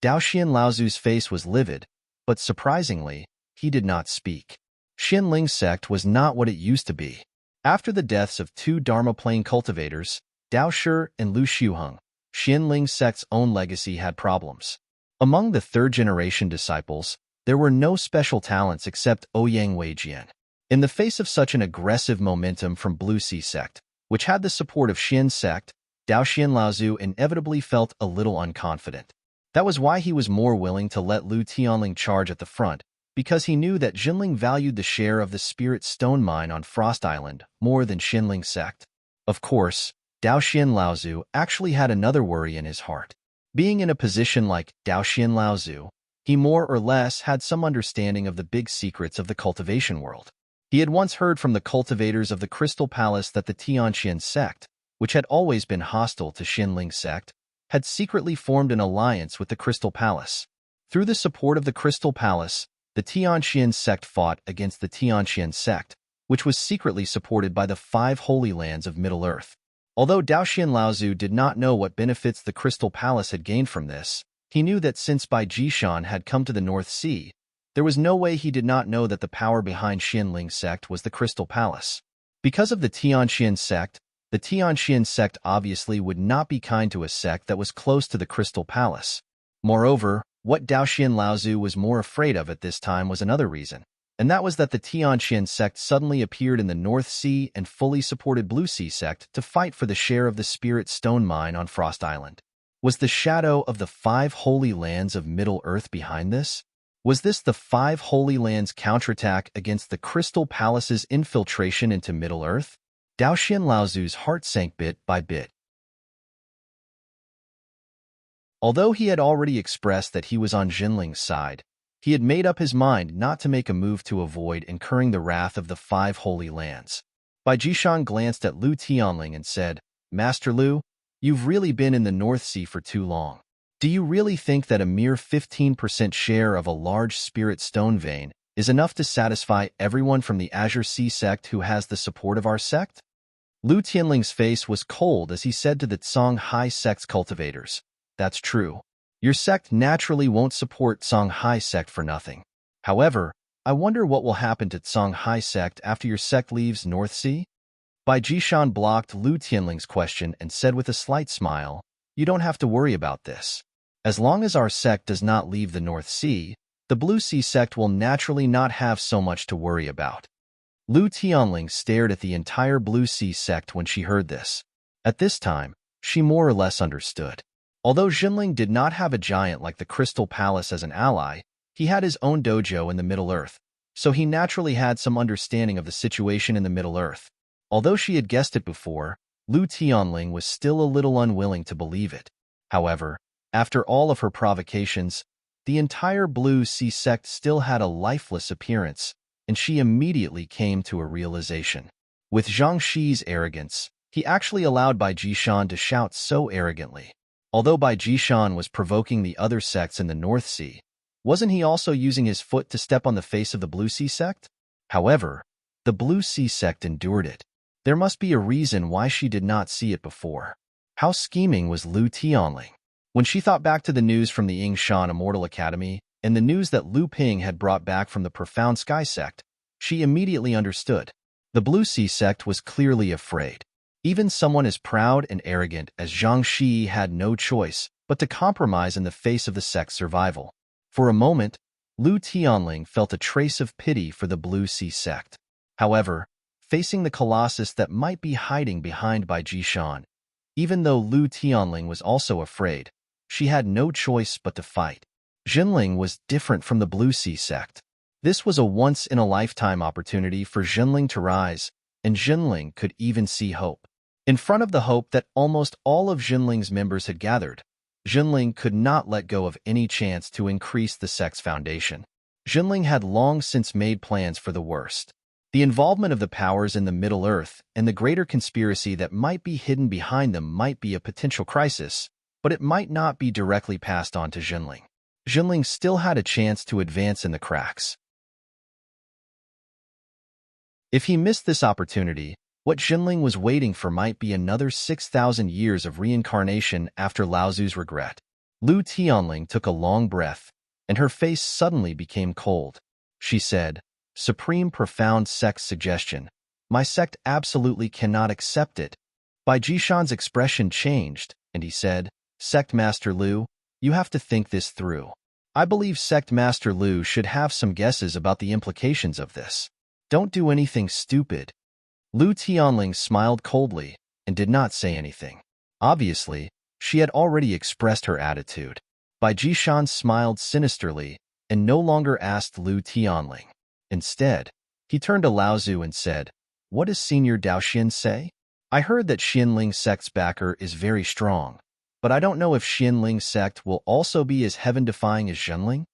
Dao Xian Laozu's face was livid, but surprisingly, he did not speak. Xinling's sect was not what it used to be. After the deaths of two Dharma plane cultivators, Dao Shi and Lu Xiuheng, Xinling's sect's own legacy had problems. Among the third-generation disciples, there were no special talents except Ouyang Weijian. In the face of such an aggressive momentum from Blue Sea sect, which had the support of Xin's sect, Dao Xian Laozu inevitably felt a little unconfident. That was why he was more willing to let Lu Tianling charge at the front, because he knew that Xinling valued the share of the spirit stone mine on Frost Island more than Xinling's sect. Of course, Dao Xian Laozu actually had another worry in his heart. Being in a position like Dao Xian Laozu, he more or less had some understanding of the big secrets of the cultivation world. He had once heard from the cultivators of the Crystal Palace that the Tianqian sect, which had always been hostile to Xinling's sect, had secretly formed an alliance with the Crystal Palace. Through the support of the Crystal Palace, the Tianqian sect fought against the Tianqian sect, which was secretly supported by the 5 Holy Lands of Middle-earth. Although Dao Xian Laozu did not know what benefits the Crystal Palace had gained from this, he knew that since Bai Jishan had come to the North Sea, there was no way he did not know that the power behind Xinling's sect was the Crystal Palace. Because of the Tianqian sect obviously would not be kind to a sect that was close to the Crystal Palace. Moreover, what Dao Xian Laozu was more afraid of at this time was another reason, and that was that the Tianqian sect suddenly appeared in the North Sea and fully supported Blue Sea sect to fight for the share of the spirit stone mine on Frost Island. Was the shadow of the 5 Holy Lands of Middle-earth behind this? Was this the 5 Holy Lands counterattack against the Crystal Palace's infiltration into Middle-earth? Dao Xian Laozu's heart sank bit by bit. Although he had already expressed that he was on Xinling's side, he had made up his mind not to make a move to avoid incurring the wrath of the 5 Holy Lands. Bai Jishan glanced at Lu Tianling and said, "Master Lu, you've really been in the North Sea for too long. Do you really think that a mere 15% share of a large spirit stone vein is enough to satisfy everyone from the Azure Sea sect who has the support of our sect?" Lu Tianling's face was cold as he said to the Songhai sect's cultivators, "That's true. Your sect naturally won't support Songhai sect for nothing. However, I wonder what will happen to Songhai sect after your sect leaves North Sea?" Bai Jishan blocked Lu Tianling's question and said with a slight smile, "You don't have to worry about this. As long as our sect does not leave the North Sea, the Blue Sea sect will naturally not have so much to worry about." Lu Tianling stared at the entire Blue Sea sect when she heard this. At this time, she more or less understood. Although Xinling did not have a giant like the Crystal Palace as an ally, he had his own dojo in the Middle-earth, so he naturally had some understanding of the situation in the Middle-earth. Although she had guessed it before, Lu Tianling was still a little unwilling to believe it. However, after all of her provocations, the entire Blue Sea sect still had a lifeless appearance, and she immediately came to a realization. With Zhang Shi's arrogance, he actually allowed Bai Jishan to shout so arrogantly. Although Bai Jishan was provoking the other sects in the North Sea, wasn't he also using his foot to step on the face of the Blue Sea sect? However, the Blue Sea sect endured it. There must be a reason why she did not see it before. How scheming was Lu Tianling? When she thought back to the news from the Yingshan Immortal Academy and the news that Lu Ping had brought back from the Profound Sky sect, she immediately understood. The Blue Sea sect was clearly afraid. Even someone as proud and arrogant as Zhang Shi had no choice but to compromise in the face of the sect's survival. For a moment, Lu Tianling felt a trace of pity for the Blue Sea sect. However, facing the colossus that might be hiding behind Bai Jishan, even though Lu Tianling was also afraid, she had no choice but to fight. Xinling was different from the Blue Sea sect. This was a once-in-a-lifetime opportunity for Xinling to rise, and Xinling could even see hope. In front of the hope that almost all of Xinling's members had gathered, Xinling could not let go of any chance to increase the sect's foundation. Xinling had long since made plans for the worst. The involvement of the powers in the Middle-earth and the greater conspiracy that might be hidden behind them might be a potential crisis, but it might not be directly passed on to Xinling. Xinling still had a chance to advance in the cracks. If he missed this opportunity, What Jinling was waiting for might be another 6,000 years of reincarnation after Laozu's regret. Lu Tianling took a long breath, and her face suddenly became cold. She said, "Supreme profound sect suggestion. My sect absolutely cannot accept it." Bai Jishan's expression changed, and he said, "Sect Master Lu, you have to think this through. I believe Sect Master Lu should have some guesses about the implications of this. Don't do anything stupid." Lu Tianling smiled coldly and did not say anything. Obviously, she had already expressed her attitude. Bai Jishan smiled sinisterly and no longer asked Lu Tianling. Instead, he turned to Laozu and said, "What does Senior Daoxian say? I heard that Xianling sect's backer is very strong, but I don't know if Xianling sect will also be as heaven-defying as Zhenling."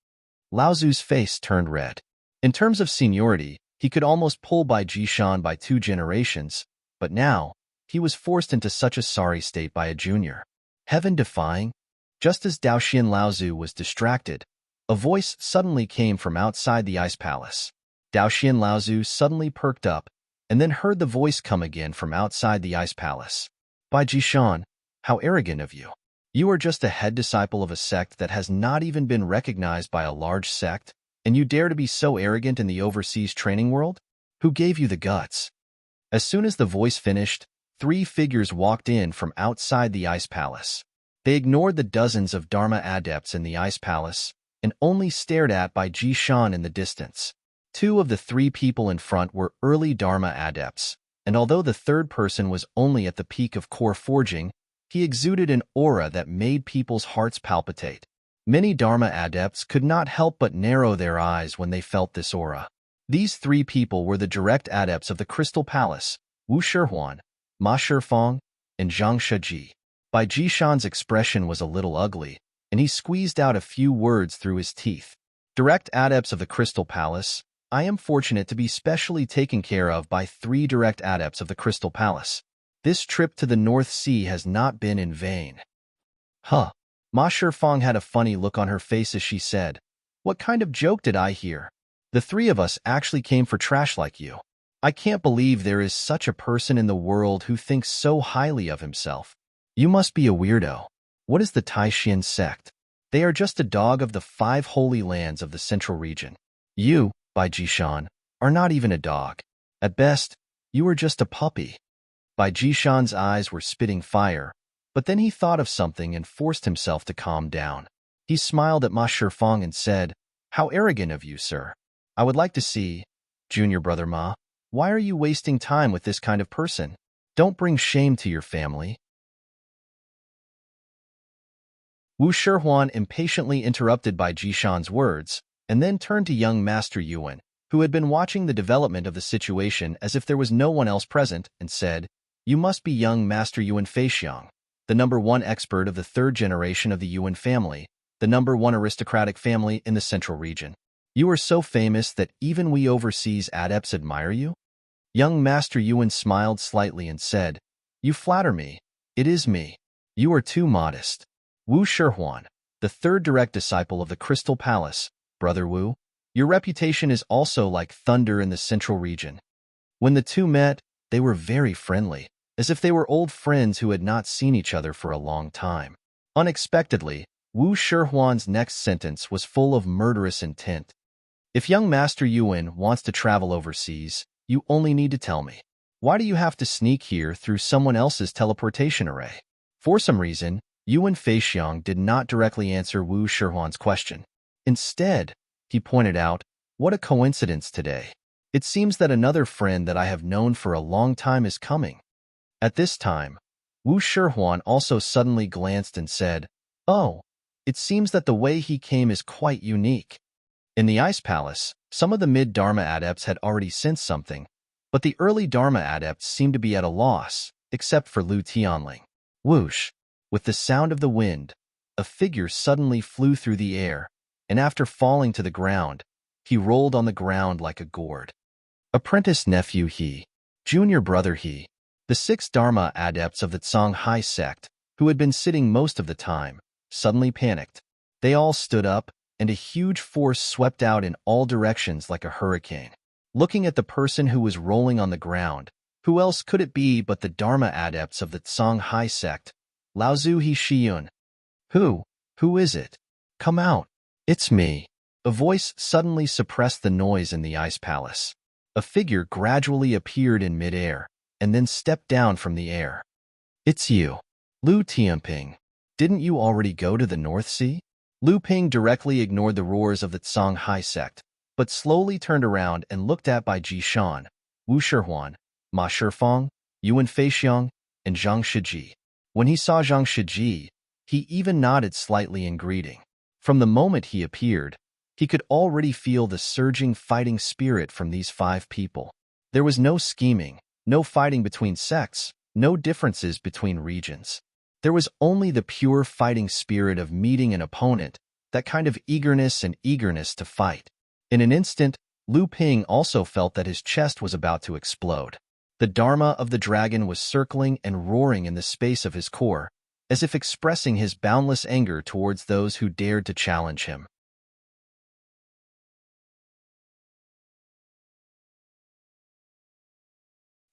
Laozu's face turned red. In terms of seniority, he could almost pull Bai Jishan by 2 generations, but now, he was forced into such a sorry state by a junior. Heaven-defying? Just as Daoxian Laozu was distracted, a voice suddenly came from outside the ice palace. Daoxian Laozu suddenly perked up, and then heard the voice come again from outside the ice palace. "Bai Jishan, how arrogant of you. You are just a head disciple of a sect that has not even been recognized by a large sect, and you dare to be so arrogant in the overseas training world? Who gave you the guts?" As soon as the voice finished, 3 figures walked in from outside the ice palace. They ignored the dozens of Dharma adepts in the ice palace and only stared at Bai Jishan in the distance. 2 of the 3 people in front were early Dharma adepts, and although the third person was only at the peak of core forging, he exuded an aura that made people's hearts palpitate. Many Dharma adepts could not help but narrow their eyes when they felt this aura. These 3 people were the direct adepts of the Crystal Palace, Wu Shihuan, Ma Shifang, and Zhang Shiji. Bai Jishan's expression was a little ugly, and he squeezed out a few words through his teeth. "Direct adepts of the Crystal Palace, I am fortunate to be specially taken care of by 3 direct adepts of the Crystal Palace. This trip to the North Sea has not been in vain." Huh. Ma Shifang had a funny look on her face as she said, "What kind of joke did I hear? The 3 of us actually came for trash like you. I can't believe there is such a person in the world who thinks so highly of himself. You must be a weirdo. What is the Taishan sect? They are just a dog of the 5 holy lands of the central region. You, Bai Jishan, are not even a dog. At best, you are just a puppy." Bai Jishan's eyes were spitting fire, but then he thought of something and forced himself to calm down. He smiled at Ma Shifang and said, "How arrogant of you, sir. I would like to see, Junior Brother Ma, why are you wasting time with this kind of person? Don't bring shame to your family." Wu Shihuan impatiently interrupted Bai Jishan's words, and then turned to young Master Yuan, who had been watching the development of the situation as if there was no one else present, and said, "You must be young Master Yuan Feixiang, the #1 expert of the 3rd generation of the Yuan family, the #1 aristocratic family in the central region. You are so famous that even we overseas adepts admire you?" Young Master Yuan smiled slightly and said, "You flatter me. It is me. You are too modest. Wu Shihuan, the 3rd direct disciple of the Crystal Palace, Brother Wu, your reputation is also like thunder in the central region." When the 2 met, they were very friendly, as if they were old friends who had not seen each other for a long time. Unexpectedly, Wu Shihuan's next sentence was full of murderous intent. "If young Master Yuan wants to travel overseas, you only need to tell me. Why do you have to sneak here through someone else's teleportation array?" For some reason, Yuan Feixiang did not directly answer Wu Shihuan's question. Instead, he pointed out, "What a coincidence today. It seems that another friend that I have known for a long time is coming." At this time, Wu Shihuan also suddenly glanced and said, "Oh, it seems that the way he came is quite unique." In the Ice Palace, some of the mid-Dharma adepts had already sensed something, but the early Dharma adepts seemed to be at a loss, except for Lu Tianling. Whoosh! With the sound of the wind, a figure suddenly flew through the air, and after falling to the ground, he rolled on the ground like a gourd. Apprentice nephew he, junior brother he. The 6 Dharma adepts of the Songhai sect, who had been sitting most of the time, suddenly panicked. They all stood up, and a huge force swept out in all directions like a hurricane. Looking at the person who was rolling on the ground, Who else could it be but the Dharma adepts of the Songhai sect, Laozu He Shiyun? Who? Who is it? Come out. It's me. A voice suddenly suppressed the noise in the ice palace. A figure gradually appeared in midair, and then stepped down from the air. It's you. Lu Tianping. Didn't you already go to the North Sea? Lu Ping directly ignored the roars of the Songhai sect, but slowly turned around and looked at Bai Jishan, Wu Shihuan, Ma Shifang, Yuan Feixiang, and Zhang Shiji. When he saw Zhang Shiji, he even nodded slightly in greeting. From the moment he appeared, he could already feel the surging fighting spirit from these 5 people. There was no scheming, no fighting between sects, no differences between regions. There was only the pure fighting spirit of meeting an opponent, that kind of eagerness to fight. In an instant, Lu Ping also felt that his chest was about to explode. The Dharma of the dragon was circling and roaring in the space of his core, as if expressing his boundless anger towards those who dared to challenge him.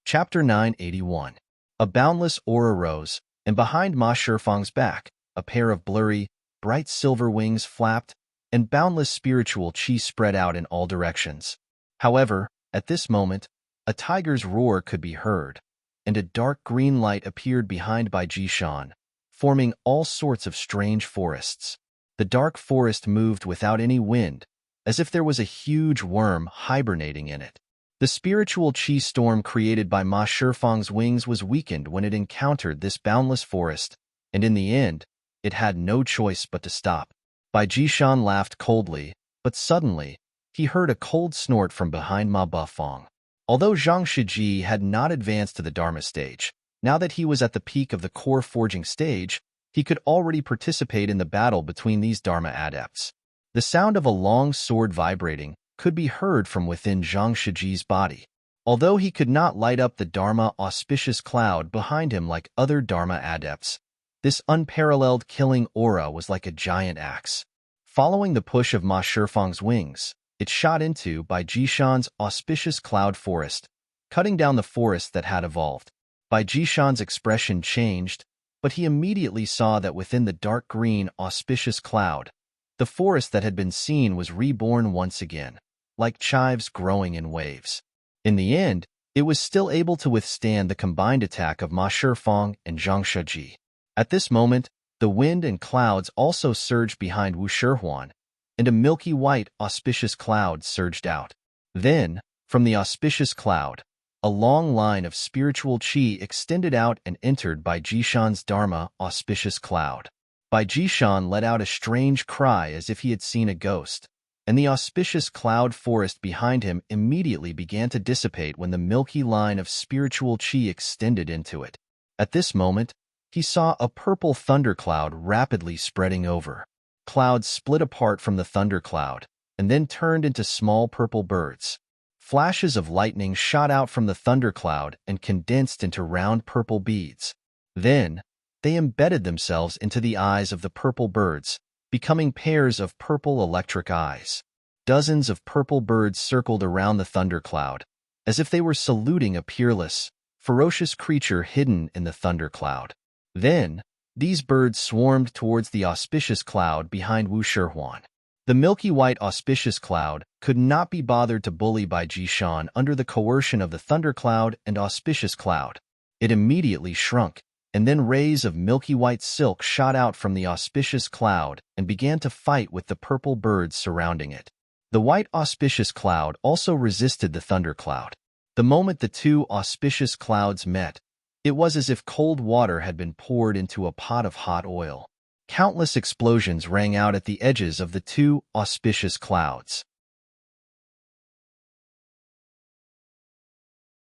Chapter 981. A boundless aura rose, and behind Ma Shifang's back, a pair of blurry, bright silver wings flapped, and boundless spiritual qi spread out in all directions. However, at this moment, a tiger's roar could be heard, and a dark green light appeared behind Bai Jishan, forming all sorts of strange forests. The dark forest moved without any wind, as if there was a huge worm hibernating in it. The spiritual qi storm created by Ma Shifang's wings was weakened when it encountered this boundless forest, and in the end, it had no choice but to stop. Bai Jishan laughed coldly, but suddenly, he heard a cold snort from behind Ma Bufang. Although Zhang Shiji had not advanced to the Dharma stage, now that he was at the peak of the core forging stage, he could already participate in the battle between these Dharma adepts. The sound of a long sword vibrating could be heard from within Zhang Shiji's body. Although he could not light up the Dharma auspicious cloud behind him like other Dharma adepts, this unparalleled killing aura was like a giant axe. Following the push of Ma Shifang's wings, it shot into Bai Jishan's auspicious cloud forest, cutting down the forest that had evolved. Bai Jishan's expression changed, but he immediately saw that within the dark green auspicious cloud, the forest that had been seen was reborn once again, like chives growing in waves. In the end, it was still able to withstand the combined attack of Ma Shifang and Zhang Shiji. At this moment, the wind and clouds also surged behind Wu Shihuan, and a milky white auspicious cloud surged out. Then, from the auspicious cloud, a long line of spiritual qi extended out and entered Bai Jishan's Dharma auspicious cloud. Bai Jishan let out a strange cry as if he had seen a ghost, and the auspicious cloud forest behind him immediately began to dissipate when the milky line of spiritual qi extended into it. At this moment, he saw a purple thundercloud rapidly spreading over. Clouds split apart from the thundercloud, and then turned into small purple birds. Flashes of lightning shot out from the thundercloud and condensed into round purple beads. Then, they embedded themselves into the eyes of the purple birds, becoming pairs of purple electric eyes. Dozens of purple birds circled around the thundercloud, as if they were saluting a peerless, ferocious creature hidden in the thundercloud. Then, these birds swarmed towards the auspicious cloud behind Wu Shihuan. The milky white auspicious cloud could not be bothered to bully Bai Jishan under the coercion of the thundercloud and auspicious cloud. It immediately shrunk, and then rays of milky white silk shot out from the auspicious cloud and began to fight with the purple birds surrounding it. The white auspicious cloud also resisted the thundercloud. The moment the two auspicious clouds met, it was as if cold water had been poured into a pot of hot oil. Countless explosions rang out at the edges of the two auspicious clouds.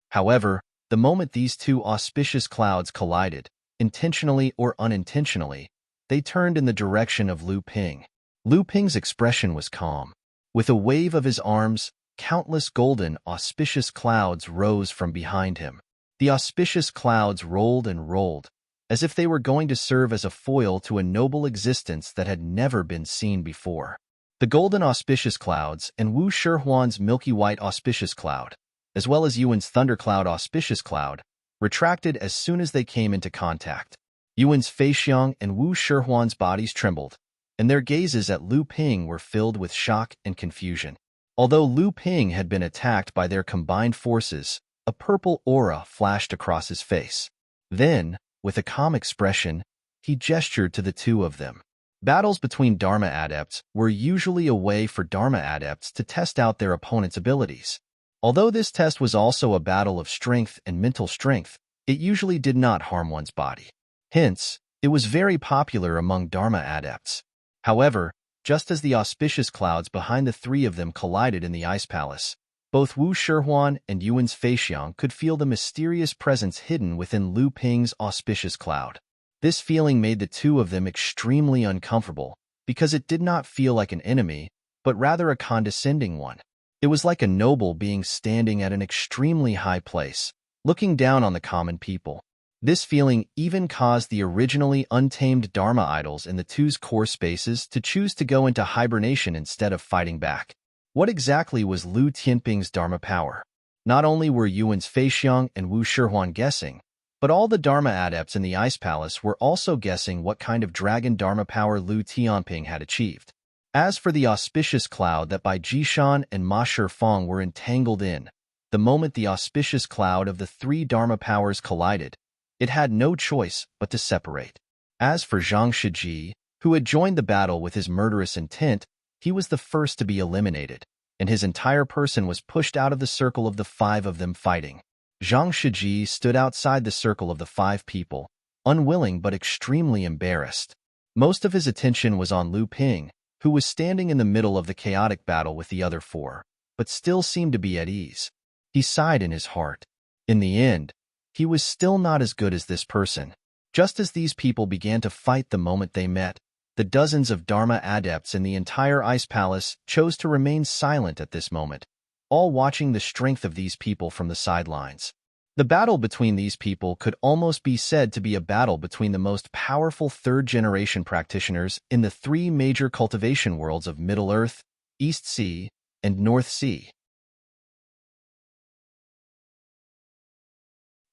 However, the moment these two auspicious clouds collided, intentionally or unintentionally, they turned in the direction of Lu Ping. Lu Ping's expression was calm. With a wave of his arms, countless golden, auspicious clouds rose from behind him. The auspicious clouds rolled and rolled, as if they were going to serve as a foil to a noble existence that had never been seen before. The golden auspicious clouds and Wu Shihuan's milky white auspicious cloud, as well as Yuan's thundercloud auspicious cloud, retracted as soon as they came into contact. Yuan's Feixiang and Wu Shihuan's bodies trembled, and their gazes at Lu Ping were filled with shock and confusion. Although Lu Ping had been attacked by their combined forces, a purple aura flashed across his face. Then, with a calm expression, he gestured to the two of them. Battles between Dharma adepts were usually a way for Dharma adepts to test out their opponent's abilities. Although this test was also a battle of strength and mental strength, it usually did not harm one's body. Hence, it was very popular among Dharma adepts. However, just as the auspicious clouds behind the three of them collided in the ice palace, both Wu Shihuan and Yuan's Feixiang could feel the mysterious presence hidden within Lu Ping's auspicious cloud. This feeling made the two of them extremely uncomfortable because it did not feel like an enemy, but rather a condescending one. It was like a noble being standing at an extremely high place, looking down on the common people. This feeling even caused the originally untamed Dharma idols in the two's core spaces to choose to go into hibernation instead of fighting back. What exactly was Lu Tianping's Dharma power? Not only were Yuan's Feixiang and Wu Shihuan guessing, but all the Dharma adepts in the Ice Palace were also guessing what kind of dragon Dharma power Lu Tianping had achieved. As for the auspicious cloud that Bai Jishan and Ma Shifeng were entangled in, the moment the auspicious cloud of the three Dharma powers collided, it had no choice but to separate. As for Zhang Shiji, who had joined the battle with his murderous intent, he was the first to be eliminated, and his entire person was pushed out of the circle of the five of them fighting. Zhang Shiji stood outside the circle of the five people, unwilling but extremely embarrassed. Most of his attention was on Lu Ping, who was standing in the middle of the chaotic battle with the other four, but still seemed to be at ease. He sighed in his heart. In the end, he was still not as good as this person. Just as these people began to fight the moment they met, the dozens of Dharma adepts in the entire Ice Palace chose to remain silent at this moment, all watching the strength of these people from the sidelines. The battle between these people could almost be said to be a battle between the most powerful third-generation practitioners in the three major cultivation worlds of Middle-earth, East Sea, and North Sea.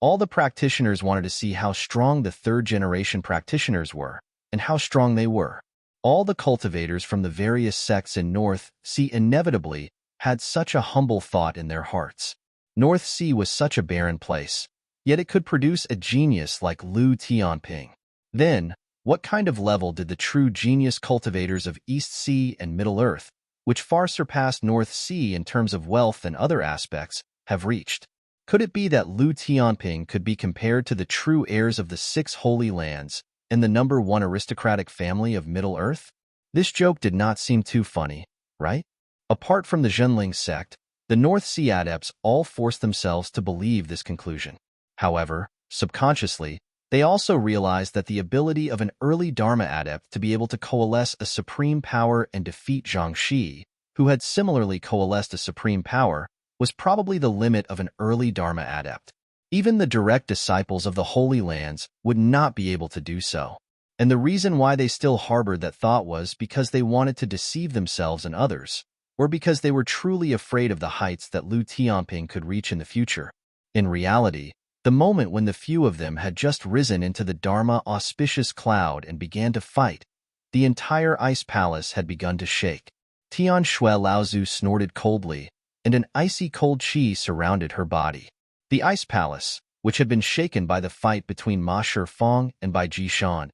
All the practitioners wanted to see how strong the third-generation practitioners were, and how strong they were. All the cultivators from the various sects in North Sea inevitably had such a humble thought in their hearts. North Sea was such a barren place, yet it could produce a genius like Lu Tianping. Then, what kind of level did the true genius cultivators of East Sea and Middle-earth, which far surpassed North Sea in terms of wealth and other aspects, have reached? Could it be that Lu Tianping could be compared to the true heirs of the 6 Holy Lands and the #1 aristocratic family of Middle-earth? This joke did not seem too funny, right? Apart from the Zhenling sect, the North Sea adepts all forced themselves to believe this conclusion. However, subconsciously, they also realized that the ability of an early Dharma adept to be able to coalesce a supreme power and defeat Zhang Shi, who had similarly coalesced a supreme power, was probably the limit of an early Dharma adept. Even the direct disciples of the Holy Lands would not be able to do so. And the reason why they still harbored that thought was because they wanted to deceive themselves and others, or because they were truly afraid of the heights that Lu Tianping could reach in the future. In reality, the moment when the few of them had just risen into the Dharma auspicious cloud and began to fight, the entire Ice Palace had begun to shake. Tian Shui Laozu snorted coldly, and an icy cold chi surrounded her body. The Ice Palace, which had been shaken by the fight between Ma Shifeng and Bai Jishan,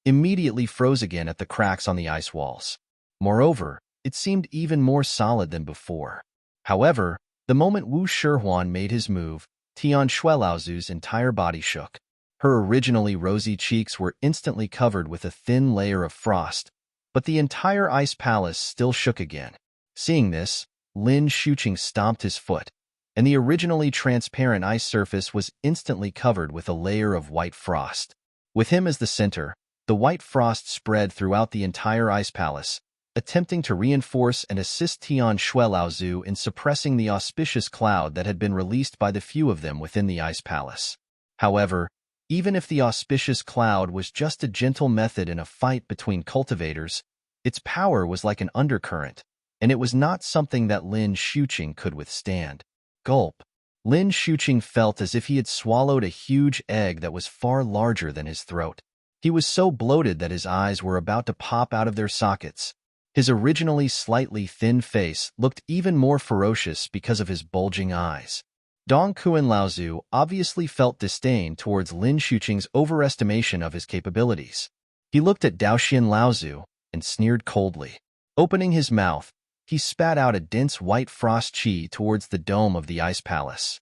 immediately froze again at the cracks on the ice walls. Moreover, it seemed even more solid than before. However, the moment Wu Shihuan made his move, Tian Shuilaozu's entire body shook. Her originally rosy cheeks were instantly covered with a thin layer of frost, but the entire Ice Palace still shook again. Seeing this, Lin Shuqing stomped his foot, and the originally transparent ice surface was instantly covered with a layer of white frost. With him as the center, the white frost spread throughout the entire Ice Palace, attempting to reinforce and assist Tian Shuilaozu in suppressing the auspicious cloud that had been released by the few of them within the Ice Palace. However, even if the auspicious cloud was just a gentle method in a fight between cultivators, its power was like an undercurrent, and it was not something that Lin Shuqing could withstand. Gulp. Lin Shuqing felt as if he had swallowed a huge egg that was far larger than his throat. He was so bloated that his eyes were about to pop out of their sockets. His originally slightly thin face looked even more ferocious because of his bulging eyes. Dong Kuan Laozu obviously felt disdain towards Lin Shuqing's overestimation of his capabilities. He looked at Daoxian Laozu and sneered coldly. Opening his mouth, he spat out a dense white frost chi towards the dome of the ice palace.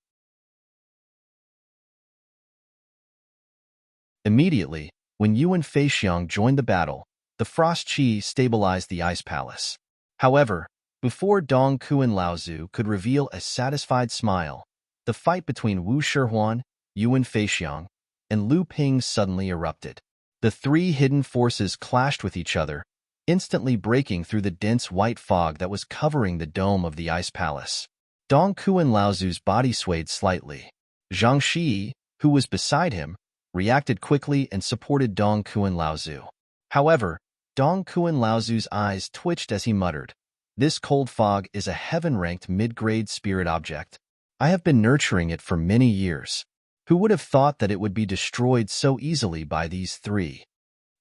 Immediately, when Yuan Feixiang joined the battle, the frost chi stabilized the ice palace. However, before Dong Kuan Laozu could reveal a satisfied smile, the fight between Wu Shihuan, Yuan Feixiang, and Lu Ping suddenly erupted. The three hidden forces clashed with each other, instantly breaking through the dense white fog that was covering the dome of the ice palace. Dong Kuan Laozu's body swayed slightly. Zhang Shi, who was beside him, reacted quickly and supported Dong Kuan Laozu. However, Dong Kuan Laozu's eyes twitched as he muttered, "This cold fog is a heaven-ranked mid-grade spirit object. I have been nurturing it for many years. Who would have thought that it would be destroyed so easily by these three?"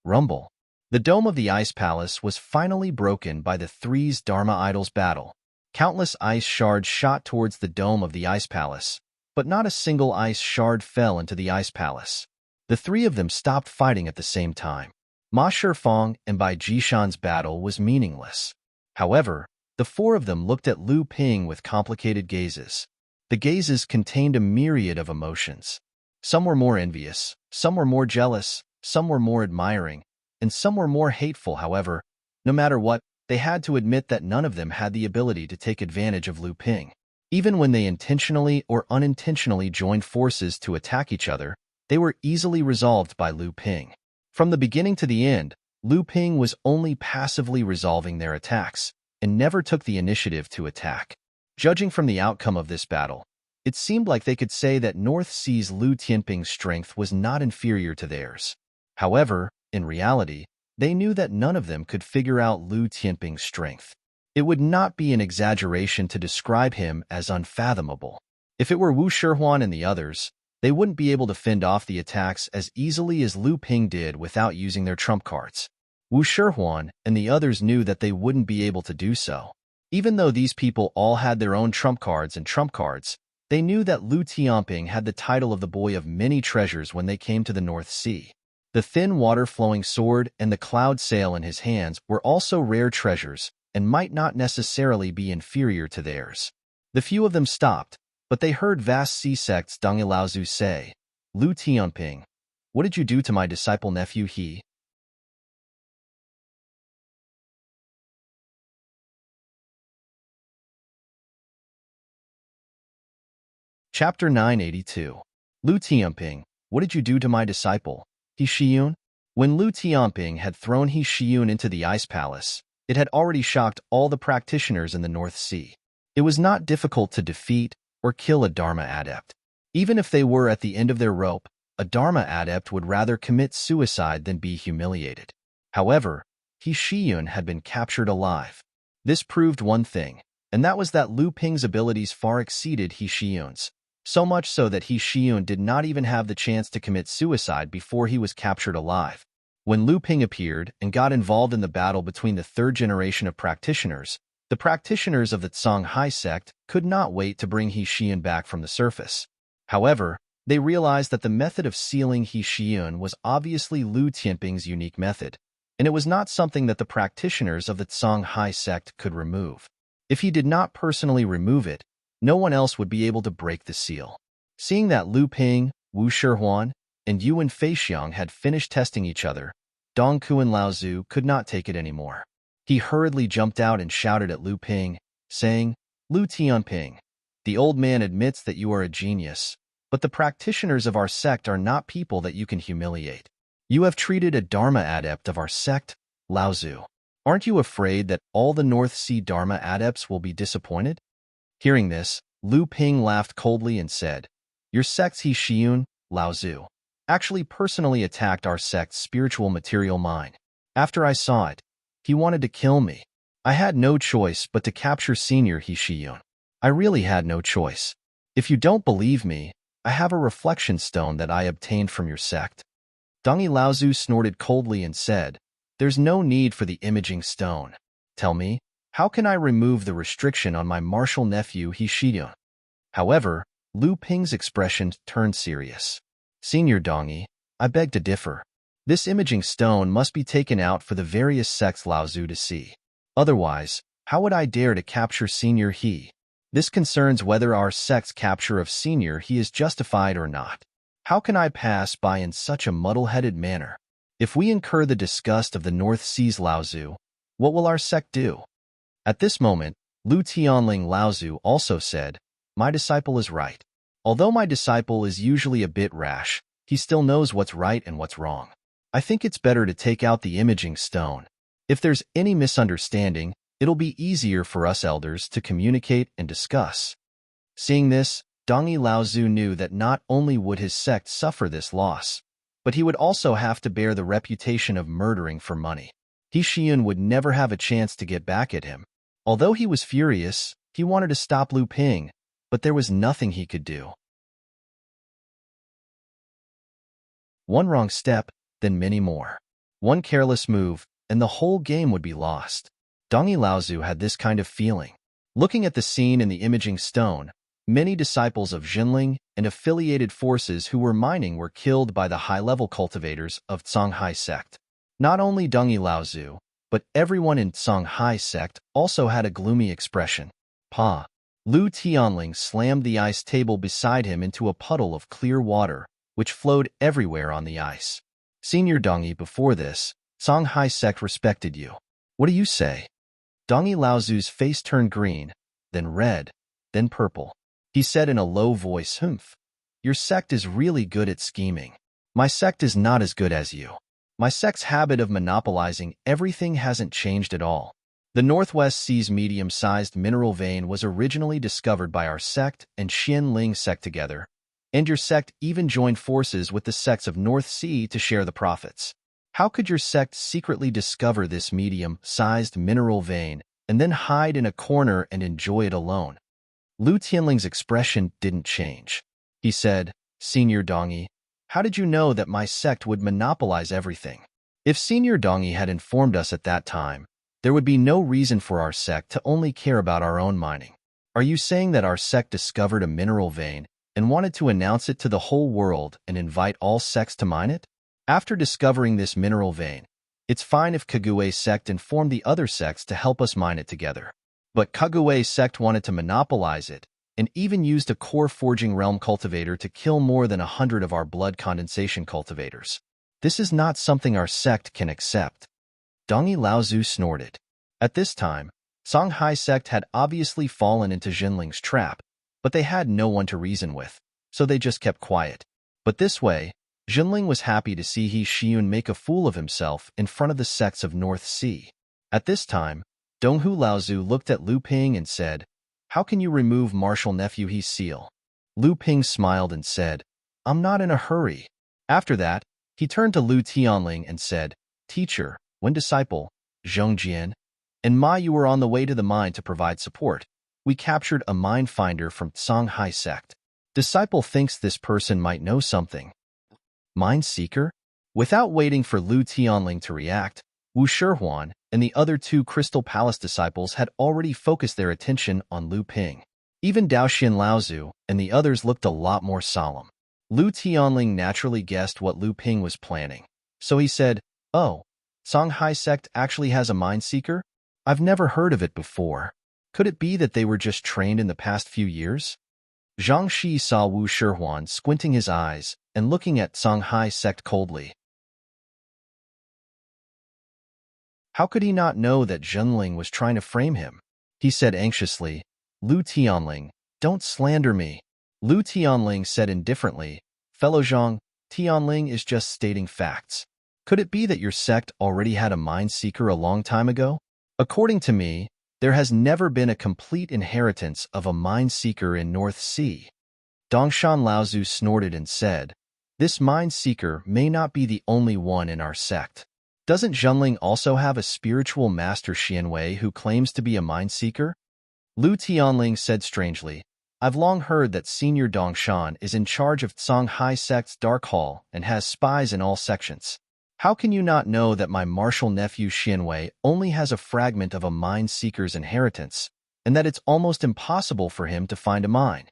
Rumble. The dome of the ice palace was finally broken by the three's Dharma idols battle. Countless ice shards shot towards the dome of the ice palace, but not a single ice shard fell into the ice palace. The three of them stopped fighting at the same time. Ma Shifeng and Bai Jishan's battle was meaningless. However, the four of them looked at Lu Ping with complicated gazes. The gazes contained a myriad of emotions. Some were more envious, some were more jealous, some were more admiring, and some were more hateful. However, no matter what, they had to admit that none of them had the ability to take advantage of Lu Ping. Even when they intentionally or unintentionally joined forces to attack each other, they were easily resolved by Lu Ping. From the beginning to the end, Lu Ping was only passively resolving their attacks, and never took the initiative to attack. Judging from the outcome of this battle, it seemed like they could say that North Sea's Lu Tianping's strength was not inferior to theirs. However, in reality, they knew that none of them could figure out Lu Tianping's strength. It would not be an exaggeration to describe him as unfathomable. If it were Wu Shihuan and the others, they wouldn't be able to fend off the attacks as easily as Lu Ping did without using their trump cards. Wu Shihuan and the others knew that they wouldn't be able to do so. Even though these people all had their own trump cards and trump cards, they knew that Lu Tianping had the title of the boy of many treasures when they came to the North Sea. The thin water-flowing sword and the cloud sail in his hands were also rare treasures and might not necessarily be inferior to theirs. The few of them stopped, but they heard vast sea sects Dong Laozu say, "Lu Tianping, what did you do to my disciple nephew He?" Chapter 982. Lu Tianping, what did you do to my disciple, He Shiyun? When Lu Tianping had thrown He Shiyun into the ice palace, it had already shocked all the practitioners in the North Sea. It was not difficult to defeat or kill a Dharma adept. Even if they were at the end of their rope, a Dharma adept would rather commit suicide than be humiliated. However, He Shiyun had been captured alive. This proved one thing, and that was that Lu Ping's abilities far exceeded He Shiyun's. So much so that He Shiyun did not even have the chance to commit suicide before he was captured alive. When Lu Ping appeared and got involved in the battle between the third generation of practitioners, the practitioners of the Songhai sect could not wait to bring He Shiyun back from the surface. However, they realized that the method of sealing He Shiyun was obviously Lu Tianping's unique method, and it was not something that the practitioners of the Songhai sect could remove. If he did not personally remove it, no one else would be able to break the seal. Seeing that Lu Ping, Wu Shihuan, and Yuan Feixiang had finished testing each other, Dong Kuan Laozu could not take it anymore. He hurriedly jumped out and shouted at Lu Ping, saying, "Lu Tianping, the old man admits that you are a genius, but the practitioners of our sect are not people that you can humiliate. You have treated a Dharma adept of our sect, Laozu. Aren't you afraid that all the North Sea Dharma adepts will be disappointed?" Hearing this, Lu Ping laughed coldly and said, "Your sect's He Shiyun, Laozu, actually personally attacked our sect's spiritual material mine. After I saw it, he wanted to kill me. I had no choice but to capture Senior He Shiyun. I really had no choice. If you don't believe me, I have a reflection stone that I obtained from your sect. Dongi Laozu snorted coldly and said, there's no need for the imaging stone. Tell me, how can I remove the restriction on my martial nephew He Shidyun? However, Lu Ping's expression turned serious. Senior Dongi, I beg to differ. This imaging stone must be taken out for the various sects Laozu to see. Otherwise, how would I dare to capture Senior He? This concerns whether our sect's capture of Senior He is justified or not. How can I pass by in such a muddle-headed manner? If we incur the disgust of the North Seas Laozu, what will our sect do? At this moment, Lu Tianling Laozu also said, my disciple is right. Although my disciple is usually a bit rash, he still knows what's right and what's wrong. I think it's better to take out the imaging stone. If there's any misunderstanding, it'll be easier for us elders to communicate and discuss. Seeing this, Dongi Laozu knew that not only would his sect suffer this loss, but he would also have to bear the reputation of murdering for money. He Shiun would never have a chance to get back at him. Although he was furious, he wanted to stop Lu Ping, but there was nothing he could do. One wrong step, then many more. One careless move, and the whole game would be lost. Dongi Laozu had this kind of feeling. Looking at the scene in the imaging stone, many disciples of Jinling and affiliated forces who were mining were killed by the high-level cultivators of Songhai sect. Not only Dongi Laozu, but everyone in Songhai sect also had a gloomy expression. Pa. Lu Tianling slammed the ice table beside him into a puddle of clear water, which flowed everywhere on the ice. Senior Dongi, before this, Songhai sect respected you. What do you say? Dongi Laozu's face turned green, then red, then purple. He said in a low voice, Humph. Your sect is really good at scheming. My sect is not as good as you. My sect's habit of monopolizing everything hasn't changed at all. The Northwest Sea's medium-sized mineral vein was originally discovered by our sect and Xianling sect together, and your sect even joined forces with the sects of North Sea to share the profits. How could your sect secretly discover this medium-sized mineral vein and then hide in a corner and enjoy it alone? Lu Tianling's expression didn't change. He said, Senior Dongi, how did you know that my sect would monopolize everything? If Senior Dongi had informed us at that time, there would be no reason for our sect to only care about our own mining. Are you saying that our sect discovered a mineral vein and wanted to announce it to the whole world and invite all sects to mine it? After discovering this mineral vein, it's fine if Kague sect informed the other sects to help us mine it together. But Kague sect wanted to monopolize it and even used a core forging realm cultivator to kill more than 100 of our blood condensation cultivators. This is not something our sect can accept. Dongi Laozu snorted. At this time, Songhai sect had obviously fallen into Jinling's trap, but they had no one to reason with, so they just kept quiet. But this way, Jinling was happy to see He Shiun make a fool of himself in front of the sects of North Sea. At this time, Donghu Laozu looked at Lu Ping and said, How can you remove martial nephew He's seal? Lu Ping smiled and said, I'm not in a hurry. After that, he turned to Lu Tianling and said, Teacher, when disciple, Zheng Jian, and Ma you were on the way to the mine to provide support, we captured a mine finder from Songhai sect. Disciple thinks this person might know something. Mine seeker? Without waiting for Lu Tianling to react, Wu Shihuan and the other two Crystal Palace disciples had already focused their attention on Lu Ping. Even Daoxian Laozu and the others looked a lot more solemn. Lu Tianling naturally guessed what Lu Ping was planning, so he said, Oh, Songhai sect actually has a mine seeker? I've never heard of it before. Could it be that they were just trained in the past few years? Zhang Shi saw Wu Shihuan squinting his eyes and looking at Songhai sect coldly. How could he not know that Jinling was trying to frame him? He said anxiously, Lu Tianling, don't slander me. Lu Tianling said indifferently, Fellow Zhang, Tianling is just stating facts. Could it be that your sect already had a mine seeker a long time ago? According to me, there has never been a complete inheritance of a mine seeker in North Sea. Dongshan Laozu snorted and said, This mine seeker may not be the only one in our sect. Doesn't Zhenling also have a spiritual master Xianwei who claims to be a mine seeker? Lu Tianling said strangely, I've long heard that Senior Dongshan is in charge of Songhai Sect's Dark Hall and has spies in all sections. How can you not know that my martial nephew Xianwei only has a fragment of a mine seeker's inheritance, and that it's almost impossible for him to find a mine?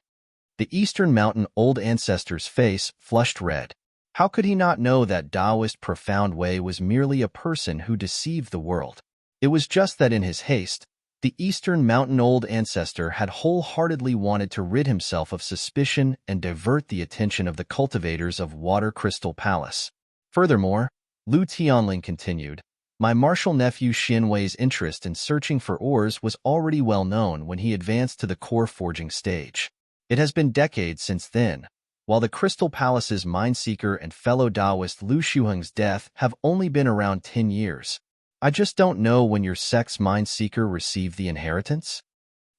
The Eastern Mountain Old Ancestor's face flushed red. How could he not know that Taoist Profound Wei was merely a person who deceived the world? It was just that in his haste, the Eastern Mountain Old Ancestor had wholeheartedly wanted to rid himself of suspicion and divert the attention of the cultivators of Water Crystal Palace. Furthermore, Lu Tianling continued, my martial nephew Xianwei's interest in searching for ores was already well known when he advanced to the core forging stage. It has been decades since then, while the Crystal Palace's mine-seeker and fellow Taoist Lu Shuheng's death have only been around 10 years. I just don't know when your sect's mine-seeker received the inheritance.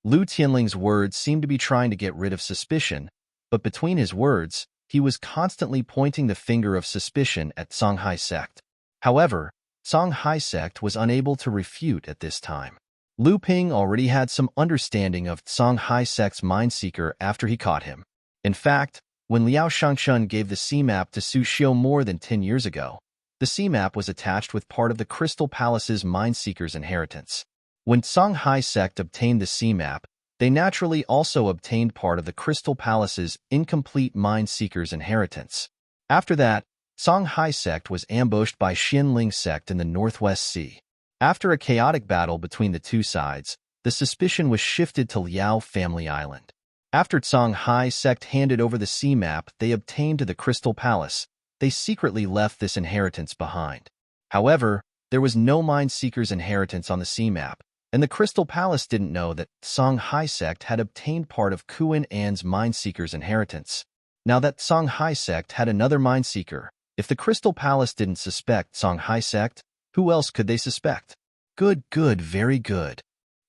Lu Tianling's words seemed to be trying to get rid of suspicion, but between his words, he was constantly pointing the finger of suspicion at Songhai Sect. However, Songhai Sect was unable to refute at this time. Lu Ping already had some understanding of Songhai Sect's mine-seeker after he caught him. In fact, when Liao Shangshun gave the C-map to Su Xiu more than 10 years ago, the C-map was attached with part of the Crystal Palace's mine-seeker's inheritance. When Songhai Sect obtained the C-map, they naturally also obtained part of the Crystal Palace's incomplete mine-seeker's inheritance. After that, Songhai Sect was ambushed by Xianling Sect in the Northwest Sea. After a chaotic battle between the two sides, the suspicion was shifted to Liao Family Island. After Songhai Sect handed over the C-map they obtained to the Crystal Palace, they secretly left this inheritance behind. However, there was no mine-seeker's inheritance on the C-map, and the Crystal Palace didn't know that Songhai Sect had obtained part of Kuan An's mine-seeker's inheritance. Now that Songhai Sect had another mine-seeker, if the Crystal Palace didn't suspect Songhai Sect, who else could they suspect? Good, very good.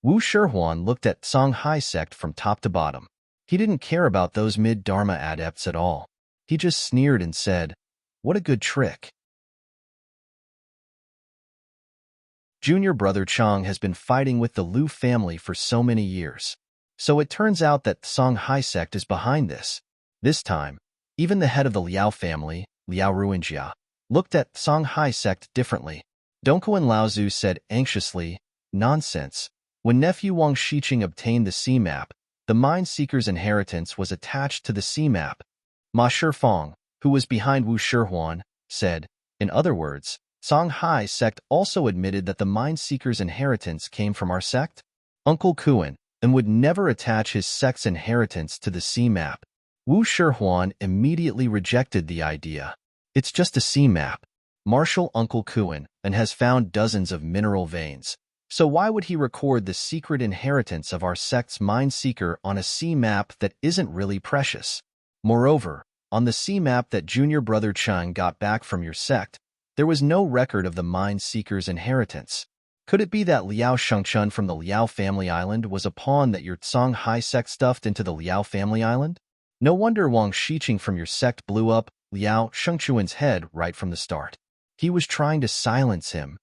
Wu Shihuan looked at Songhai Sect from top to bottom. He didn't care about those mid-Dharma adepts at all. He just sneered and said, what a good trick. Junior brother Chang has been fighting with the Lu family for so many years. So it turns out that Songhai Sect is behind this. This time, even the head of the Liao family, Liao Ruinjia, looked at Songhai Sect differently. Dongkuan Laozu said anxiously, nonsense. When nephew Wang Shiqing obtained the C-map, the mine-seeker's inheritance was attached to the C-map. Ma Shifeng, who was behind Wu Shihuan, said, in other words, Songhai Sect also admitted that the mine-seeker's inheritance came from our sect? Uncle Kuan, and would never attach his sect's inheritance to the C-map. Wu Shihuan immediately rejected the idea. It's just a C-map. Marshal Uncle Kuan, and has found dozens of mineral veins. So why would he record the secret inheritance of our sect's mine-seeker on a C-map that isn't really precious? Moreover, on the C-map that junior brother Chang got back from your sect, there was no record of the mine-seeker's inheritance. Could it be that Liao Shangchun from the Liao Family Island was a pawn that your Songhai Sect stuffed into the Liao Family Island? No wonder Wang Shiqing from your sect blew up Liao Shangchuan's head right from the start. He was trying to silence him.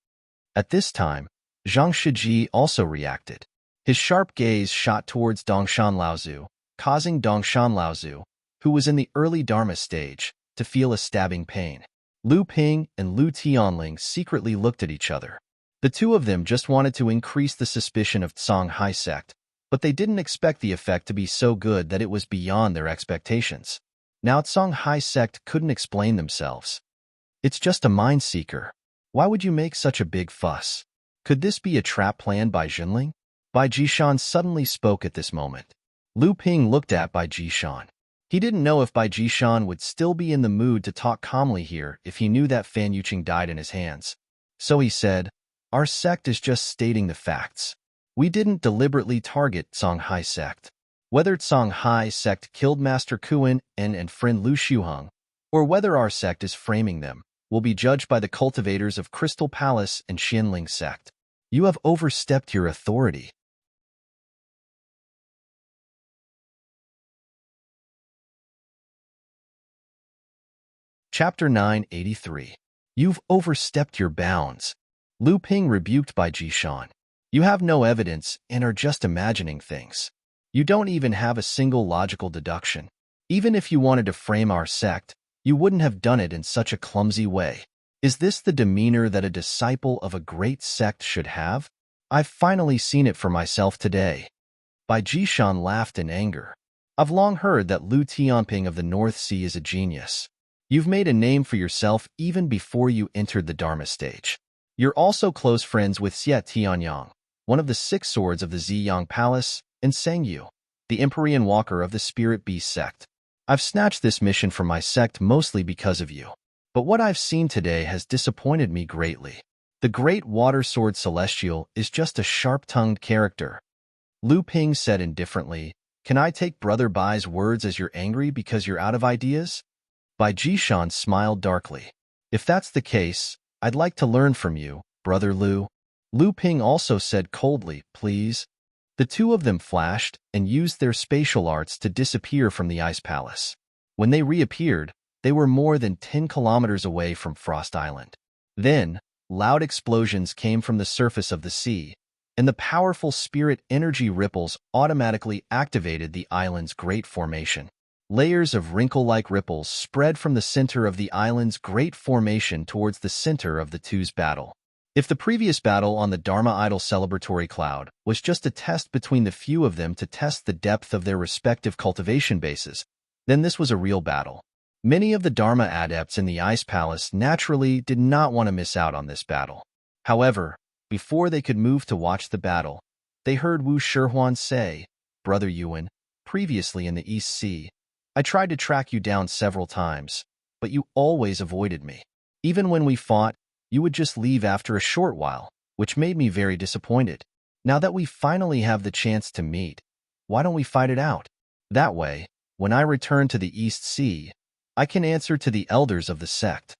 At this time, Zhang Shiji also reacted. His sharp gaze shot towards Dongshan Laozu, causing Dongshan Laozu, who was in the early Dharma stage, to feel a stabbing pain. Lu Ping and Lu Tianling secretly looked at each other. The two of them just wanted to increase the suspicion of Songhai Sect, but they didn't expect the effect to be so good that it was beyond their expectations. Now Songhai Sect couldn't explain themselves. It's just a mine-seeker. Why would you make such a big fuss? Could this be a trap planned by Jinling? Bai Jishan suddenly spoke at this moment. Lu Ping looked at Bai Jishan. He didn't know if Bai Jishan would still be in the mood to talk calmly here if he knew that Fan Yuqing died in his hands. So he said, our sect is just stating the facts. We didn't deliberately target Songhai Sect. Whether Songhai Sect killed Master Kuan and friend Lu Shuheng, or whether our sect is framing them, will be judged by the cultivators of Crystal Palace and Xianling Sect. You have overstepped your authority. Chapter 983. You've overstepped your bounds. Lu Ping rebuked Bai Jishan. You have no evidence and are just imagining things. You don't even have a single logical deduction. Even if you wanted to frame our sect, you wouldn't have done it in such a clumsy way. Is this the demeanor that a disciple of a great sect should have? I've finally seen it for myself today. Bai Jishan laughed in anger. I've long heard that Lu Tianping of the North Sea is a genius. You've made a name for yourself even before you entered the Dharma stage. You're also close friends with Xie Tianyang, one of the 6 swords of the Ziyang Palace, and Sang Yu, the Empyrean Walker of the Spirit Beast sect. I've snatched this mission from my sect mostly because of you. But what I've seen today has disappointed me greatly. The great water sword Celestial is just a sharp-tongued character. Lu Ping said indifferently, "Can I take Brother Bai's words as you're angry because you're out of ideas?" Bai Jishan smiled darkly. "If that's the case, I'd like to learn from you, Brother Lu." Lu Ping also said coldly, "Please." The two of them flashed and used their spatial arts to disappear from the ice palace. When they reappeared, they were more than 10 kilometers away from Frost Island. Then, loud explosions came from the surface of the sea, and the powerful spirit energy ripples automatically activated the island's great formation. Layers of wrinkle-like ripples spread from the center of the island's great formation towards the center of the two's battle. If the previous battle on the Dharma Idol celebratory cloud was just a test between the few of them to test the depth of their respective cultivation bases, then this was a real battle. Many of the Dharma adepts in the Ice Palace naturally did not want to miss out on this battle. However, before they could move to watch the battle, they heard Wu Shihuan say, "Brother Yuan, previously in the East Sea, I tried to track you down several times, but you always avoided me. Even when we fought, you would just leave after a short while, which made me very disappointed. Now that we finally have the chance to meet, why don't we fight it out? That way, when I return to the East Sea, I can answer to the elders of the sect."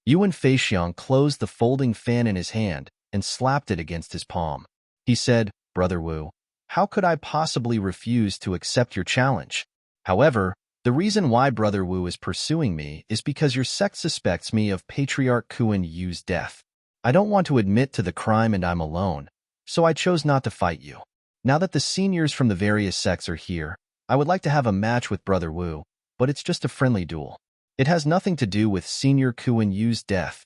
Yuan Feixiang closed the folding fan in his hand and slapped it against his palm. He said, "Brother Wu, how could I possibly refuse to accept your challenge? However, the reason why Brother Wu is pursuing me is because your sect suspects me of Patriarch Kuan Yu's death. I don't want to admit to the crime and I'm alone, so I chose not to fight you. Now that the seniors from the various sects are here, I would like to have a match with Brother Wu, but it's just a friendly duel. It has nothing to do with Senior Kuan Yu's death."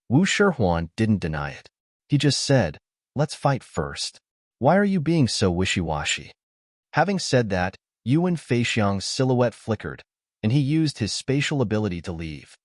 Wu Shihuan didn't deny it. He just said, "Let's fight first. Why are you being so wishy-washy?" Having said that, Yuan Feixiang's silhouette flickered, and he used his spatial ability to leave.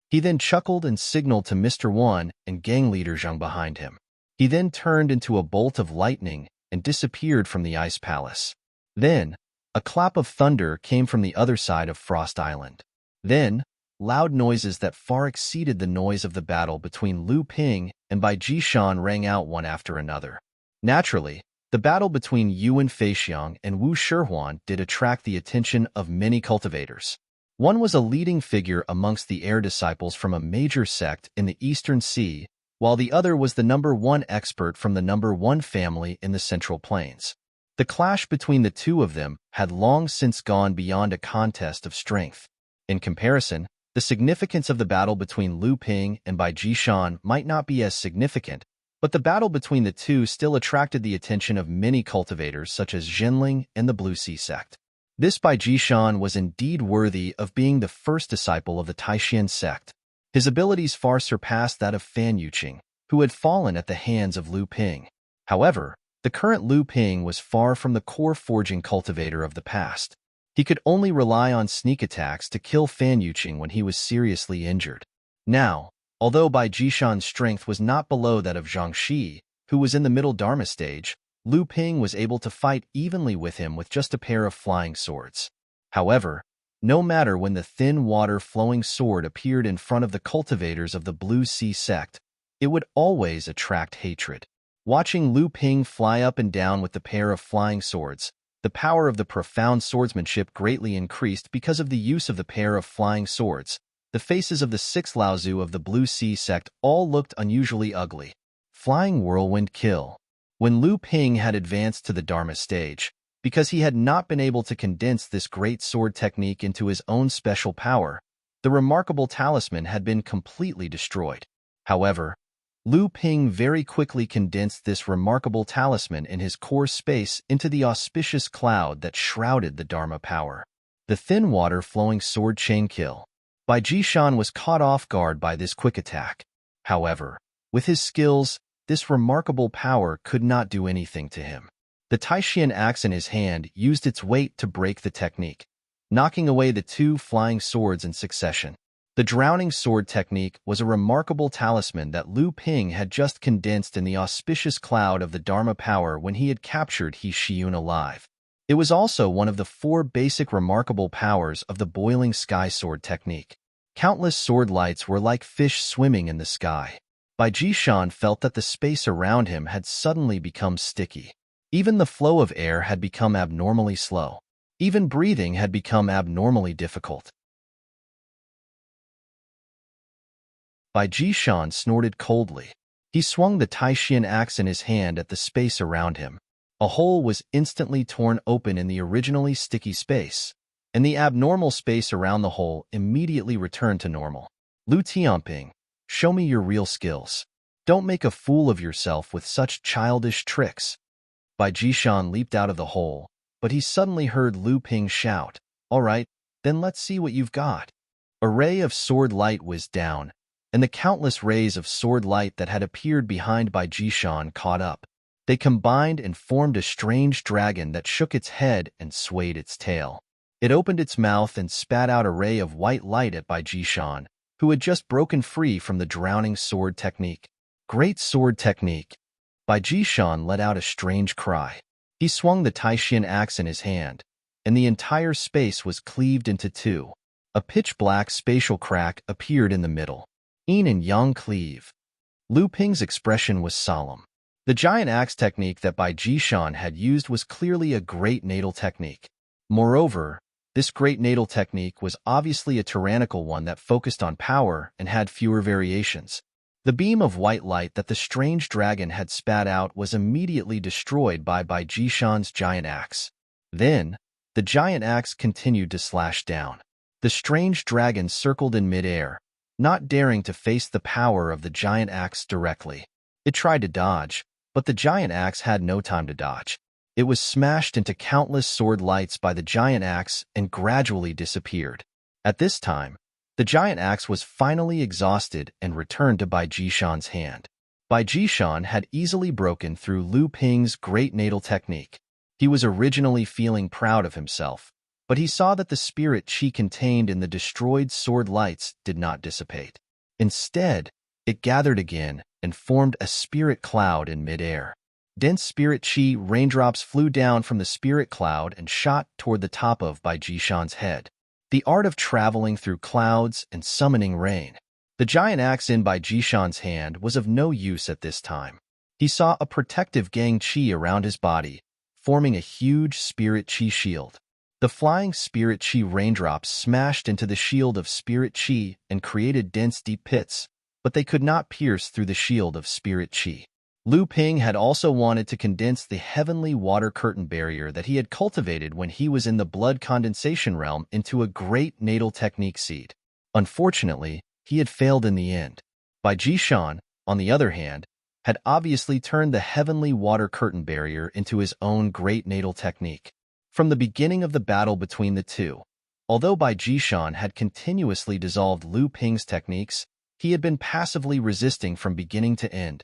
He then chuckled and signaled to Mr. Wan and gang leader Zhang behind him. He then turned into a bolt of lightning and disappeared from the ice palace. Then, a clap of thunder came from the other side of Frost Island. Then, loud noises that far exceeded the noise of the battle between Lu Ping and Bai Jishan rang out one after another. Naturally, the battle between Yuan Feixiang and Wu Shihuan did attract the attention of many cultivators. One was a leading figure amongst the air disciples from a major sect in the Eastern Sea, while the other was the #1 expert from the #1 family in the Central Plains. The clash between the two of them had long since gone beyond a contest of strength. In comparison, the significance of the battle between Lu Ping and Bai Jishan might not be as significant, but the battle between the two still attracted the attention of many cultivators such as Zhenling and the Blue Sea sect. This Bai Jishan was indeed worthy of being the first disciple of the Taishan sect. His abilities far surpassed that of Fan Yuqing, who had fallen at the hands of Lu Ping. However, the current Lu Ping was far from the core forging cultivator of the past. He could only rely on sneak attacks to kill Fan Yuqing when he was seriously injured. Now, although Bai Jishan's strength was not below that of Zhang Shi, who was in the middle Dharma stage, Lu Ping was able to fight evenly with him with just a pair of flying swords. However, no matter when the thin water-flowing sword appeared in front of the cultivators of the Blue Sea sect, it would always attract hatred. Watching Lu Ping fly up and down with the pair of flying swords, the power of the profound swordsmanship greatly increased because of the use of the pair of flying swords. The faces of the 6 Laozu of the Blue Sea sect all looked unusually ugly. Flying whirlwind kill. When Lu Ping had advanced to the Dharma stage, because he had not been able to condense this great sword technique into his own special power, the remarkable talisman had been completely destroyed. However, Lu Ping very quickly condensed this remarkable talisman in his core space into the auspicious cloud that shrouded the Dharma power. The thin water-flowing sword chain kill. Bai Jishan was caught off guard by this quick attack. However, with his skills, this remarkable power could not do anything to him. The Taishian axe in his hand used its weight to break the technique, knocking away the two flying swords in succession. The drowning sword technique was a remarkable talisman that Lu Ping had just condensed in the auspicious cloud of the Dharma power when he had captured He Shiyun alive. It was also one of the 4 basic remarkable powers of the boiling sky sword technique. Countless sword lights were like fish swimming in the sky. Bai Jishan felt that the space around him had suddenly become sticky. Even the flow of air had become abnormally slow. Even breathing had become abnormally difficult. Bai Jishan snorted coldly. He swung the Taishian axe in his hand at the space around him. A hole was instantly torn open in the originally sticky space, and the abnormal space around the hole immediately returned to normal. Lu Tianping, show me your real skills. Don't make a fool of yourself with such childish tricks. Bai Jishan leaped out of the hole, but he suddenly heard Lu Ping shout, "All right, then let's see what you've got." A ray of sword light whizzed down, and the countless rays of sword light that had appeared behind Bai Jishan caught up. They combined and formed a strange dragon that shook its head and swayed its tail. It opened its mouth and spat out a ray of white light at Bai Jishan, who had just broken free from the drowning sword technique. Great sword technique. Bai Jishan let out a strange cry. He swung the Taishian axe in his hand, and the entire space was cleaved into 2. A pitch-black spatial crack appeared in the middle. Yin and Yang cleave. Lu Ping's expression was solemn. The giant axe technique that Bai Jishan had used was clearly a great natal technique. Moreover, this great natal technique was obviously a tyrannical one that focused on power and had fewer variations. The beam of white light that the strange dragon had spat out was immediately destroyed by Bai Jishan's giant axe. Then, the giant axe continued to slash down. The strange dragon circled in midair, not daring to face the power of the giant axe directly. It tried to dodge, but the giant axe had no time to dodge. It was smashed into countless sword lights by the giant axe and gradually disappeared. At this time, the giant axe was finally exhausted and returned to Bai Jishan's hand. Bai Jishan had easily broken through Lu Ping's great natal technique. He was originally feeling proud of himself, but he saw that the spirit chi contained in the destroyed sword lights did not dissipate. Instead, it gathered again and formed a spirit cloud in midair. Dense spirit chi raindrops flew down from the spirit cloud and shot toward the top of Bai Jishan's head. The art of traveling through clouds and summoning rain. The giant axe in Bai Jishan's hand was of no use at this time. He saw a protective gang chi around his body, forming a huge spirit chi shield. The flying spirit chi raindrops smashed into the shield of spirit chi and created dense deep pits, but they could not pierce through the shield of spirit chi. Lu Ping had also wanted to condense the heavenly water curtain barrier that he had cultivated when he was in the blood condensation realm into a great natal technique seed. Unfortunately, he had failed in the end. Bai Jishan, on the other hand, had obviously turned the heavenly water curtain barrier into his own great natal technique. From the beginning of the battle between the two, although Bai Jishan had continuously dissolved Lu Ping's techniques, he had been passively resisting from beginning to end.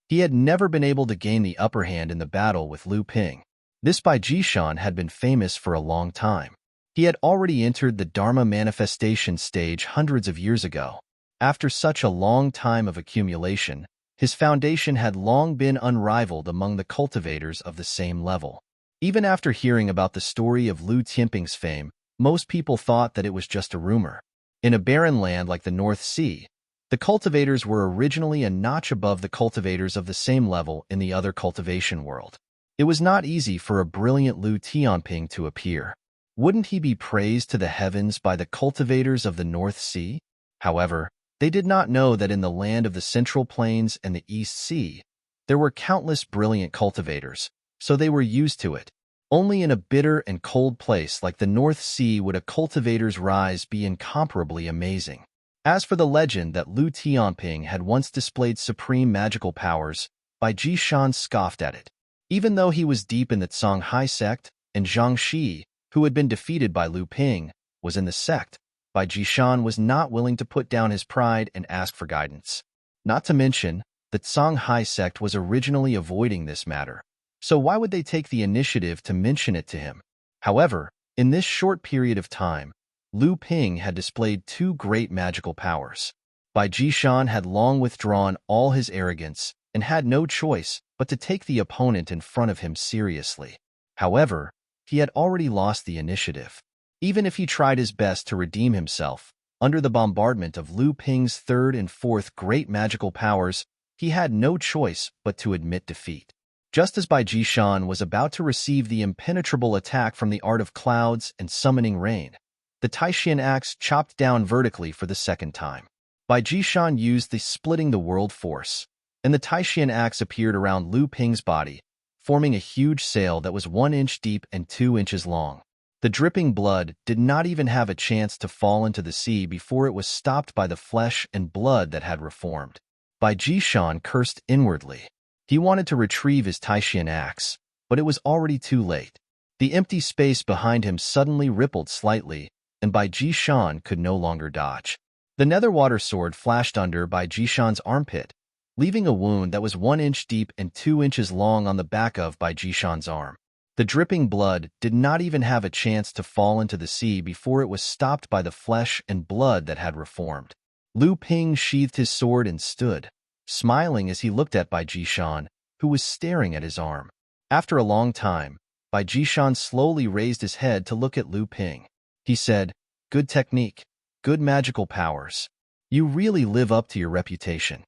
He had never been able to gain the upper hand in the battle with Lu Ping. This Bai Jishan had been famous for a long time. He had already entered the Dharma manifestation stage hundreds of years ago. After such a long time of accumulation, his foundation had long been unrivaled among the cultivators of the same level. Even after hearing about the story of Lu Tianping's fame, most people thought that it was just a rumor. In a barren land like the North Sea, the cultivators were originally a notch above the cultivators of the same level in the other cultivation world. It was not easy for a brilliant Lu Tianping to appear. Wouldn't he be praised to the heavens by the cultivators of the North Sea? However, they did not know that in the land of the Central Plains and the East Sea, there were countless brilliant cultivators, so they were used to it. Only in a bitter and cold place like the North Sea would a cultivator's rise be incomparably amazing. As for the legend that Lu Tianping had once displayed supreme magical powers, Bai Jishan scoffed at it. Even though he was deep in the Songhai sect, and Zhang Shi, who had been defeated by Lu Ping, was in the sect, Bai Jishan was not willing to put down his pride and ask for guidance. Not to mention, the Songhai sect was originally avoiding this matter, so why would they take the initiative to mention it to him? However, in this short period of time, Lu Ping had displayed two great magical powers. Bai Jishan had long withdrawn all his arrogance and had no choice but to take the opponent in front of him seriously. However, he had already lost the initiative. Even if he tried his best to redeem himself, under the bombardment of Lu Ping's third and fourth great magical powers, he had no choice but to admit defeat. Just as Bai Jishan was about to receive the impenetrable attack from the art of clouds and summoning rain, the Taishan axe chopped down vertically for the second time. Bai Jishan used the splitting the world force, and the Taishan axe appeared around Lu Ping's body, forming a huge sail that was 1 inch deep and 2 inches long. The dripping blood did not even have a chance to fall into the sea before it was stopped by the flesh and blood that had reformed. Bai Jishan cursed inwardly. He wanted to retrieve his Taishan axe, but it was already too late. The empty space behind him suddenly rippled slightly, and Bai Jishan could no longer dodge. The netherwater sword flashed under Bai Jishan's armpit, leaving a wound that was 1 inch deep and 2 inches long on the back of Bai Jishan's arm. The dripping blood did not even have a chance to fall into the sea before it was stopped by the flesh and blood that had reformed. Lu Ping sheathed his sword and stood, smiling as he looked at Bai Jishan, who was staring at his arm. After a long time, Bai Jishan slowly raised his head to look at Lu Ping. He said, "Good technique, good magical powers. You really live up to your reputation.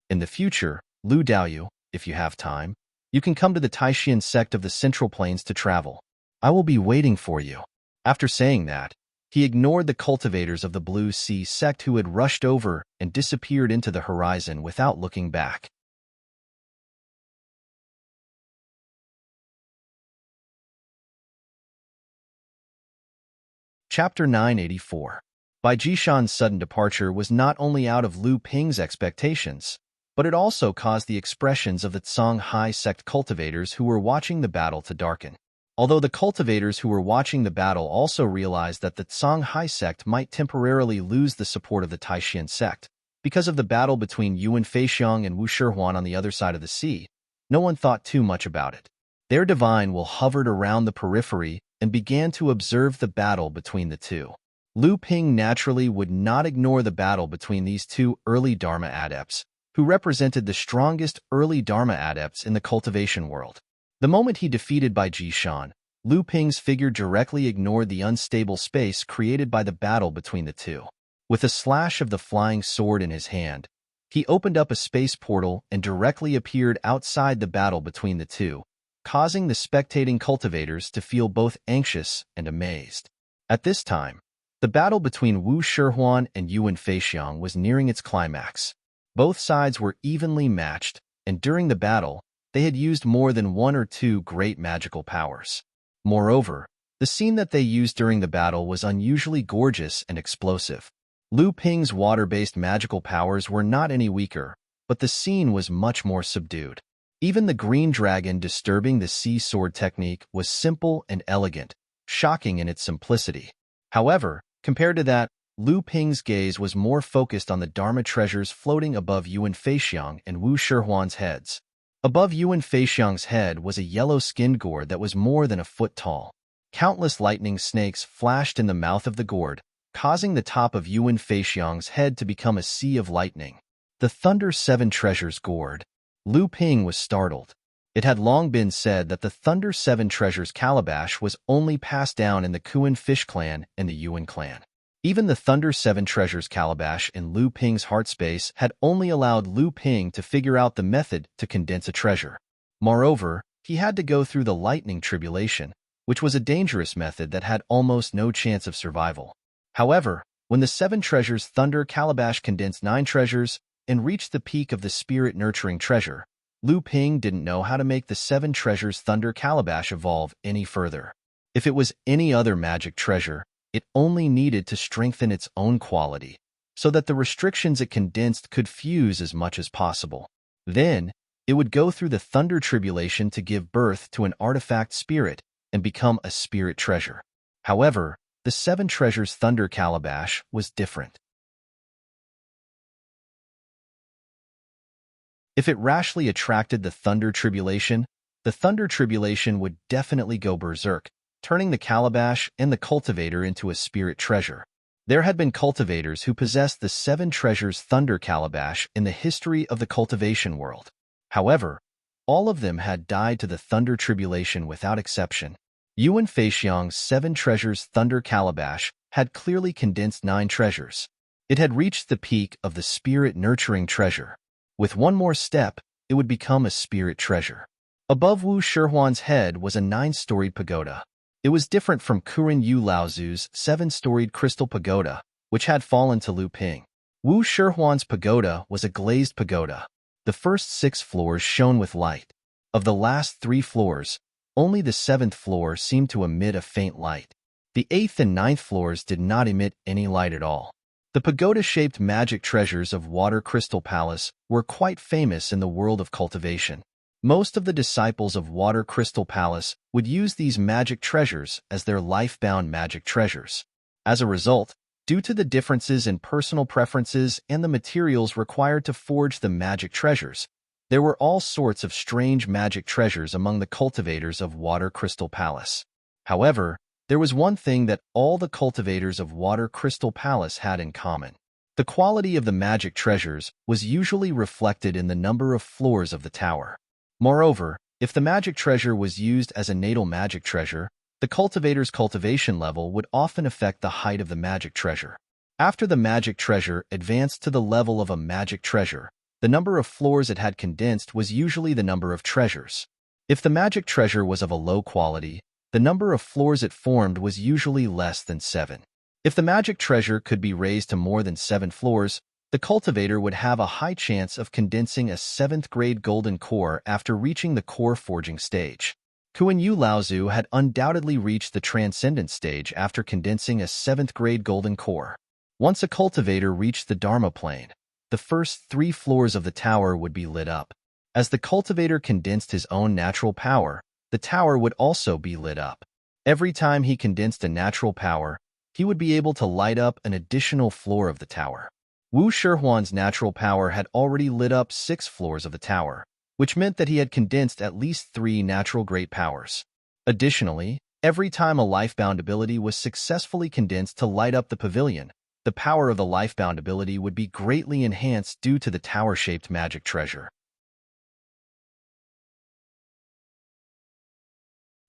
In the future, Lu Daoyu, if you have time, you can come to the Taishan sect of the Central Plains to travel. I will be waiting for you." After saying that, he ignored the cultivators of the Blue Sea sect who had rushed over and disappeared into the horizon without looking back. Chapter 984. Bai Jishan's sudden departure was not only out of Lu Ping's expectations, but it also caused the expressions of the Songhai sect cultivators who were watching the battle to darken. Although the cultivators who were watching the battle also realized that the Songhai sect might temporarily lose the support of the Taishan sect because of the battle between Yuan Feixiang and Wu Shihuan on the other side of the sea, no one thought too much about it. Their divine will hovered around the periphery and began to observe the battle between the two. Lu Ping naturally would not ignore the battle between these two early Dharma adepts, who represented the strongest early Dharma adepts in the cultivation world. The moment he defeated Bai Jishan, Lu Ping's figure directly ignored the unstable space created by the battle between the two. With a slash of the flying sword in his hand, he opened up a space portal and directly appeared outside the battle between the two, causing the spectating cultivators to feel both anxious and amazed. At this time, the battle between Wu Shihuan and Yuan Feixiang was nearing its climax. Both sides were evenly matched, and during the battle, they had used more than one or two great magical powers. Moreover, the scene that they used during the battle was unusually gorgeous and explosive. Lu Ping's water-based magical powers were not any weaker, but the scene was much more subdued. Even the green dragon disturbing the sea sword technique was simple and elegant, shocking in its simplicity. However, compared to that, Lu Ping's gaze was more focused on the Dharma treasures floating above Yuan Feixiang and Wu Shihuan's heads. Above Yuan Feixiang's head was a yellow-skinned gourd that was more than a foot tall. Countless lightning snakes flashed in the mouth of the gourd, causing the top of Yuan Feixiang's head to become a sea of lightning. The Thunder Seven Treasures gourd. Lu Ping was startled. It had long been said that the Thunder Seven Treasures calabash was only passed down in the Kuan Fish clan and the Yuan clan. Even the Thunder Seven Treasures calabash in Lu Ping's heart space had only allowed Lu Ping to figure out the method to condense a treasure. Moreover, he had to go through the lightning tribulation, which was a dangerous method that had almost no chance of survival. However, when the Seven Treasures Thunder calabash condensed 9 treasures and reached the peak of the spirit-nurturing treasure, Lu Ping didn't know how to make the Seven Treasures Thunder calabash evolve any further. If it was any other magic treasure, It only needed to strengthen its own quality, so that the restrictions it condensed could fuse as much as possible. Then, it would go through the thunder tribulation to give birth to an artifact spirit and become a spirit treasure. However, the seven treasures thunder calabash was different. If it rashly attracted the thunder tribulation would definitely go berserk, turning the calabash and the cultivator into a spirit treasure. There had been cultivators who possessed the seven treasures thunder calabash in the history of the cultivation world. However, all of them had died to the thunder tribulation without exception. Yuan Feixiang's seven treasures thunder calabash had clearly condensed 9 treasures. It had reached the peak of the spirit-nurturing treasure. With one more step, it would become a spirit treasure. Above Wu Shihuan's head was a 9-storied pagoda. It was different from Kuren Yu Laozu's 7-storied crystal pagoda, which had fallen to Lu Ping. Wu Shihuan's pagoda was a glazed pagoda. The first 6 floors shone with light. Of the last 3 floors, only the 7th floor seemed to emit a faint light. The 8th and 9th floors did not emit any light at all. The pagoda-shaped magic treasures of Water Crystal Palace were quite famous in the world of cultivation. Most of the disciples of Water Crystal Palace would use these magic treasures as their life-bound magic treasures. As a result, due to the differences in personal preferences and the materials required to forge the magic treasures, there were all sorts of strange magic treasures among the cultivators of Water Crystal Palace. However, there was one thing that all the cultivators of Water Crystal Palace had in common. The quality of the magic treasures was usually reflected in the number of floors of the tower. Moreover, if the magic treasure was used as a natal magic treasure, the cultivator's cultivation level would often affect the height of the magic treasure. After the magic treasure advanced to the level of a magic treasure, the number of floors it had condensed was usually the number of treasures. If the magic treasure was of a low quality, the number of floors it formed was usually less than 7. If the magic treasure could be raised to more than 7 floors, the cultivator would have a high chance of condensing a 7th-grade golden core after reaching the core forging stage. Kuan Yu Laozu had undoubtedly reached the transcendent stage after condensing a 7th-grade golden core. Once a cultivator reached the Dharma plane, the first 3 floors of the tower would be lit up. As the cultivator condensed his own natural power, the tower would also be lit up. Every time he condensed a natural power, he would be able to light up an additional floor of the tower. Wu Shihuan's natural power had already lit up 6 floors of the tower, which meant that he had condensed at least 3 natural great powers. Additionally, every time a life-bound ability was successfully condensed to light up the pavilion, the power of the life-bound ability would be greatly enhanced due to the tower-shaped magic treasure.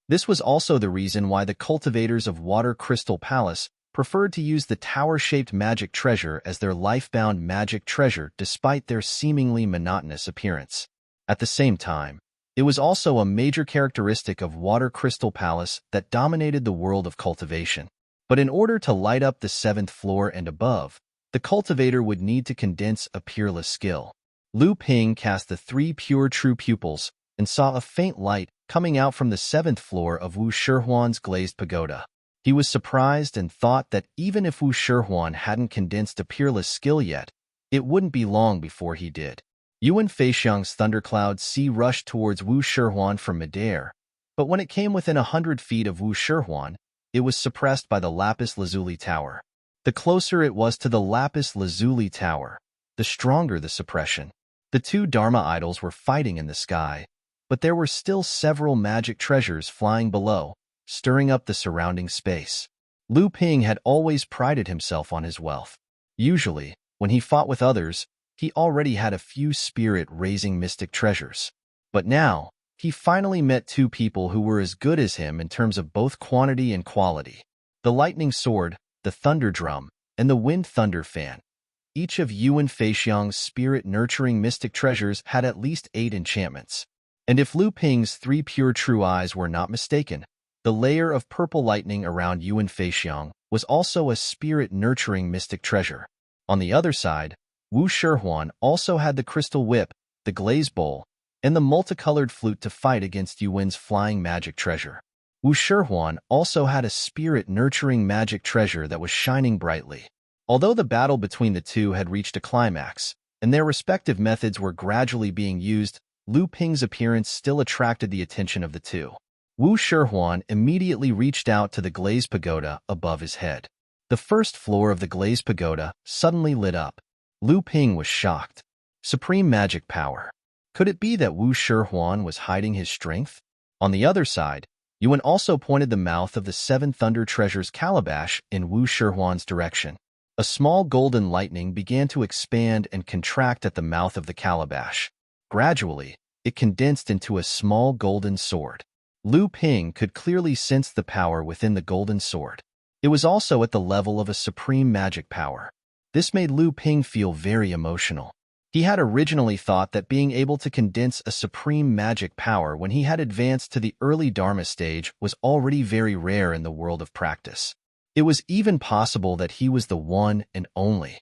This was also the reason why the cultivators of Water Crystal Palace preferred to use the tower-shaped magic treasure as their life-bound magic treasure despite their seemingly monotonous appearance. At the same time, it was also a major characteristic of Water Crystal Palace that dominated the world of cultivation. But in order to light up the 7th floor and above, the cultivator would need to condense a peerless skill. Lu Ping cast the 3 pure true pupils and saw a faint light coming out from the 7th floor of Wu Shihuan's glazed pagoda. He was surprised and thought that even if Wu Shihuan hadn't condensed a peerless skill yet, it wouldn't be long before he did. Yuan Feixiang's thundercloud sea rushed towards Wu Shihuan from midair, but when it came within 100 feet of Wu Shihuan, it was suppressed by the lapis lazuli tower. The closer it was to the lapis lazuli tower, the stronger the suppression. The 2 Dharma idols were fighting in the sky, but there were still several magic treasures flying below, stirring up the surrounding space. Lu Ping had always prided himself on his wealth. Usually, when he fought with others, he already had a few spirit-raising mystic treasures. But now, he finally met 2 people who were as good as him in terms of both quantity and quality. The lightning sword, the thunder drum, and the wind thunder fan. Each of Yuan Feixiang's spirit-nurturing mystic treasures had at least 8 enchantments. And if Lu Ping's 3 pure true eyes were not mistaken, the layer of purple lightning around Yuan Feixiang was also a spirit-nurturing mystic treasure. On the other side, Wu Shihuan also had the crystal whip, the glaze bowl, and the multicolored flute to fight against Yuan's flying magic treasure. Wu Shihuan also had a spirit-nurturing magic treasure that was shining brightly. Although the battle between the two had reached a climax, and their respective methods were gradually being used, Lu Ping's appearance still attracted the attention of the two. Wu Shihuan immediately reached out to the glazed pagoda above his head. The first floor of the glazed pagoda suddenly lit up. Lu Ping was shocked. Supreme magic power. Could it be that Wu Shihuan was hiding his strength? On the other side, Yuan also pointed the mouth of the Seven Thunder Treasure's calabash in Wu Shihuan's direction. A small golden lightning began to expand and contract at the mouth of the calabash. Gradually, it condensed into a small golden sword. Lu Ping could clearly sense the power within the golden sword. It was also at the level of a supreme magic power. This made Lu Ping feel very emotional. He had originally thought that being able to condense a supreme magic power when he had advanced to the early Dharma stage was already very rare in the world of practice. It was even possible that he was the one and only.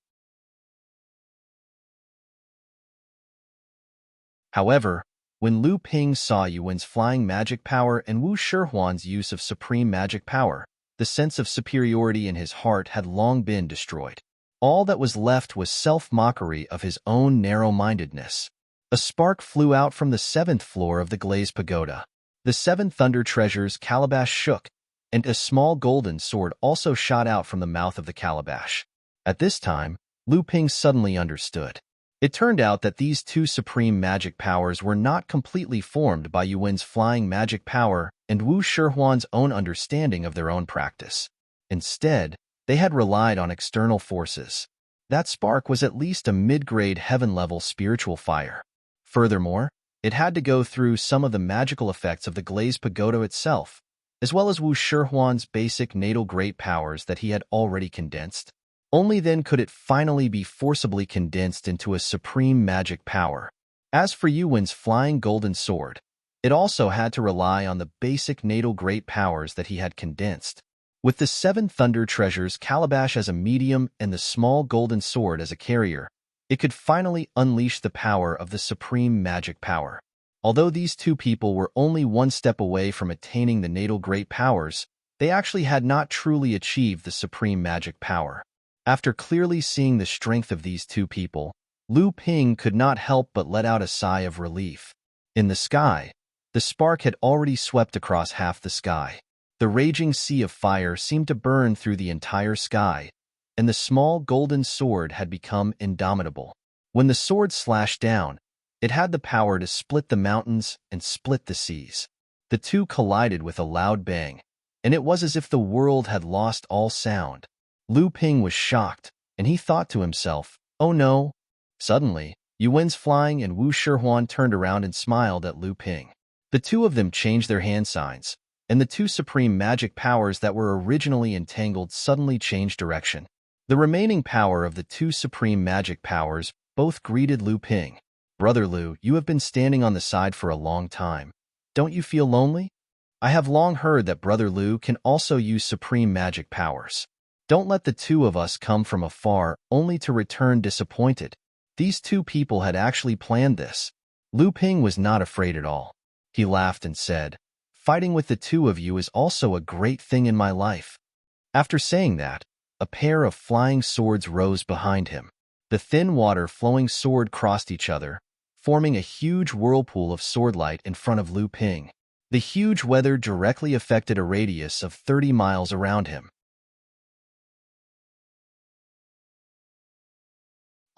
However, when Lu Ping saw Yuan's flying magic power and Wu Shihuan's use of supreme magic power, the sense of superiority in his heart had long been destroyed. All that was left was self-mockery of his own narrow-mindedness. A spark flew out from the seventh floor of the glazed pagoda. The Seven Thunder Treasure's calabash shook, and a small golden sword also shot out from the mouth of the calabash. At this time, Lu Ping suddenly understood. It turned out that these two supreme magic powers were not completely formed by Yuan's flying magic power and Wu Shihuan's own understanding of their own practice. Instead, they had relied on external forces. That spark was at least a mid-grade heaven-level spiritual fire. Furthermore, it had to go through some of the magical effects of the glazed pagoda itself, as well as Wu Shihuan's basic natal great powers that he had already condensed. Only then could it finally be forcibly condensed into a supreme magic power. As for Yuan's flying golden sword, it also had to rely on the basic natal great powers that he had condensed. With the Seven Thunder Treasure's calabash as a medium and the small golden sword as a carrier, it could finally unleash the power of the supreme magic power. Although these two people were only one step away from attaining the natal great powers, they actually had not truly achieved the supreme magic power. After clearly seeing the strength of these two people, Lu Ping could not help but let out a sigh of relief. In the sky, the spark had already swept across half the sky. The raging sea of fire seemed to burn through the entire sky, and the small golden sword had become indomitable. When the sword slashed down, it had the power to split the mountains and split the seas. The two collided with a loud bang, and it was as if the world had lost all sound. Lu Ping was shocked, and he thought to himself, "Oh no." Suddenly, Yuan's flying and Wu Shihuan turned around and smiled at Lu Ping. The two of them changed their hand signs, and the two supreme magic powers that were originally entangled suddenly changed direction. The remaining power of the two supreme magic powers both greeted Lu Ping. "Brother Lu, you have been standing on the side for a long time. Don't you feel lonely? I have long heard that Brother Lu can also use supreme magic powers. Don't let the two of us come from afar only to return disappointed." These two people had actually planned this. Lu Ping was not afraid at all. He laughed and said, "Fighting with the two of you is also a great thing in my life." After saying that, a pair of flying swords rose behind him. The thin water-flowing sword crossed each other, forming a huge whirlpool of swordlight in front of Lu Ping. The huge weather directly affected a radius of 30 miles around him.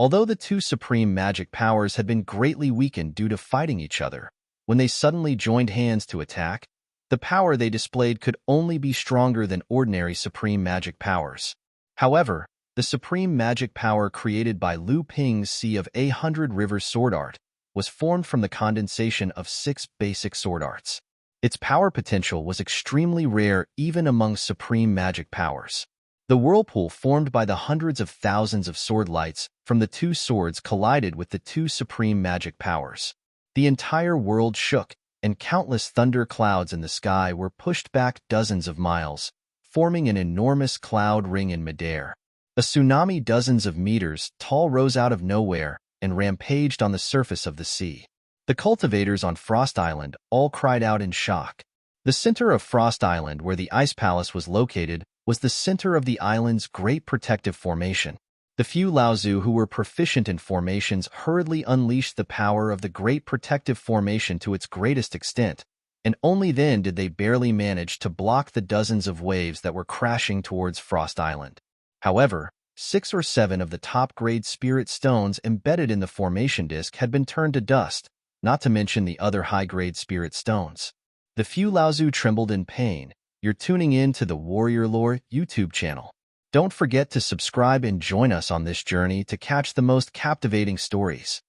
Although the two supreme magic powers had been greatly weakened due to fighting each other, when they suddenly joined hands to attack, the power they displayed could only be stronger than ordinary supreme magic powers. However, the supreme magic power created by Lu Ping's Sea of 100 Rivers sword art was formed from the condensation of 6 basic sword arts. Its power potential was extremely rare even among supreme magic powers. The whirlpool formed by the hundreds of thousands of sword lights from the two swords collided with the two supreme magic powers. The entire world shook, and countless thunder clouds in the sky were pushed back dozens of miles, forming an enormous cloud ring in midair. A tsunami dozens of meters tall rose out of nowhere and rampaged on the surface of the sea. The cultivators on Frost Island all cried out in shock. The center of Frost Island, where the Ice Palace was located, was the center of the island's Great Protective Formation. The few Laozu who were proficient in formations hurriedly unleashed the power of the Great Protective Formation to its greatest extent, and only then did they barely manage to block the dozens of waves that were crashing towards Frost Island. However, 6 or 7 of the top-grade spirit stones embedded in the formation disk had been turned to dust, not to mention the other high-grade spirit stones. The few Laozu trembled in pain. You're tuning in to the Warrior Lore YouTube channel. Don't forget to subscribe and join us on this journey to catch the most captivating stories.